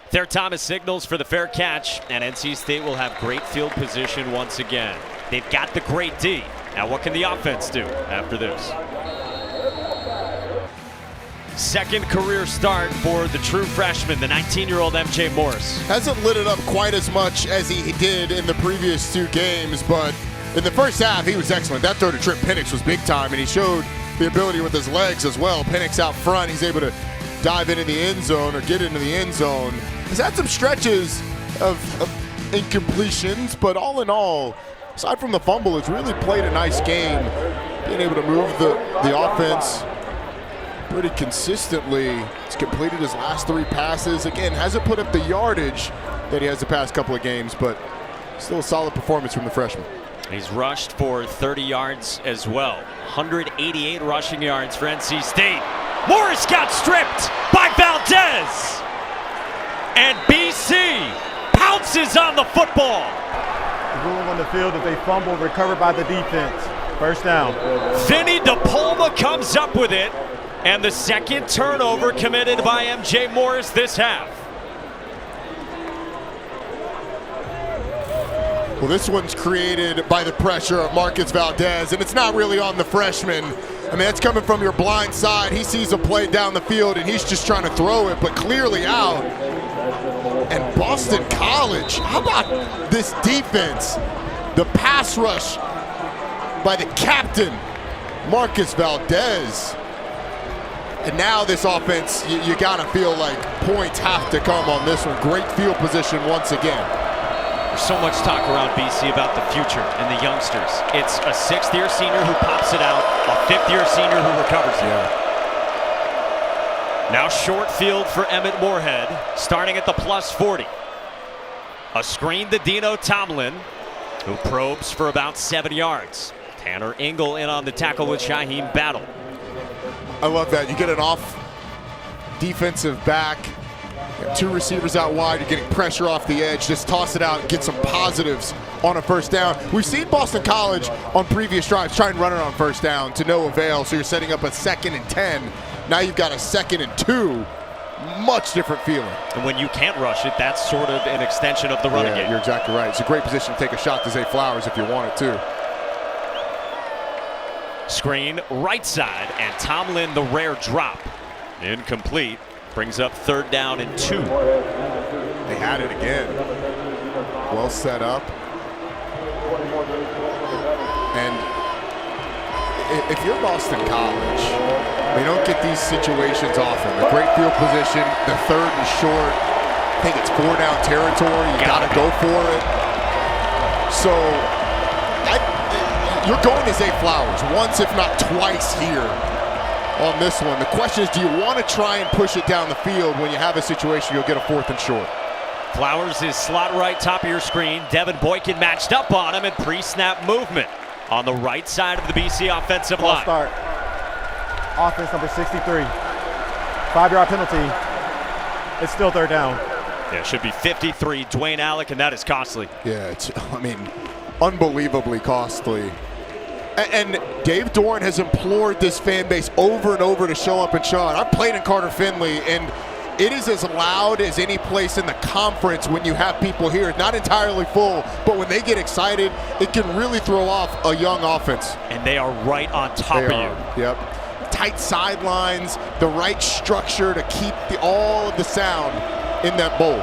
There, Thomas signals for the fair catch, and NC State will have great field position once again. They've got the great D. Now what can the offense do after this? Second career start for the true freshman, the 19-year-old MJ Morris.
Hasn't lit it up quite as much as he did in the previous two games, but in the first half, he was excellent. That throw to Trip Penix was big time, and he showed the ability with his legs as well. Penix out front, he's able to dive into the end zone or get into the end zone. He's had some stretches of incompletions, but all in all, aside from the fumble, it's really played a nice game. Being able to move the offense pretty consistently. He's completed his last three passes. Again, hasn't put up the yardage that he has the past couple of games, but still a solid performance from the freshman.
He's rushed for 30 yards as well. 188 rushing yards for NC State. Morris got stripped by Valdez. And BC pounces on the football.
Ruling on the field if they fumble, recovered by the defense. First down.
Vinny DePalma comes up with it. And the second turnover committed by MJ Morris this half.
Well, this one's created by the pressure of Marcus Valdez, and it's not really on the freshman. I mean, that's coming from your blind side. He sees a play down the field, and he's just trying to throw it, but clearly out. And Boston College, how about this defense? The pass rush by the captain, Marcus Valdez. And now this offense, you gotta feel like points have to come on this one. Great field position once again.
There's so much talk around BC about the future and the youngsters. It's a sixth-year senior who pops it out, a fifth-year senior who recovers it.
Yeah.
Now short field for Emmett Moorhead, starting at the plus 40. A screen to Dino Tomlin, who probes for about 7 yards. Tanner Engel in on the tackle with Shaheem Battle.
I love that. You get an off defensive back Two receivers out wide, you're getting pressure off the edge. Just toss it out and get some positives on a first down. We've seen Boston College on previous drives try and run it on first down to no avail, so you're setting up a 2nd and 10. Now you've got a 2nd and 2. Much different feeling.
And when you can't rush it, that's sort of an extension of the running game.
You're exactly right. It's a great position to take a shot to Zay Flowers if you want it to.
Screen right side, and Tomlin the rare drop. Incomplete. Brings up 3rd down and 2.
They had it again. Well set up. And if you're Boston College, they don't get these situations often. The great field position, the 3rd and short. I think it's 4 down territory. You got to go for it. So you're going to Zay Flowers once, if not twice here on this one. The question is, do you want to try and push it down the field when you have a situation you'll get a 4th and short?
Flowers is slot right, top of your screen. Devin Boykin matched up on him, and pre-snap movement on the right side of the BC offensive line.
Start. Offense number 63. 5-yard penalty. It's still 3rd down.
Yeah, it should be 53, Dwayne Alec, and that is costly.
Yeah, it's, unbelievably costly. And Dave Doran has implored this fan base over and over to show up and show out. I've played in Carter Finley, and it is as loud as any place in the conference when you have people here. It's not entirely full, but when they get excited, it can really throw off a young offense.
And they are right on top of you.
Yep. Tight sidelines, the right structure to keep all of the sound in that bowl.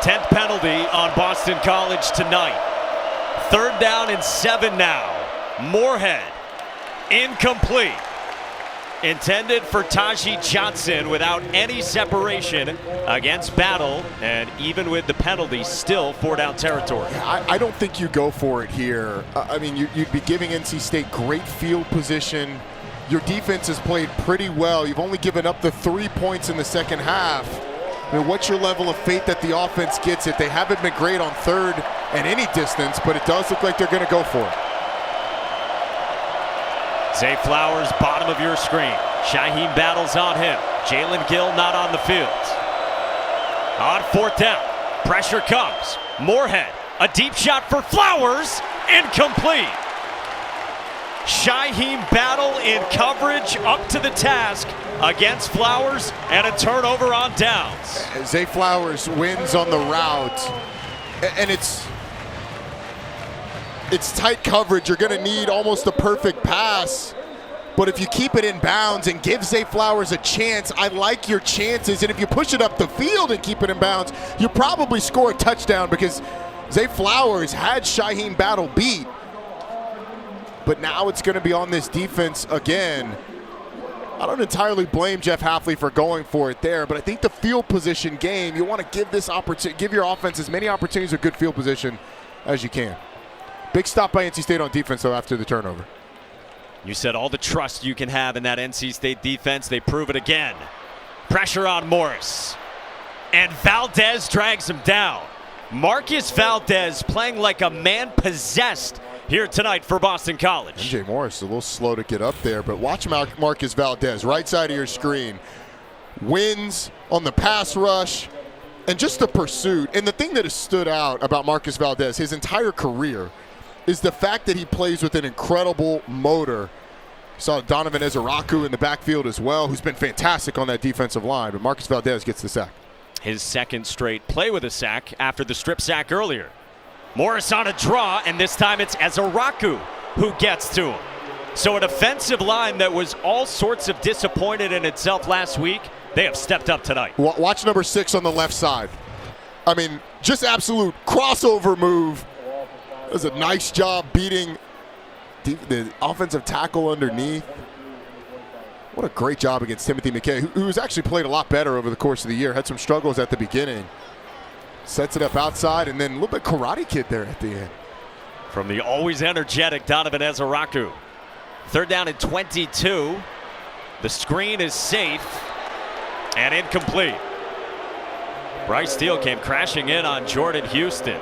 10th penalty on Boston College tonight. 3rd down and 7 now. Moorhead, incomplete. Intended for Taji Johnson without any separation against Battle, and even with the penalty, still 4 down territory.
I don't think you go for it here. You'd be giving NC State great field position. Your defense has played pretty well. You've only given up the 3 points in the second half. What's your level of faith that the offense gets it? They haven't been great on 3rd and any distance, but it does look like they're going to go for it.
Zay Flowers, bottom of your screen. Shaheem Battle's on him. Jalen Gill not on the field. On 4th down, pressure comes. Moorhead, a deep shot for Flowers, incomplete. Shaheem Battle in coverage, up to the task against Flowers, and a turnover on downs.
Zay Flowers wins on the route, and it's tight coverage. You're going to need almost a perfect pass, but if you keep it in bounds and give Zay Flowers a chance, I like your chances, and if you push it up the field and keep it in bounds, you probably score a touchdown because Zay Flowers had Shaheem Battle beat. But now it's going to be on this defense again. I don't entirely blame Jeff Hafley for going for it there, but I think the field position game, you want to give this opportunity, give your offense as many opportunities of good field position as you can. Big stop by NC State on defense, though, after the turnover.
You said all the trust you can have in that NC State defense. They prove it again. Pressure on Morris. And Valdez drags him down. Marcus Valdez playing like a man possessed here tonight for Boston College.
MJ Morris is a little slow to get up there, but watch Marcus Valdez, right side of your screen. Wins on the pass rush and just the pursuit. And the thing that has stood out about Marcus Valdez his entire career is the fact that he plays with an incredible motor. Saw Donovan Ezeraku in the backfield as well, who's been fantastic on that defensive line, but Marcus Valdez gets the sack.
His 2nd straight play with a sack after the strip sack earlier. Morris on a draw, and this time it's Ezeraku who gets to him. So a defensive line that was all sorts of disappointed in itself last week, they have stepped up tonight.
Watch number 6 on the left side. Just absolute crossover move. It was a nice job beating the offensive tackle underneath. What a great job against Timothy McKay, who's actually played a lot better over the course of the year. Had some struggles at the beginning. Sets it up outside, and then a little bit Karate Kid there at the end.
From the always energetic Donovan Ezeraku. 3rd down and 22. The screen is safe and incomplete. Bryce Steele came crashing in on Jordan Houston.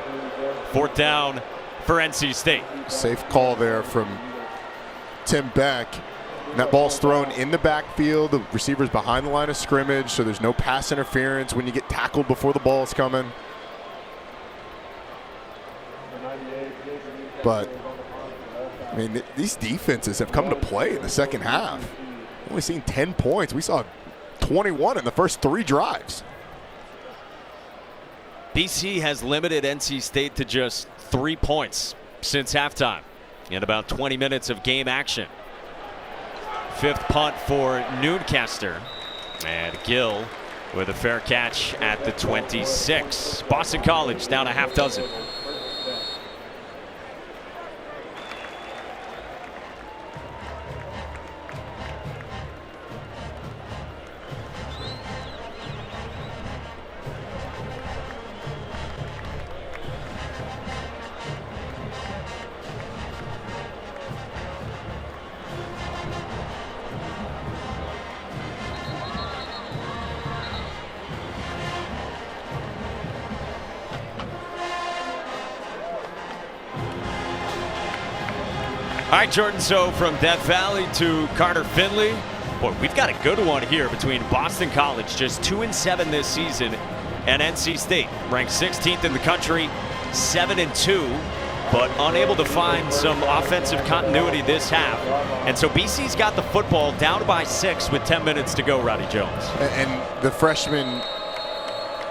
4th down for NC State.
Safe call there from Tim Beck. And that ball's thrown in the backfield. The receiver's behind the line of scrimmage, so there's no pass interference when you get tackled before the ball's coming. But, I mean, these defenses have come to play in the second half. Only seen 10 points. We saw 21 in the first 3 drives.
BC has limited NC State to just 3 points since halftime in about 20 minutes of game action. 5th punt for Nooncastle, and Gill with a fair catch at the 26. Boston College down a half dozen. All right, Jordan, so from Death Valley to Carter Finley, boy, we've got a good one here between Boston College, just 2-7 this season, and NC State, ranked 16th in the country, 7-2, but unable to find some offensive continuity this half. And so BC's got the football down by 6 with 10 minutes to go, Roddy Jones.
And the freshman,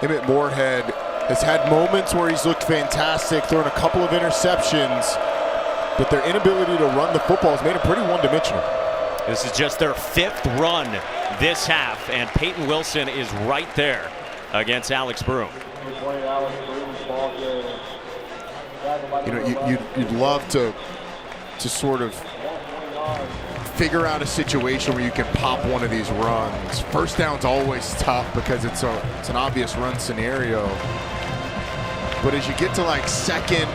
Emmett Moorhead, has had moments where he's looked fantastic, thrown a couple of interceptions, but their inability to run the football has made it pretty one-dimensional.
This is just their 5th run this half, and Peyton Wilson is right there against Alex Broom.
You know, you'd love to sort of figure out a situation where you can pop one of these runs. First down's always tough because it's an obvious run scenario. But as you get to like 2nd,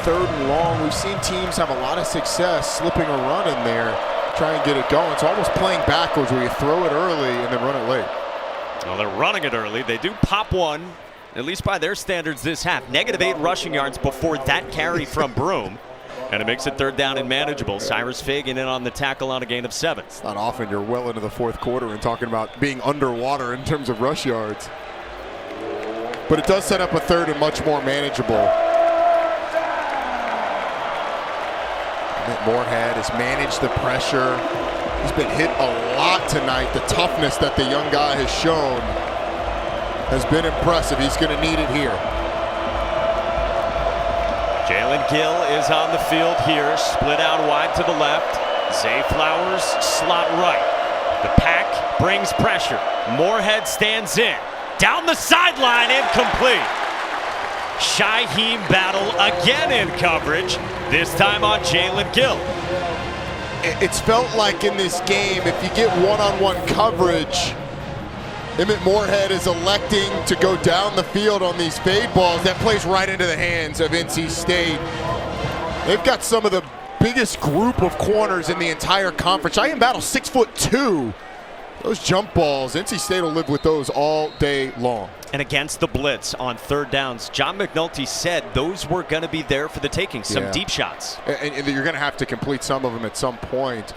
3rd and long, we've seen teams have a lot of success slipping a run in there, try and get it going. It's almost playing backwards where you throw it early and then run it late.
Well, they're running it early. They do pop one, at least by their standards this half. -8 rushing yards before that carry from Broom. And it makes it 3rd down and manageable. Cyrus Fagan in on the tackle on a gain of 7.
It's not often you're well into the 4th quarter and talking about being underwater in terms of rush yards. But it does set up a 3rd and much more manageable. Moorhead has managed the pressure. He's been hit a lot tonight. The toughness that the young guy has shown has been impressive. He's going to need it here.
Jalen Gill is on the field here, split out wide to the left. Zay Flowers slot right. The pack brings pressure. Moorhead stands in. Down the sideline, incomplete. Shaheem Battle again in coverage, this time on Jalen Gill.
It's felt like in this game, if you get one-on-one coverage, Emmett Moorhead is electing to go down the field on these fade balls. That plays right into the hands of NC State. They've got some of the biggest group of corners in the entire conference. Shaheem Battle, 6'2". Those jump balls, NC State will live with those all day long.
And against the blitz on 3rd downs, John McNulty said those were going to be there for the taking, some deep shots.
And you're going to have to complete some of them at some point.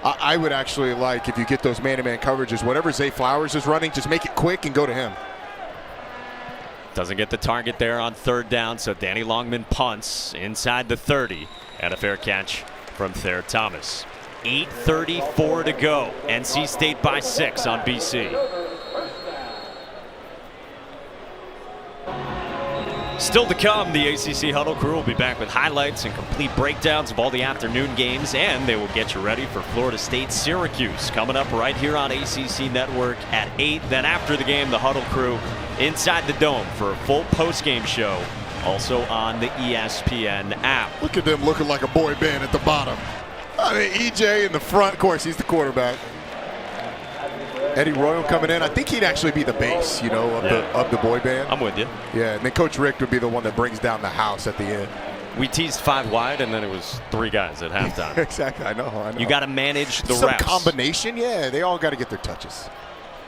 I would actually like, if you get those man-to-man coverages, whatever Zay Flowers is running, just make it quick and go to him.
Doesn't get the target there on 3rd down, so Danny Longman punts inside the 30, and a fair catch from Thayer Thomas. 8:34 to go. NC State by 6 on BC. Still to come, the ACC Huddle crew will be back with highlights and complete breakdowns of all the afternoon games, and they will get you ready for Florida State Syracuse coming up right here on ACC Network at 8. Then after the game, the Huddle crew inside the Dome for a full post-game show, also on the ESPN app.
Look at them looking like a boy band at the bottom. I mean, EJ in the front, of course, he's the quarterback. Eddie Royal coming in. I think he'd actually be the bass, you know, of the boy band.
I'm with you.
Yeah, and then Coach Rick would be the one that brings down the house at the end.
We teased 5 wide, and then it was 3 guys at halftime.
Exactly, I know.
You got to manage the
Some
reps.
combination, yeah, they all got to get their touches.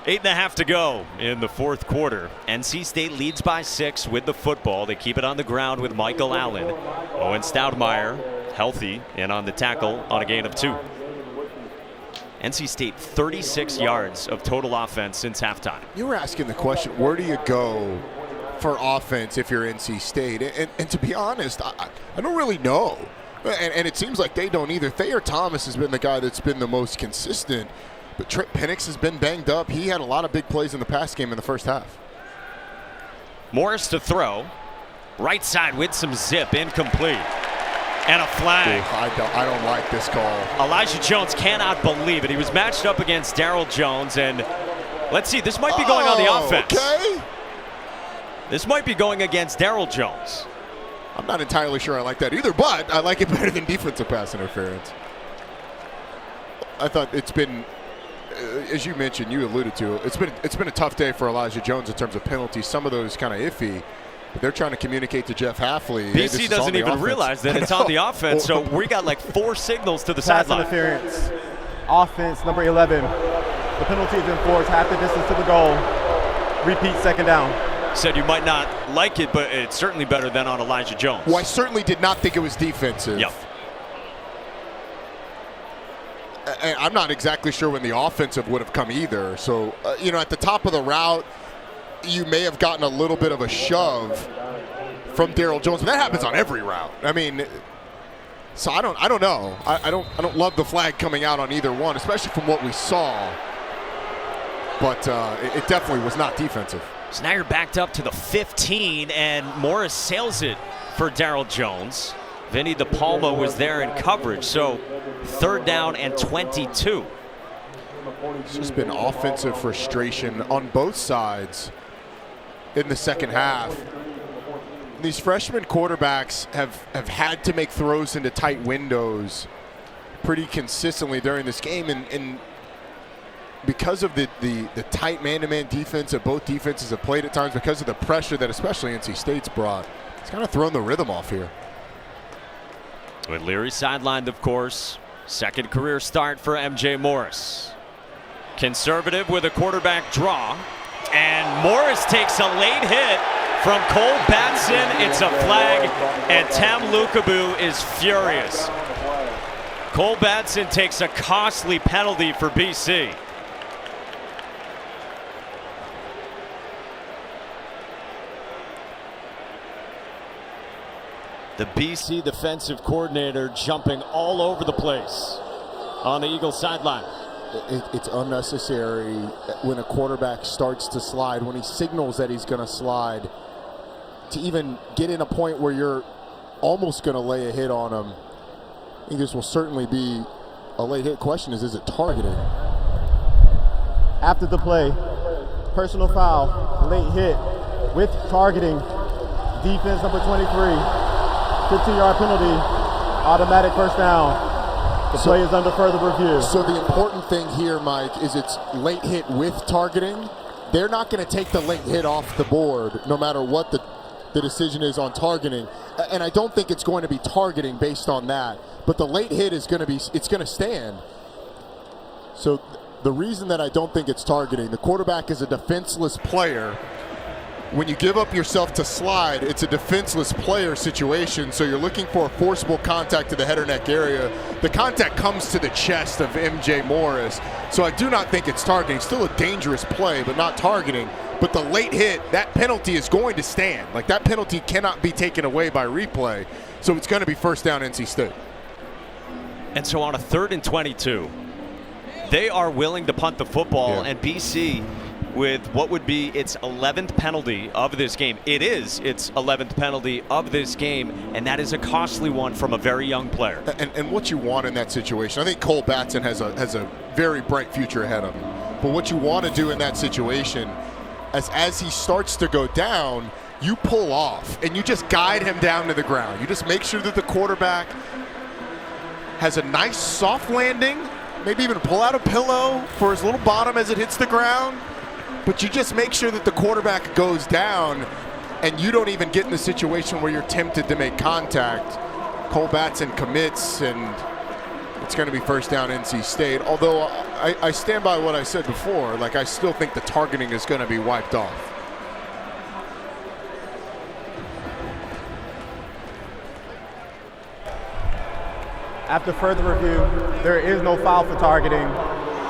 8.5 to go in the 4th quarter. NC State leads by 6 with the football. They keep it on the ground with Michael Allen. Owen Stoudemire, healthy, and on the tackle on a gain of 2. NC State 36 yards of total offense since halftime.
You were asking the question, where do you go for offense if you're NC State? And to be honest, I don't really know. And it seems like they don't either. Thayer Thomas has been the guy that's been the most consistent, but Trent Penix has been banged up. He had a lot of big plays in the pass game in the first half.
Morris to throw. Right side with some zip, incomplete. And a flag.
I don't like this call.
Elijah Jones cannot believe it. He was matched up against Darryl Jones, and let's see, this might be going on the offense.
Okay.
This might be going against Darryl Jones.
I'm not entirely sure I like that either, but I like it better than defensive pass interference. I thought it's been, as you mentioned, you alluded to, it's been a tough day for Elijah Jones in terms of penalties. Some of those kind of iffy. But they're trying to communicate to Jeff Halfley.
BC doesn't even realize that it's on the offense, so we got like 4 signals to the sideline.
Pass interference. Offense, number 11. The penalty is enforced, half the distance to the goal. Repeat, second down.
Said you might not like it, but it's certainly better than on Elijah Jones.
Well, I certainly did not think it was defensive.
Yep.
And I'm not exactly sure when the offensive would have come either. So, at the top of the route, you may have gotten a little bit of a shove from Darryl Jones, but that happens on every route. I mean, so I don't know. I don't love the flag coming out on either one, especially from what we saw. But it definitely was not defensive.
So now you're backed up to the 15, and Morris sails it for Darryl Jones. Vinny DePalma was there in coverage, so 3rd down and 22.
It's just been offensive frustration on both sides in the second half. These freshman quarterbacks have had to make throws into tight windows pretty consistently during this game, and because of the tight man-to-man defense that both defenses have played at times, because of the pressure that especially NC State's brought, it's kind of thrown the rhythm off here.
With Leary sidelined, of course. Second career start for MJ Morris. Conservative with a quarterback draw. And Morris takes a late hit from Cole Batson. It's a flag, and Tam Lukabu is furious. Cole Batson takes a costly penalty for BC. The BC defensive coordinator jumping all over the place on the Eagles sideline.
It's unnecessary when a quarterback starts to slide, when he signals that he's going to slide, to even get in a point where you're almost going to lay a hit on him. I think this will certainly be a late hit. Question is it targeting?
After the play, personal foul, late hit with targeting. Defense number 23, 15-yard penalty, automatic first down. The play is under further review.
So the important thing here, Mike, is it's late hit with targeting. They're not going to take the late hit off the board no matter what the decision is on targeting. And I don't think it's going to be targeting based on that. But the late hit is going to be, it's going to stand. So the reason that I don't think it's targeting, the quarterback is a defenseless player. When you give up yourself to slide, it's a defenseless player situation, so you're looking for a forcible contact to the head or neck area. The contact comes to the chest of MJ Morris, so I do not think it's targeting. Still a dangerous play, but not targeting. But the late hit, that penalty is going to stand. Like, that penalty cannot be taken away by replay, so it's going to be first down NC State.
And so on a 3rd and 22, they are willing to punt the football, and BC with what would be its 11th penalty of this game. It is its 11th penalty of this game, and that is a costly one from a very young player.
And what you want in that situation, I think Cole Batson has a very bright future ahead of him. But what you want to do in that situation, as he starts to go down, you pull off, and you just guide him down to the ground. You just make sure that the quarterback has a nice soft landing, maybe even pull out a pillow for his little bottom as it hits the ground. But you just make sure that the quarterback goes down and you don't even get in the situation where you're tempted to make contact. Cole Batson commits, and it's going to be first down NC State. Although I stand by what I said before. Like, I still think the targeting is going to be wiped off.
After further review, there is no foul for targeting.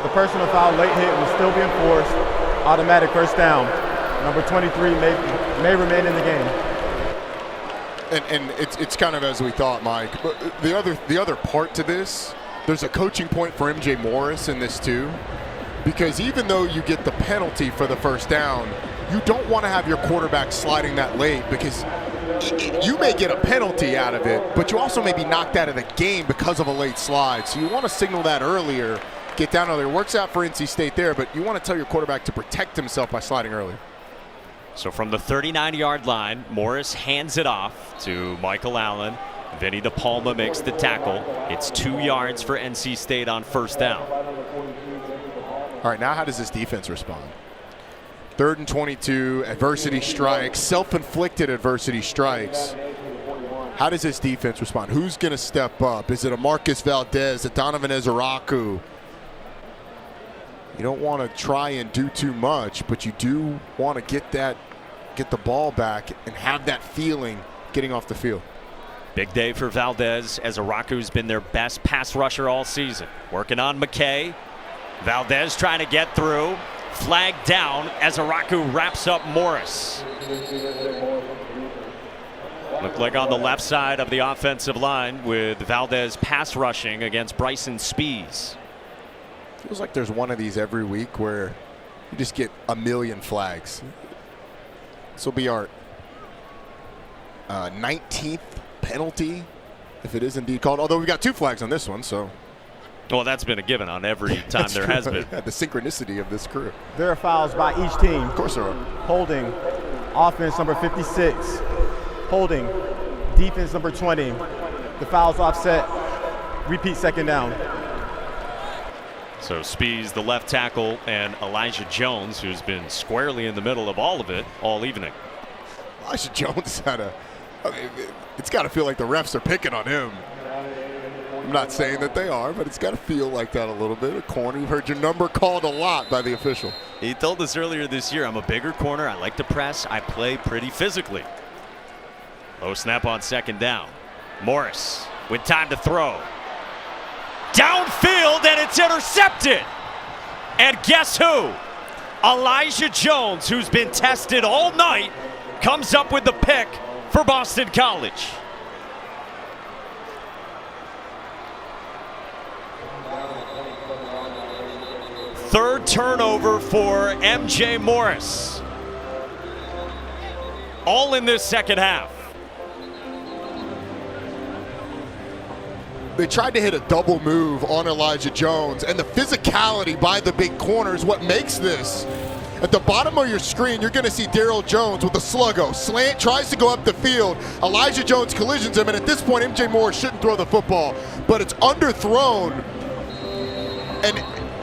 The personal foul late hit will still be enforced. Automatic first down. Number 23 may remain in the game.
And it's kind of as we thought, Mike. But the other part to this, there's a coaching point for MJ Morris in this too, because even though you get the penalty for the first down, you don't want to have your quarterback sliding that late, because you may get a penalty out of it, but you also may be knocked out of the game because of a late slide. So you want to signal that earlier, get down earlier. Works out for NC State there, but you want to tell your quarterback to protect himself by sliding earlier.
So from the 39-yard line, Morris hands it off to Michael Allen. Vinny DePalma makes the tackle. It's 2 yards for NC State on first down.
All right, now how does this defense respond? 3rd and 22, adversity strikes, self-inflicted adversity strikes. How does this defense respond? Who's going to step up? Is it a Marcus Valdez, a Donovan Ezeraku? You don't want to try and do too much, but you do want to get the ball back and have that feeling getting off the field.
Big day for Valdez. Ezeraku's been their best pass rusher all season. Working on McKay. Valdez trying to get through. Flag down. Ezeraku wraps up Morris. Looked like on the left side of the offensive line with Valdez pass rushing against Bryson Spees.
Feels like there's one of these every week where you just get a million flags. This will be our 19th penalty, if it is indeed called. Although we got 2 flags on this one, so.
Well, that's been a given on every time there has been.
Yeah, the synchronicity of this crew.
There are fouls by each team.
Of course there are.
Holding, offense number 56. Holding, defense number 20. The foul's offset. Repeat second down.
So Spees, the left tackle, and Elijah Jones, who's been squarely in the middle of all of it all evening.
Elijah Jones it's got to feel like the refs are picking on him. I'm not saying that they are, but it's got to feel like that a little bit. A corner, you've heard your number called a lot by the official.
He told us earlier this year, I'm a bigger corner, I like to press, I play pretty physically. Low snap on second down. Morris with time to throw. Downfield, and it's intercepted. And guess who? Elijah Jones, who's been tested all night, comes up with the pick for Boston College. Third turnover for MJ Morris. All in this second half.
They tried to hit a double move on Elijah Jones, and the physicality by the big corner is what makes this. At the bottom of your screen, you're going to see Daryl Jones with a sluggo. Slant, tries to go up the field. Elijah Jones collisions him, and at this point, MJ Morris shouldn't throw the football, but it's underthrown. And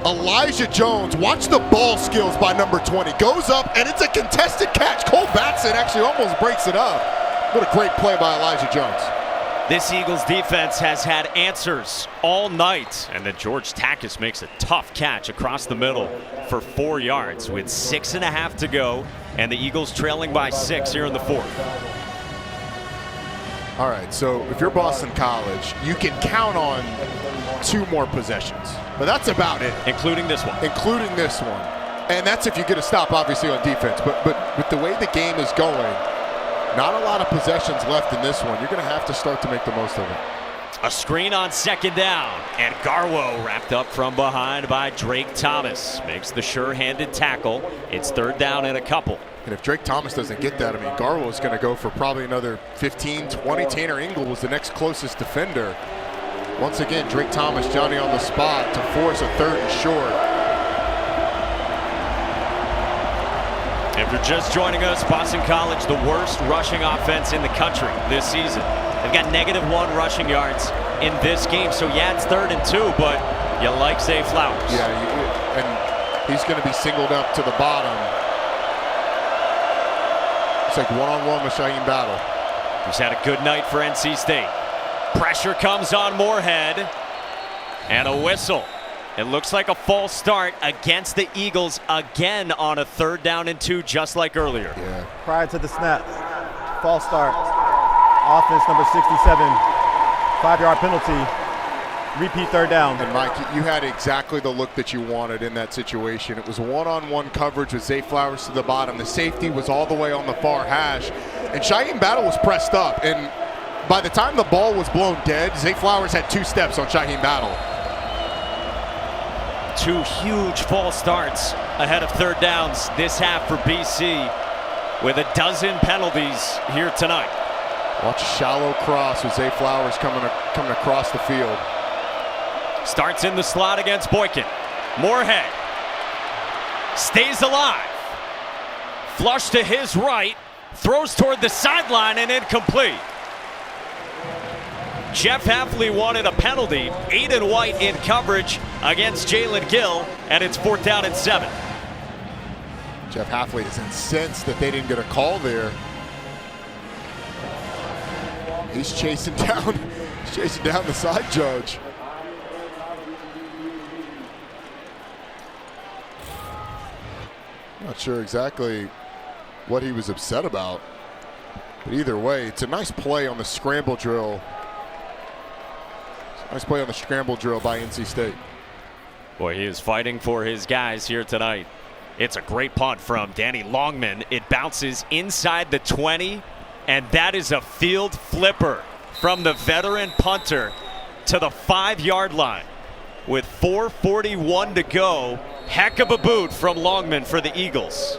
Elijah Jones, watch the ball skills by number 20. Goes up, and it's a contested catch. Cole Batson actually almost breaks it up. What a great play by Elijah Jones.
This Eagles defense has had answers all night, and then George Takis makes a tough catch across the middle for 4 yards with 6.5 to go, and the Eagles trailing by 6 here in the 4th.
All right, so if you're Boston College, you can count on 2 more possessions, but that's about it.
Including this one.
Including this one. And that's if you get a stop, obviously, on defense. But with the way the game is going, not a lot of possessions left in this one. You're going to have to start to make the most of it.
A screen on second down, and Garwo wrapped up from behind by Drake Thomas. Makes the sure-handed tackle. It's 3rd down and a couple.
And if Drake Thomas doesn't get that, I mean, Garwo is going to go for probably another 15, 20. Tanner Ingle was the next closest defender. Once again, Drake Thomas, Johnny on the spot to force a 3rd and short.
If you're just joining us, Boston College, the worst rushing offense in the country this season. They've got -1 rushing yards in this game. So, yeah, it's 3rd and 2, but you like Zay Flowers.
Yeah, and he's going to be singled up to the bottom. It's like one-on-one with Shaheem Battle.
He's had a good night for NC State. Pressure comes on Moorhead, and a whistle. It looks like a false start against the Eagles again on a 3rd down and 2, just like earlier.
Yeah.
Prior to the snap, false start. Offense number 67, 5-yard penalty. repeat third down.
And Mike, you had exactly the look that you wanted in that situation. It was one-on-one coverage with Zay Flowers to the bottom. The safety was all the way on the far hash. And Shaheem Battle was pressed up. And by the time the ball was blown dead, Zay Flowers had 2 steps on Shaheem Battle.
2 huge false starts ahead of third downs this half for BC, with a dozen penalties here tonight.
Watch a shallow cross with Zay Flowers coming across the field.
Starts in the slot against Boykin. Moorhead stays alive. Flush to his right. Throws toward the sideline and incomplete. Jeff Hafley wanted a penalty. Aiden White in coverage against Jalen Gill, and it's 4th down and 7.
Jeff Hafley is incensed that they didn't get a call there. He's chasing down the side judge. Not sure exactly what he was upset about, but either way, it's a nice play on the scramble drill. Nice play on the scramble drill by NC State.
Boy, he is fighting for his guys here tonight. It's a great punt from Danny Longman. It bounces inside the 20, and that is a field flipper from the veteran punter to the 5-yard line. With 4:41 to go, heck of a boot from Longman for the Eagles.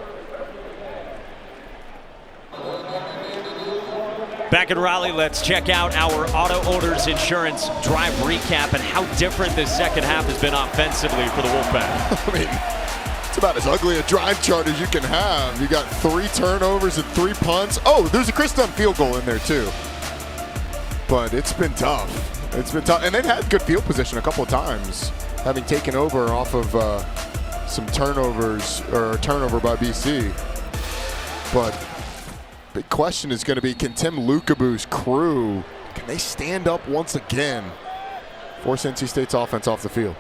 Back in Raleigh, let's check out our Auto Owners Insurance drive recap and how different this second half has been offensively for the Wolfpack.
I mean, it's about as ugly a drive chart as you can have. You got 3 turnovers and 3 punts. Oh, there's a Chris Dunn field goal in there too. But it's been tough. It's been tough, and they've had good field position a couple of times, having taken over off of some turnovers or a turnover by BC. But big question is going to be, can Tim Lukabu's crew, can they stand up once again, force NC State's offense off the field?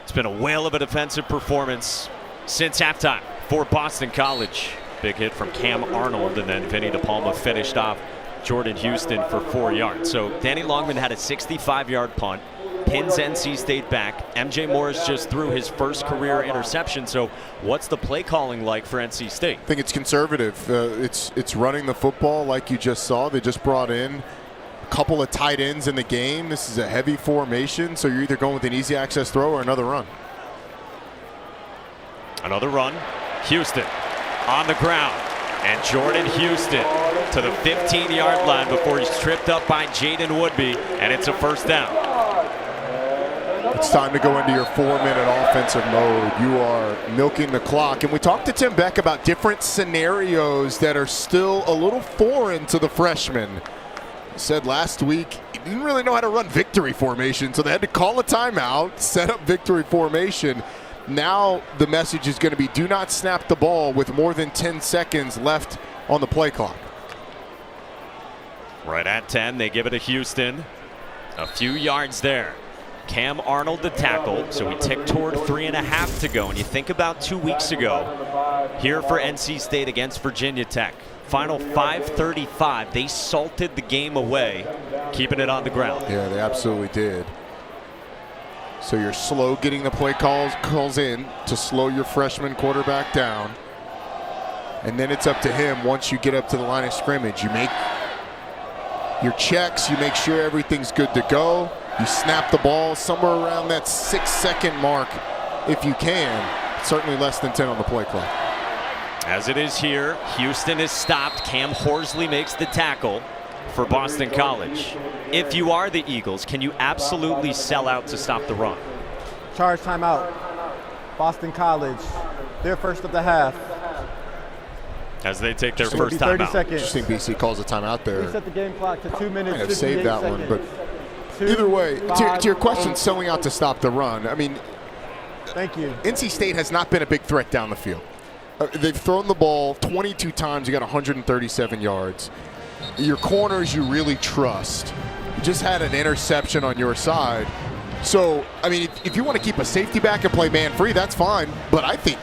It's been a whale of a defensive performance since halftime for Boston College. Big hit from Cam Arnold, and then Vinny DePalma finished off Jordan Houston for 4 yards. So Danny Longman had a 65-yard punt, pins NC State back. MJ Morris just threw his first career interception. So what's the play calling like for NC State?
I think it's conservative. It's running the football like you just saw. They just brought in a couple of tight ends in the game. This is a heavy formation, so you're either going with an easy access throw or another run.
Another run. Houston on the ground. And Jordan Houston to the 15-yard line before he's tripped up by Jaden Woodby, and it's a first down.
It's time to go into your 4-minute offensive mode. You are milking the clock. And we talked to Tim Beck about different scenarios that are still a little foreign to the freshman. He said last week he didn't really know how to run victory formation, so they had to call a timeout, set up victory formation. Now the message is going to be, do not snap the ball with more than 10 seconds left on the play clock.
Right at 10, they give it to Houston. A few yards there. Cam Arnold the tackle, so we tick toward 3.5 to go. And you think about 2 weeks ago, here for NC State against Virginia Tech. Final 5:35, they salted the game away, keeping it on the ground.
Yeah, they absolutely did. So you're slow getting the play calls in to slow your freshman quarterback down. And then it's up to him once you get up to the line of scrimmage. You make your checks, you make sure everything's good to go. You snap the ball somewhere around that 6-second mark if you can. Certainly less than 10 on the play clock.
As it is here, Houston is stopped. Cam Horsley makes the tackle for Boston College. If you are the Eagles, can you absolutely sell out to stop the run?
Charge timeout. Boston College, their first of the half.
As they take their
It'll
first
be 30
timeout.
seconds.
Interesting BC calls a timeout there.
Reset the game clock to 2 minutes.
Might have
58
saved that one,
seconds.
but either way, to your question, selling out to stop the run. I mean,
Thank you.
NC State has not been a big threat down the field. They've thrown the ball 22 times. You got 137 yards. Your corners you really trust. You just had an interception on your side. So, I mean, if you want to keep a safety back and play man-free, that's fine. But I think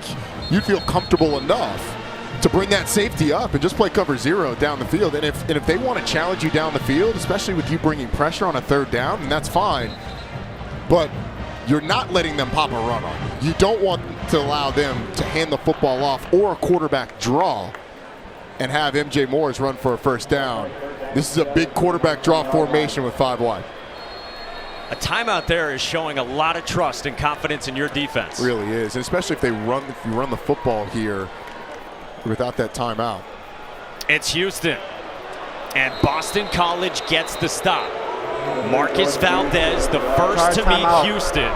you'd feel comfortable enough to bring that safety up and just play cover zero down the field. And if they want to challenge you down the field, especially with you bringing pressure on a third down, then that's fine. but you're not letting them pop a run on you. You don't want to allow them to hand the football off or a quarterback draw and have MJ Morris run for a first down. This is a big quarterback draw formation with 5 wide.
A timeout there is showing a lot of trust and confidence in your defense.
It really is, and especially if you run the football here without that timeout.
It's Houston, and Boston College gets the stop. Marcus Valdez, the first to meet Houston.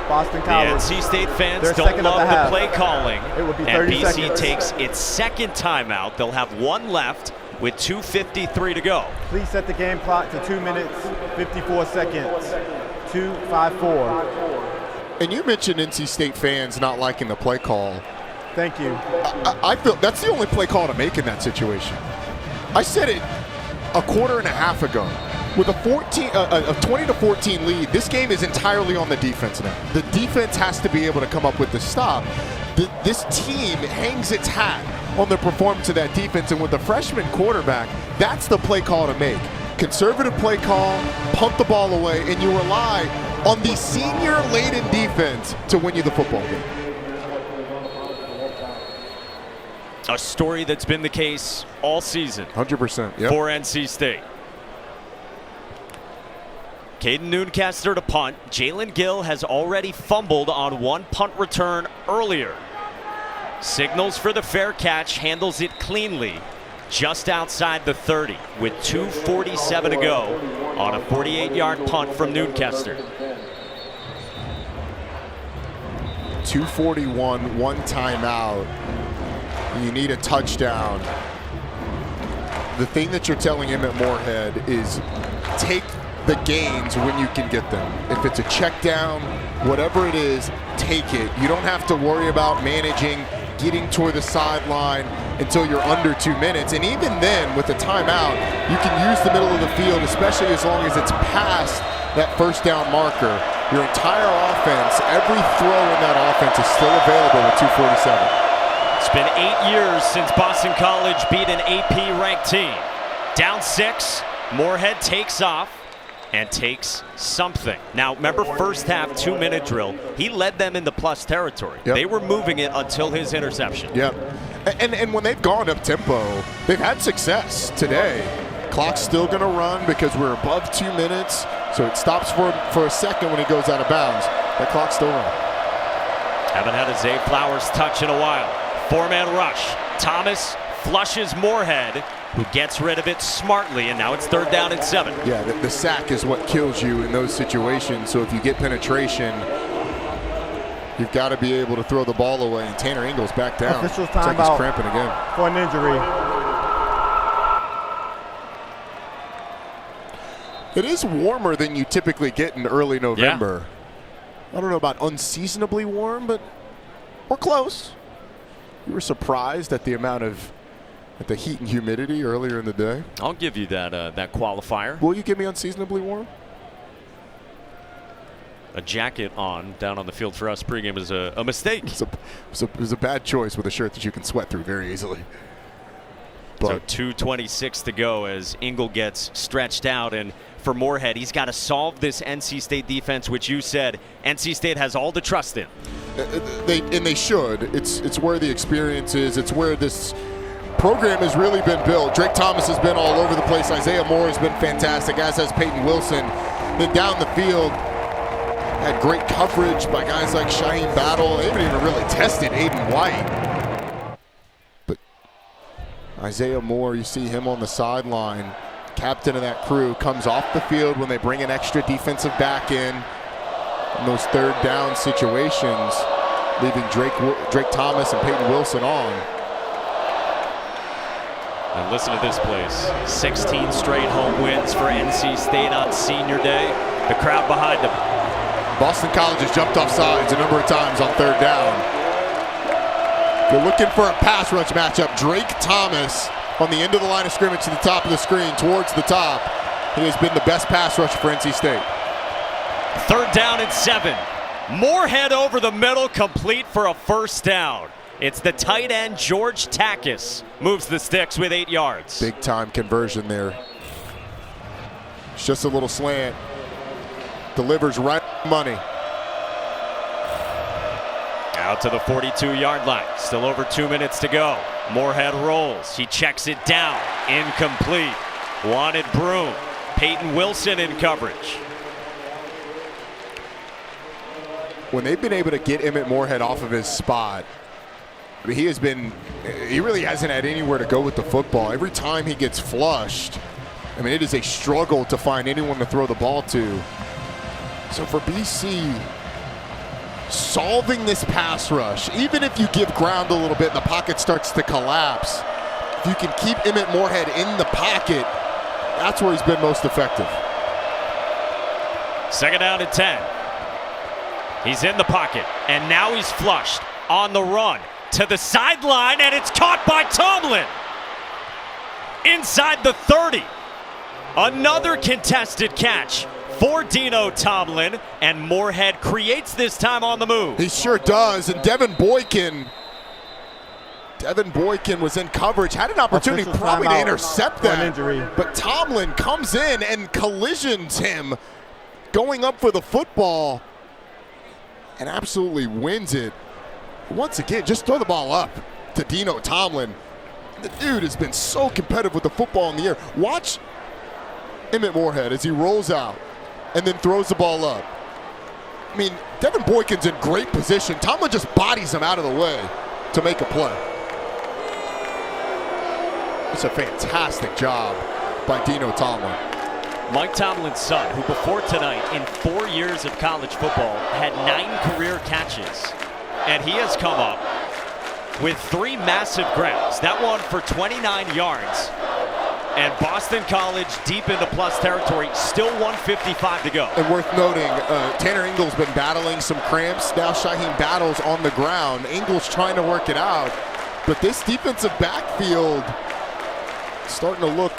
Boston
The
College.
NC State fans
They're
don't
second of
love
the
the
half.
play calling.
It would be
And
30
BC
seconds.
takes its second timeout. They'll have one left with 2:53 to go.
Please set the game clock to 2 minutes, 54 seconds. 2:54.
And you mentioned NC State fans not liking the play call.
Thank you.
I feel that's the only play call to make in that situation. I said it a quarter and a half ago. With a 20-14 lead, this game is entirely on the defense now. The defense has to be able to come up with the stop. This team hangs its hat on the performance of that defense, and with a freshman quarterback, that's the play call to make. Conservative play call, punt the ball away, and you rely on the senior-laden defense to win you the football game.
A story that's been the case all season
100%. Yep.
for NC State. Caden Noonkester to punt. Jalen Gill has already fumbled on one punt return earlier. Signals for the fair catch, handles it cleanly, just outside the 30 with 2:47 to go on a 48-yard punt from Noonkester.
2:41, one timeout. You need a touchdown. The thing that you're telling him at Moorhead is take the gains when you can get them. If it's a check down, whatever it is, take it. You don't have to worry about managing, getting toward the sideline until you're under 2 minutes. And even then, with the timeout, you can use the middle of the field, especially as long as it's past that first down marker. Your entire offense, every throw in that offense is still available with 2:47.
It's been 8 years since Boston College beat an AP-ranked team. Down 6, Moorhead takes off and takes something. Now, remember first half 2-minute drill, he led them into plus territory.
Yep.
They were moving it until his interception.
Yep. And when they've gone up tempo, they've had success today. Clock's still going to run because we're above 2 minutes, so it stops for a second when he goes out of bounds. That clock's still running.
Haven't had a Zay Flowers touch in a while. 4-man rush. Thomas flushes Moorhead, who gets rid of it smartly, and now it's 3rd down and 7.
Yeah, the sack is what kills you in those situations. So if you get penetration, you've got to be able to throw the ball away. And Tanner Ingles back down.
Official
It's like he's
timeout.
cramping again.
For an injury.
It is warmer than you typically get in early November. I don't know about unseasonably warm, but we're close. You were surprised at the amount of the heat and humidity earlier in the day.
I'll give you that qualifier.
Will you give me unseasonably warm?
A jacket on down on the field for us pregame is a mistake.
It was a bad choice with a shirt that you can sweat through very easily.
So
But
2:26 to go as Ingle gets stretched out, and for Moorhead, he's got to solve this NC State defense, which you said NC State has all the trust in.
they should. It's where the experience is. It's where this program has really been built. Drake Thomas has been all over the place. Isaiah Moore has been fantastic, as has Peyton Wilson. Then down the field, had great coverage by guys like Shaheem Battle. They haven't even really tested Aiden White. But Isaiah Moore, you see him on the sideline. Captain of that crew comes off the field when they bring an extra defensive back in those 3rd down situations, leaving Drake Thomas and Peyton Wilson on.
And listen to this place. 16 straight home wins for NC State on senior day. The crowd behind them.
Boston College has jumped off sides a number of times on 3rd down. They're looking for a pass rush matchup. Drake Thomas on the end of the line of scrimmage to the top of the screen, towards the top. He has been the best pass rusher for NC State.
3rd down and 7. Moorhead over the middle, complete for a first down. It's the tight end, George Takis, moves the sticks with 8 yards.
Big time conversion there. It's just a little slant. delivers right money.
Out to the 42-yard line. Still over 2 minutes to go. Moorhead rolls. He checks it down. Incomplete. Wanted Broom. Peyton Wilson in coverage.
When they've been able to get Emmett Moorhead off of his spot, I mean, he really hasn't had anywhere to go with the football. Every time he gets flushed, I mean, it is a struggle to find anyone to throw the ball to. So for BC, solving this pass rush, even if you give ground a little bit and the pocket starts to collapse, if you can keep Emmett Moorhead in the pocket, that's where he's been most effective.
Second down and 10. He's in the pocket, and now he's flushed on the run to the sideline, and it's caught by Tomlin. Inside the 30. Another contested catch for Dino Tomlin, and Moorhead creates this time on the move.
He sure does, and Devin Boykin was in coverage, had an opportunity probably to intercept that, but Tomlin comes in and collisions him going up for the football and absolutely wins it. Once again, just throw the ball up to Dino Tomlin. The dude has been so competitive with the football in the air. Watch Emmett Moorhead as he rolls out and then throws the ball up. I mean, Devin Boykin's in great position. Tomlin just bodies him out of the way to make a play. It's a fantastic job by Dino Tomlin.
Mike Tomlin's son, who before tonight, in 4 years of college football, had 9 career catches. And he has come up with 3 massive grabs. That one for 29 yards. And Boston College deep into plus territory, still 1:55 to go.
And worth noting, Tanner Ingles been battling some cramps. Now Shaheem battles on the ground. Ingles trying to work it out. But this defensive backfield starting to look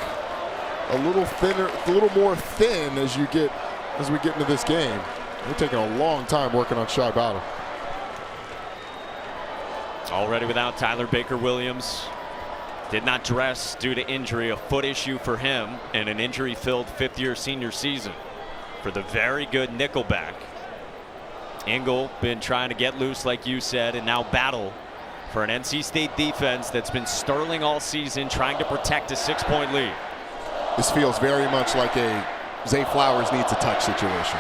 a little thinner, a little more thin as we get into this game. They're taking a long time working on Shy Battle.
Already without Tyler Baker-Williams. Did not dress due to injury, a foot issue for him, and an injury-filled fifth-year senior season for the very good nickelback. Ingle been trying to get loose, like you said, and now battle for an NC State defense that's been sterling all season, trying to protect a 6-point lead.
This feels very much like a Zay Flowers needs a touch situation.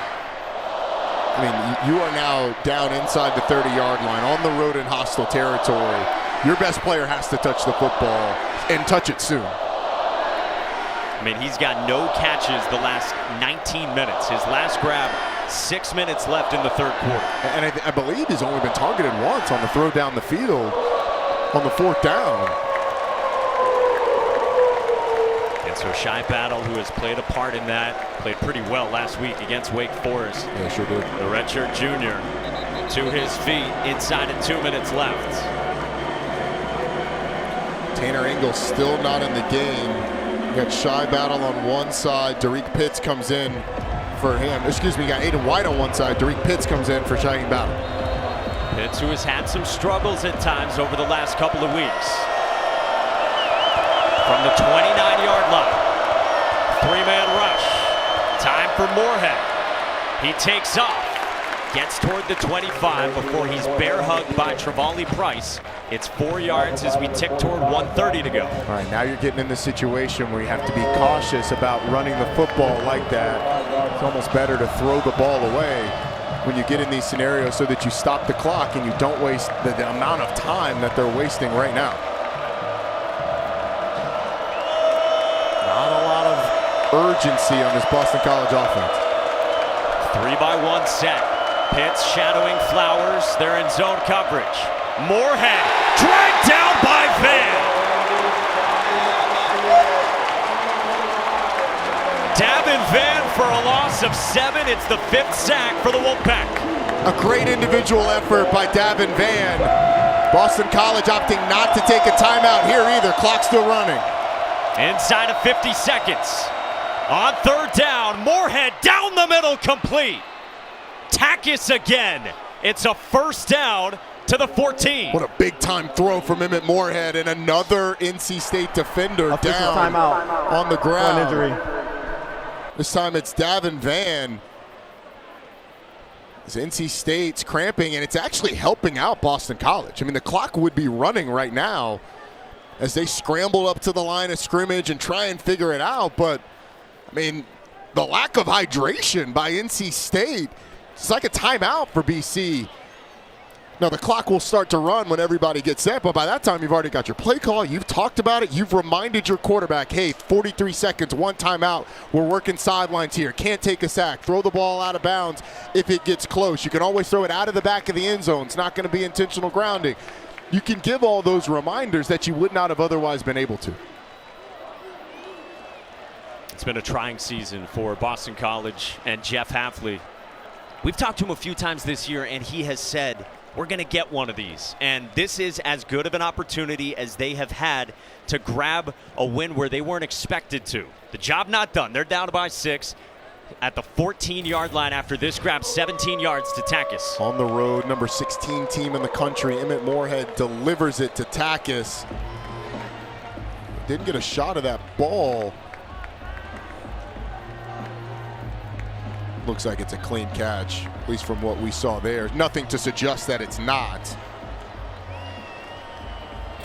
I mean, you are now down inside the 30-yard line on the road in hostile territory. Your best player has to touch the football and touch it soon.
I mean, he's got no catches the last 19 minutes. His last grab, 6 minutes left in the third quarter.
And I believe he's only been targeted once on the throw down the field on the 4th down.
And so Shy Battle, who has played a part in that, played pretty well last week against Wake Forest.
Yeah, sure did.
The redshirt junior to his feet inside of 2 minutes left.
Tanner Ingles still not in the game. You got Shy Battle on one side. Derek Pitts comes in for him. Excuse me, you got Aiden White on one side. Derek Pitts comes in for Shaheem Battle.
Pitts, who has had some struggles at times over the last couple of weeks. From the 29-yard line. 3-man rush. Time for Moorhead. He takes off. Gets toward the 25 before he's bear hugged by Trevally Price. It's 4 yards as we tick toward 1:30 to go.
All right, now you're getting in the situation where you have to be cautious about running the football like that. It's almost better to throw the ball away when you get in these scenarios so that you stop the clock and you don't waste the amount of time that they're wasting right now. Not a lot of urgency on this Boston College offense.
3-by-1 set. Pitts shadowing Flowers. They're in zone coverage. Moorhead dragged down by Van. Davin Van for a loss of 7. It's the 5th sack for the Wolfpack.
A great individual effort by Davin Van. Boston College opting not to take a timeout here either. Clock still running.
Inside of 50 seconds. On 3rd down, Moorhead down the middle, complete. Takis again. It's a 1st down to the 14.
What a big time throw from Emmett Moorhead, and another NC State defender down
timeout
on the ground.
One injury.
This time it's Davin Van. As NC State's cramping, and it's actually helping out Boston College. I mean, the clock would be running right now as they scramble up to the line of scrimmage and try and figure it out. But, I mean, the lack of hydration by NC State, it's like a timeout for BC. Now, the clock will start to run when everybody gets set, but by that time, you've already got your play call. You've talked about it. You've reminded your quarterback, hey, 43 seconds, one timeout. We're working sidelines here. Can't take a sack. Throw the ball out of bounds if it gets close. You can always throw it out of the back of the end zone. It's not going to be intentional grounding. You can give all those reminders that you would not have otherwise been able to.
It's been a trying season for Boston College and Jeff Hafley. We've talked to him a few times this year, and he has said, we're going to get one of these. And this is as good of an opportunity as they have had to grab a win where they weren't expected to. The job not done. They're down by 6 at the 14-yard line after this grab 17 yards to Takis.
On the road, number 16 team in the country, Emmett Moorhead delivers it to Takis. Didn't get a shot of that ball. Looks like it's a clean catch, at least from what we saw there. Nothing to suggest that it's not.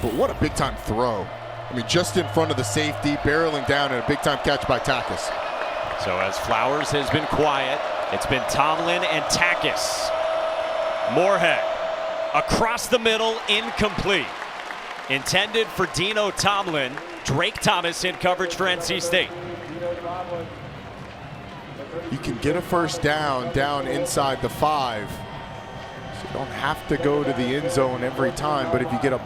But what a big-time throw. I mean, just in front of the safety, barreling down, and a big-time catch by Takis.
So as Flowers has been quiet, it's been Tomlin and Takis. Moorhead across the middle, incomplete. Intended for Dino Tomlin. Drake Thomas in coverage for NC State.
You can get a first down inside the 5. So you don't have to go to the end zone every time, but if you get a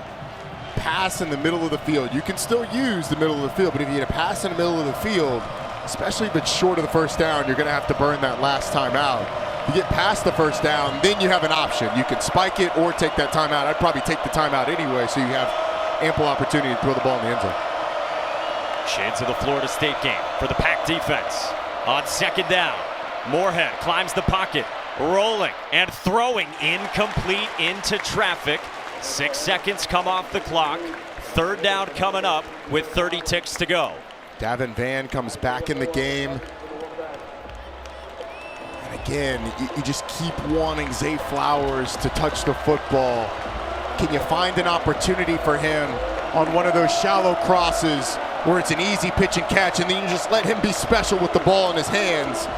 pass in the middle of the field, you can still use the middle of the field, but if you get a pass in the middle of the field, especially if it's short of the first down, you're going to have to burn that last time out. You get past the first down, then you have an option. You can spike it or take that timeout. I'd probably take the timeout anyway, so you have ample opportunity to throw the ball in the end zone.
Shades of the Florida State game for the Pack defense. On second down, Moorhead climbs the pocket, rolling and throwing incomplete into traffic. 6 seconds come off the clock. Third down coming up with 30 ticks to go.
Davin Vann comes back in the game. And again, you just keep wanting Zay Flowers to touch the football. Can you find an opportunity for him on one of those shallow crosses where it's an easy pitch and catch, and then you just let him be special with the ball in his hands?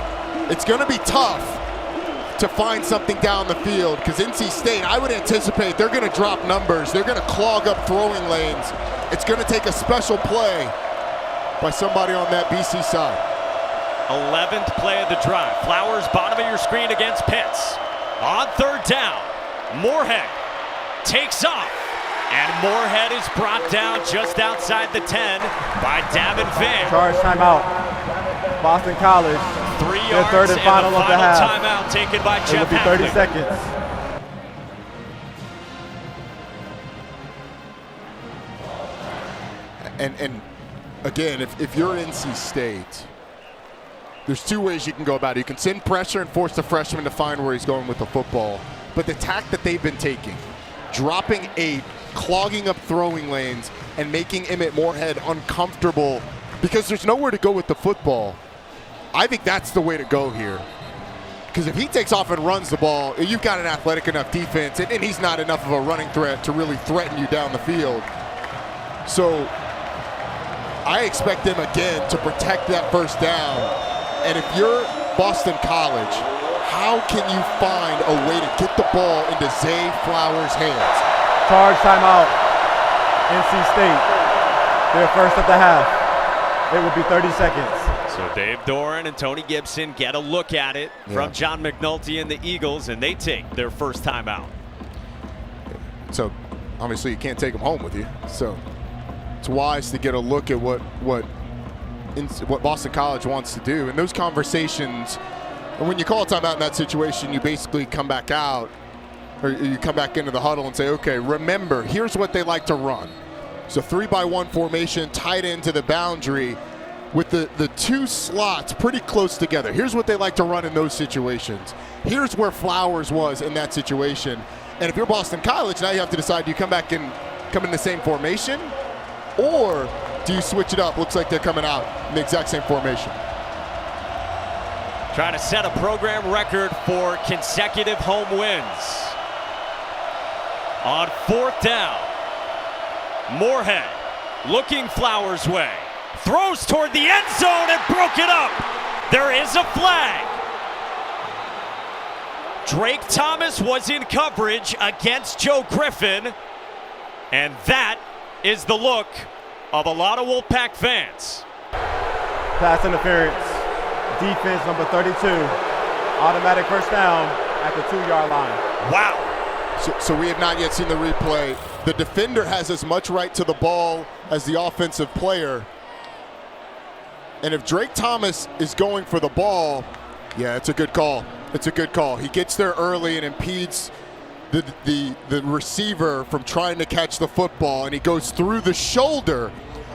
It's going to be tough to find something down the field because NC State, I would anticipate they're going to drop numbers. They're going to clog up throwing lanes. It's going to take a special play by somebody on that BC side.
11th play of the drive. Flowers, bottom of your screen against Pitts. On third down, Moorhead takes off. And Moorhead is brought down just outside the 10 by Davin Vann.
Charge timeout. Boston College.
3 yards
third and final of the half.
Timeout taken by Jeff
It'll be 30
Hafley.
seconds.
And again, if you're NC State, there's 2 ways you can go about it. You can send pressure and force the freshman to find where he's going with the football. But the tack that they've been taking, dropping 8, clogging up throwing lanes, and making Emmett Moorhead uncomfortable because there's nowhere to go with the football. I think that's the way to go here. Because if he takes off and runs the ball, you've got an athletic enough defense, and he's not enough of a running threat to really threaten you down the field. So I expect them again to protect that first down. And if you're Boston College, how can you find a way to get the ball into Zay Flowers' hands?
Charge timeout. NC State. They're first at the half. It will be 30 seconds.
So Dave Doran and Tony Gibson get a look at it from John McNulty and the Eagles, and they take their first timeout.
So obviously you can't take them home with you. So it's wise to get a look at what Boston College wants to do. And those conversations, and when you call a timeout in that situation, you basically come back out, or you come back into the huddle and say, okay, remember, here's what they like to run. So 3-by-1 formation, tight end to the boundary with the 2 slots pretty close together. Here's what they like to run in those situations. Here's where Flowers was in that situation. And if you're Boston College, now you have to decide, do you come back and come in the same formation, or do you switch it up? Looks like they're coming out in the exact same formation.
trying to set a program record for consecutive home wins. On 4th down, Moorhead looking Flowers' way. Throws toward the end zone and broke it up. There is a flag. Drake Thomas was in coverage against Joe Griffin. And that is the look of a lot of Wolfpack fans.
Pass interference. Defense number 32. Automatic first down at the 2-yard line.
Wow.
So we have not yet seen the replay. The defender has as much right to the ball as the offensive player. And if Drake Thomas is going for the ball, yeah, it's a good call. It's a good call. He gets there early and impedes the receiver from trying to catch the football, and he goes through the shoulder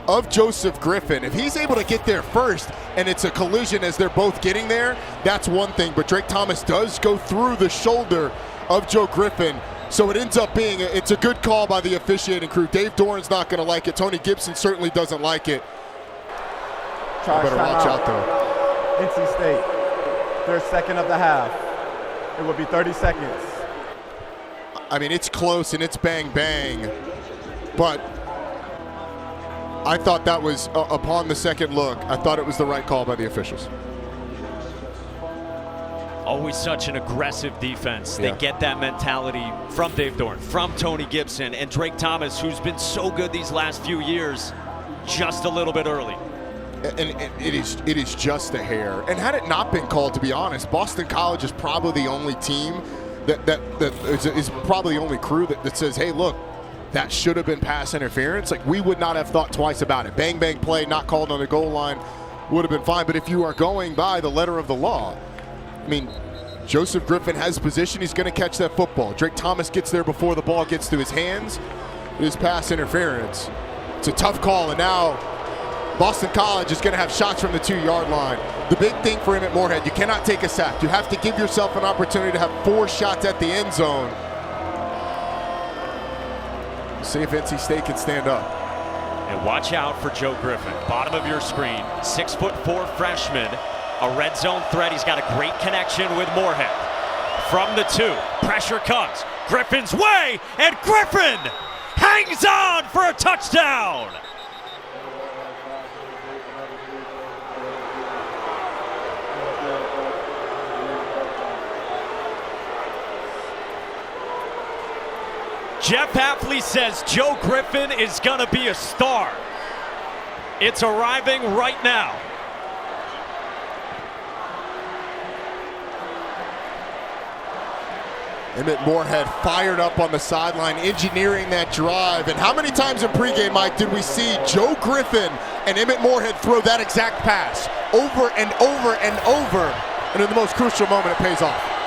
of Joseph Griffin. If he's able to get there first and it's a collision as they're both getting there, that's one thing. But Drake Thomas does go through the shoulder of Joe Griffin. So it ends up being, it's a good call by the officiating crew. Dave Doran's not going to like it. Tony Gibson certainly doesn't like it. Better watch out though.
NC State, 3rd second of the half. It will be 30 seconds.
I mean, it's close and it's bang bang, but I thought that was, upon the second look, I thought it was the right call by the officials.
Always such an aggressive defense. They get that mentality from Dave Doran, from Tony Gibson, and Drake Thomas, who's been so good these last few years, just a little bit early.
And it is just a hair. And had it not been called, to be honest, Boston College is probably the only team that is probably the only crew that says, hey, look, that should have been pass interference. Like, we would not have thought twice about it. Bang, bang play, not called on the goal line would have been fine. But if you are going by the letter of the law, I mean, Joseph Griffin has position. He's going to catch that football. Drake Thomas gets there before the ball gets to his hands. It is pass interference. It's a tough call, and now Boston College is going to have shots from the 2-yard line. The big thing for him at Moorhead, you cannot take a sack. You have to give yourself an opportunity to have 4 shots at the end zone. See if NC State can stand up.
And watch out for Joe Griffin. Bottom of your screen, 6'4" freshman, a red zone threat. He's got a great connection with Moorhead. From the 2, pressure comes. Griffin's way, and Griffin hangs on for a touchdown. Jeff Hafley says Joe Griffin is going to be a star. It's arriving right now.
Emmett Moorhead fired up on the sideline, engineering that drive. And how many times in pregame, Mike, did we see Joe Griffin and Emmett Moorhead throw that exact pass over and over and over? And in the most crucial moment, it pays off.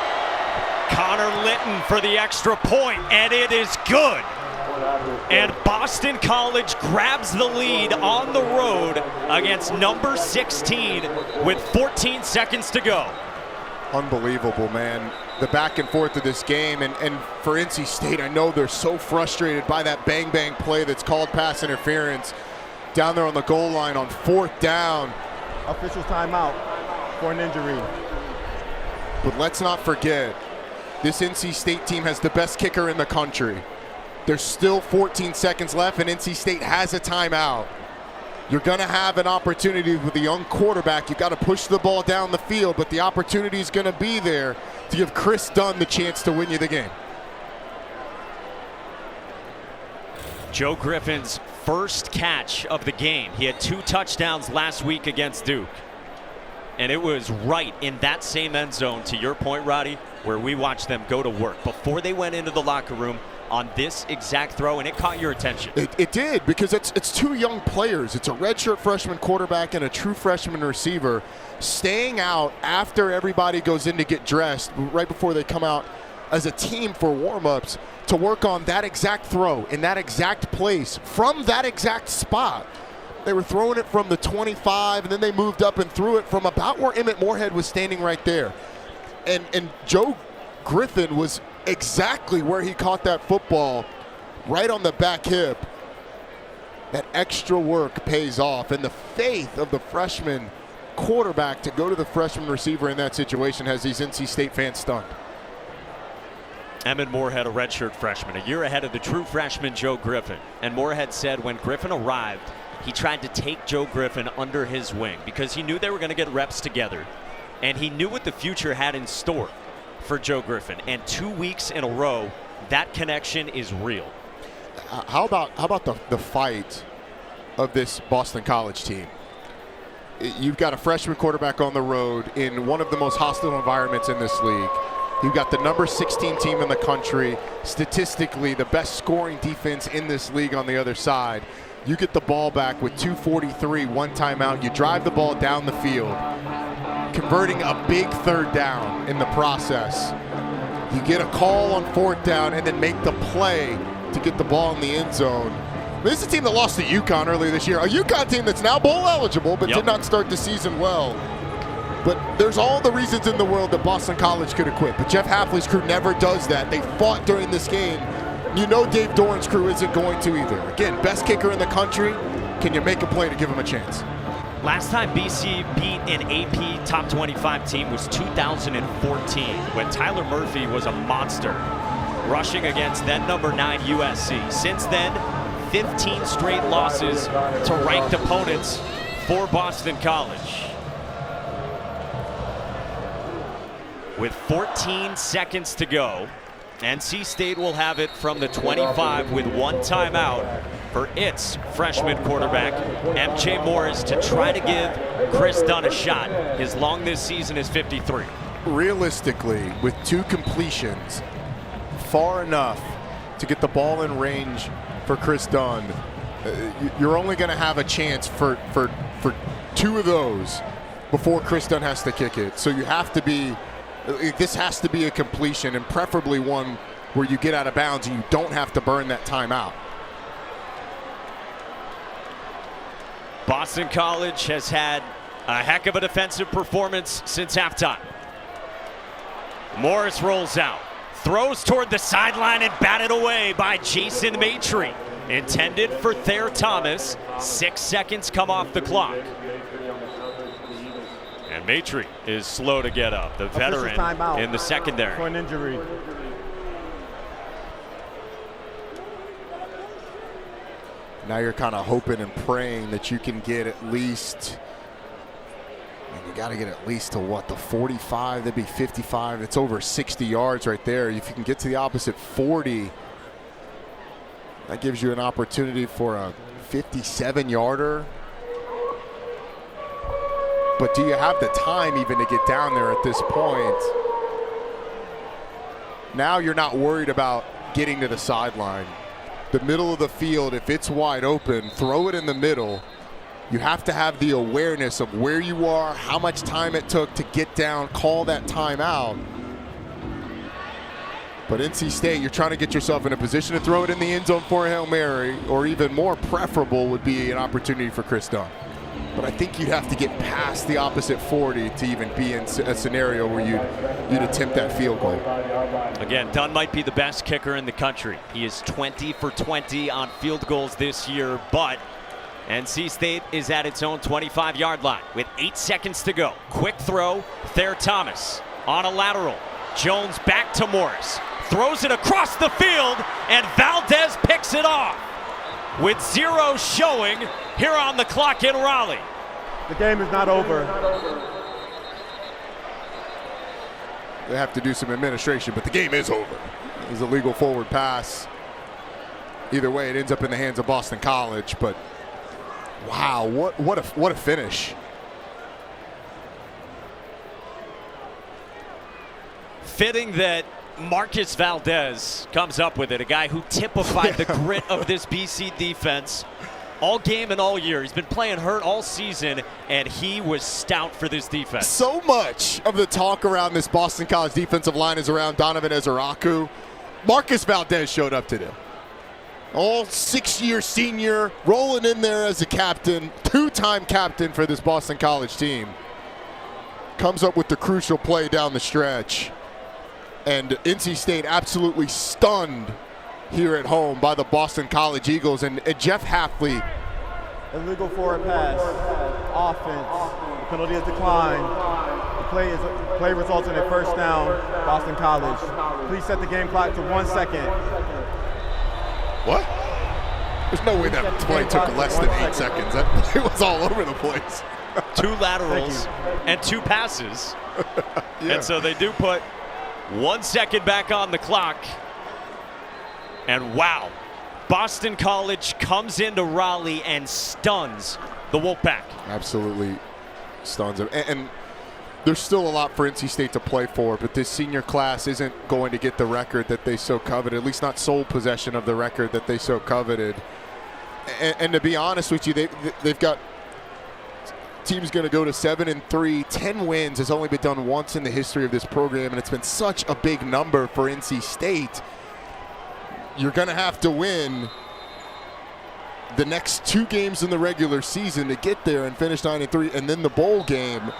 Connor Litton for the extra point, and it is good. And Boston College grabs the lead on the road against number 16 with 14 seconds to go.
Unbelievable, man. The back and forth of this game, and for NC State, I know they're so frustrated by that bang-bang play that's called pass interference down there on the goal line on 4th down.
Official timeout for an injury.
But let's not forget, this NC State team has the best kicker in the country. There's still 14 seconds left, and NC State has a timeout. You're going to have an opportunity with a young quarterback. You've got to push the ball down the field, but the opportunity is going to be there to give Chris Dunn the chance to win you the game.
Joe Griffin's first catch of the game. He had 2 touchdowns last week against Duke. And it was right in that same end zone, to your point, Roddy, where we watched them go to work before they went into the locker room on this exact throw, and it caught your attention.
It did, because it's 2 young players. It's a redshirt freshman quarterback and a true freshman receiver staying out after everybody goes in to get dressed, right before they come out as a team for warm-ups, to work on that exact throw in that exact place from that exact spot. They were throwing it from the 25, and then they moved up and threw it from about where Emmett Moorhead was standing right there. And Joe Griffin was exactly where he caught that football, right on the back hip. That extra work pays off, and the faith of the freshman quarterback to go to the freshman receiver in that situation has these NC State fans stunned.
Emmett Moorhead, a redshirt freshman, a year ahead of the true freshman Joe Griffin. And Moorhead said when Griffin arrived, he tried to take Joe Griffin under his wing because he knew they were going to get reps together. And he knew what the future had in store for Joe Griffin. And 2 weeks in a row, that connection is real.
How about the fight of this Boston College team? You've got a freshman quarterback on the road in one of the most hostile environments in this league. You've got the number 16 team in the country, statistically the best scoring defense in this league on the other side. You get the ball back with 2:43, one timeout. You drive the ball down the field, converting a big third down in the process. You get a call on fourth down and then make the play to get the ball in the end zone. This is a team that lost to UConn earlier this year. A UConn team that's now bowl eligible but did not start the season well. But there's all the reasons in the world that Boston College could have quit. But Jeff Hafley's crew never does that. They fought during this game. You know Dave Doran's crew isn't going to either. Again, best kicker in the country. Can you make a play to give him a chance?
Last time BC beat an AP top 25 team was 2014 when Tyler Murphy was a monster rushing against then number 9 USC. Since then, 15 straight losses to ranked opponents for Boston College. With 14 seconds to go, NC State will have it from the 25 with one timeout for its freshman quarterback, MJ Morris, to try to give Chris Dunn a shot. His long this season is 53.
Realistically, with 2 completions, far enough to get the ball in range for Chris Dunn, you're only going to have a chance for 2 of those before Chris Dunn has to kick it. So you have to be, this has to be a completion, and preferably one where you get out of bounds and you don't have to burn that timeout.
Boston College has had a heck of a defensive performance since halftime. Morris rolls out, throws toward the sideline and batted away by Jason Maitre. Intended for Thayer Thomas. 6 seconds come off the clock. And Maitre is slow to get up, the veteran in the secondary.
For an injury.
Now you're kind of hoping and praying that you can get at least, and you got to get at least to what, the 45, that'd be 55. It's over 60 yards right there. If you can get to the opposite 40, that gives you an opportunity for a 57-yarder. But do you have the time even to get down there at this point? Now you're not worried about getting to the sideline. The middle of the field, if it's wide open, throw it in the middle. You have to have the awareness of where you are, how much time it took to get down, call that timeout. But NC State, you're trying to get yourself in a position to throw it in the end zone for a Hail Mary, or even more preferable would be an opportunity for Chris Dunn. But I think you'd have to get past the opposite 40 to even be in a scenario where you'd attempt that field goal.
Again, Dunn might be the best kicker in the country. He is 20 for 20 on field goals this year, but NC State is at its own 25-yard line with 8 seconds to go. Quick throw, Thayer Thomas on a lateral. Jones back to Morris. Throws it across the field, and Valdez picks it off. With 0 showing here on the clock in Raleigh.
The game is not over.
They have to do some administration, but the game is over. It was a legal forward pass. Either way, it ends up in the hands of Boston College, but wow, what a finish.
Fitting that Marcus Valdez comes up with it, a guy who typified the grit of this BC defense all game and all year. He's been playing hurt all season, and he was stout for this defense.
So much of the talk around this Boston College defensive line is around Donovan Ezeraku. Marcus Valdez showed up today. All 6-year senior, rolling in there as a captain, 2-time captain for this Boston College team. Comes up with the crucial play down the stretch. And NC State absolutely stunned here at home by the Boston College Eagles. And Jeff Hafley.
Illegal forward pass. Offense. Penalty is declined. The play results in a first down, Boston College. Please set the game clock to 1 second.
What? There's no way that play took less than 8 seconds. That play was all over the place.
2 laterals and 2 passes.
Yeah.
And so they do put 1 second back on the clock. And wow, Boston College comes into Raleigh and stuns the Wolfpack.
Absolutely stuns them. And there's still a lot for NC State to play for, but this senior class isn't going to get the record that they so coveted, at least not sole possession of the record that they so coveted. And to be honest with you, they've got teams going to go to 7-3. 10 wins has only been done once in the history of this program, and it's been such a big number for NC State. You're going to have to win the next 2 games in the regular season to get there and finish 9-3, and then the bowl game.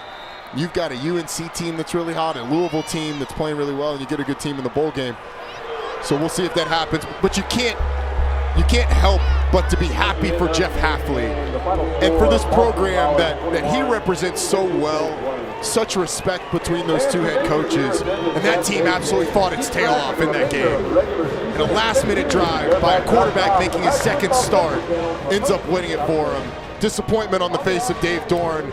You've got a UNC team that's really hot, a Louisville team that's playing really well, and you get a good team in the bowl game. So we'll see if that happens. But you can't help but to be happy for Jeff Hafley and for this program that he represents so well. Such respect between those 2 head coaches, and that team absolutely fought its tail off in that game. And a last-minute drive by a quarterback making his second start ends up winning it for him. Disappointment on the face of Dave Dorn,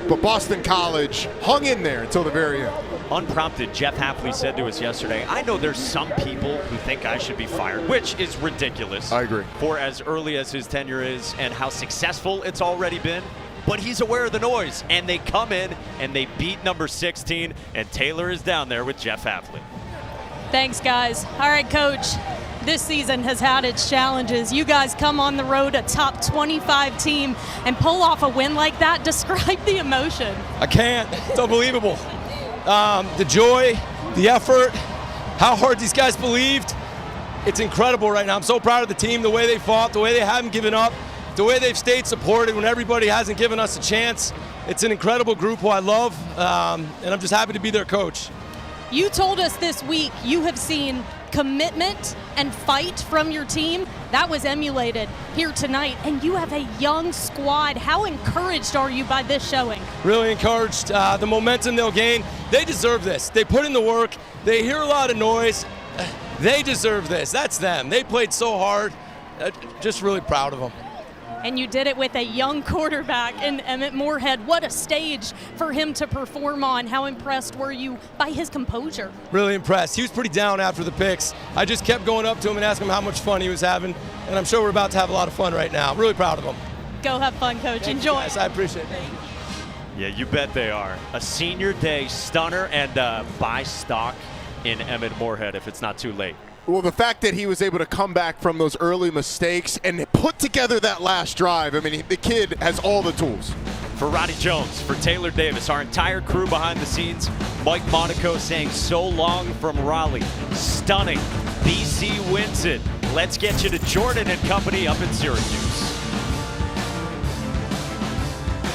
but Boston College hung in there until the very end.
Unprompted, Jeff Hafley said to us yesterday, I know there's some people who think I should be fired, which is ridiculous.
I agree.
For as early as his tenure is and how successful it's already been. But he's aware of the noise, and they come in and they beat number 16, and Taylor is down there with Jeff Hafley.
Thanks, guys. All right, Coach. This season has had its challenges. You guys come on the road, a top 25 team, and pull off a win like that. Describe the emotion.
I can't. It's unbelievable. The joy, the effort, how hard these guys believed. It's incredible right now. I'm so proud of the team, the way they fought, the way they haven't given up, the way they've stayed supported when everybody hasn't given us a chance. It's an incredible group who I love, and I'm just happy to be their coach.
You told us this week you have seen commitment and fight from your team. That was emulated here tonight, and you have a young squad. How encouraged are you by this showing?
Really encouraged. The momentum they'll gain. They deserve this. They put in the work. They hear a lot of noise. They deserve this. That's them. They played so hard. Just really proud of them.
And you did it with a young quarterback in Emmett Moorhead. What a stage for him to perform on. How impressed were you by his composure?
Really impressed. He was pretty down after the picks. I just kept going up to him and asking him how much fun he was having, and I'm sure we're about to have a lot of fun right now. Really proud of him.
Go have fun, Coach.
Thank
Enjoy.
you guys. I appreciate it.
Yeah, you bet they are. A senior day stunner, and buy stock in Emmett Moorhead if it's not too late.
Well, the fact that he was able to come back from those early mistakes and put together that last drive, I mean, the kid has all the tools.
For Roddy Jones, for Taylor Davis, our entire crew behind the scenes, Mike Monaco saying so long from Raleigh. Stunning. BC wins it. Let's get you to Jordan and company up in Syracuse.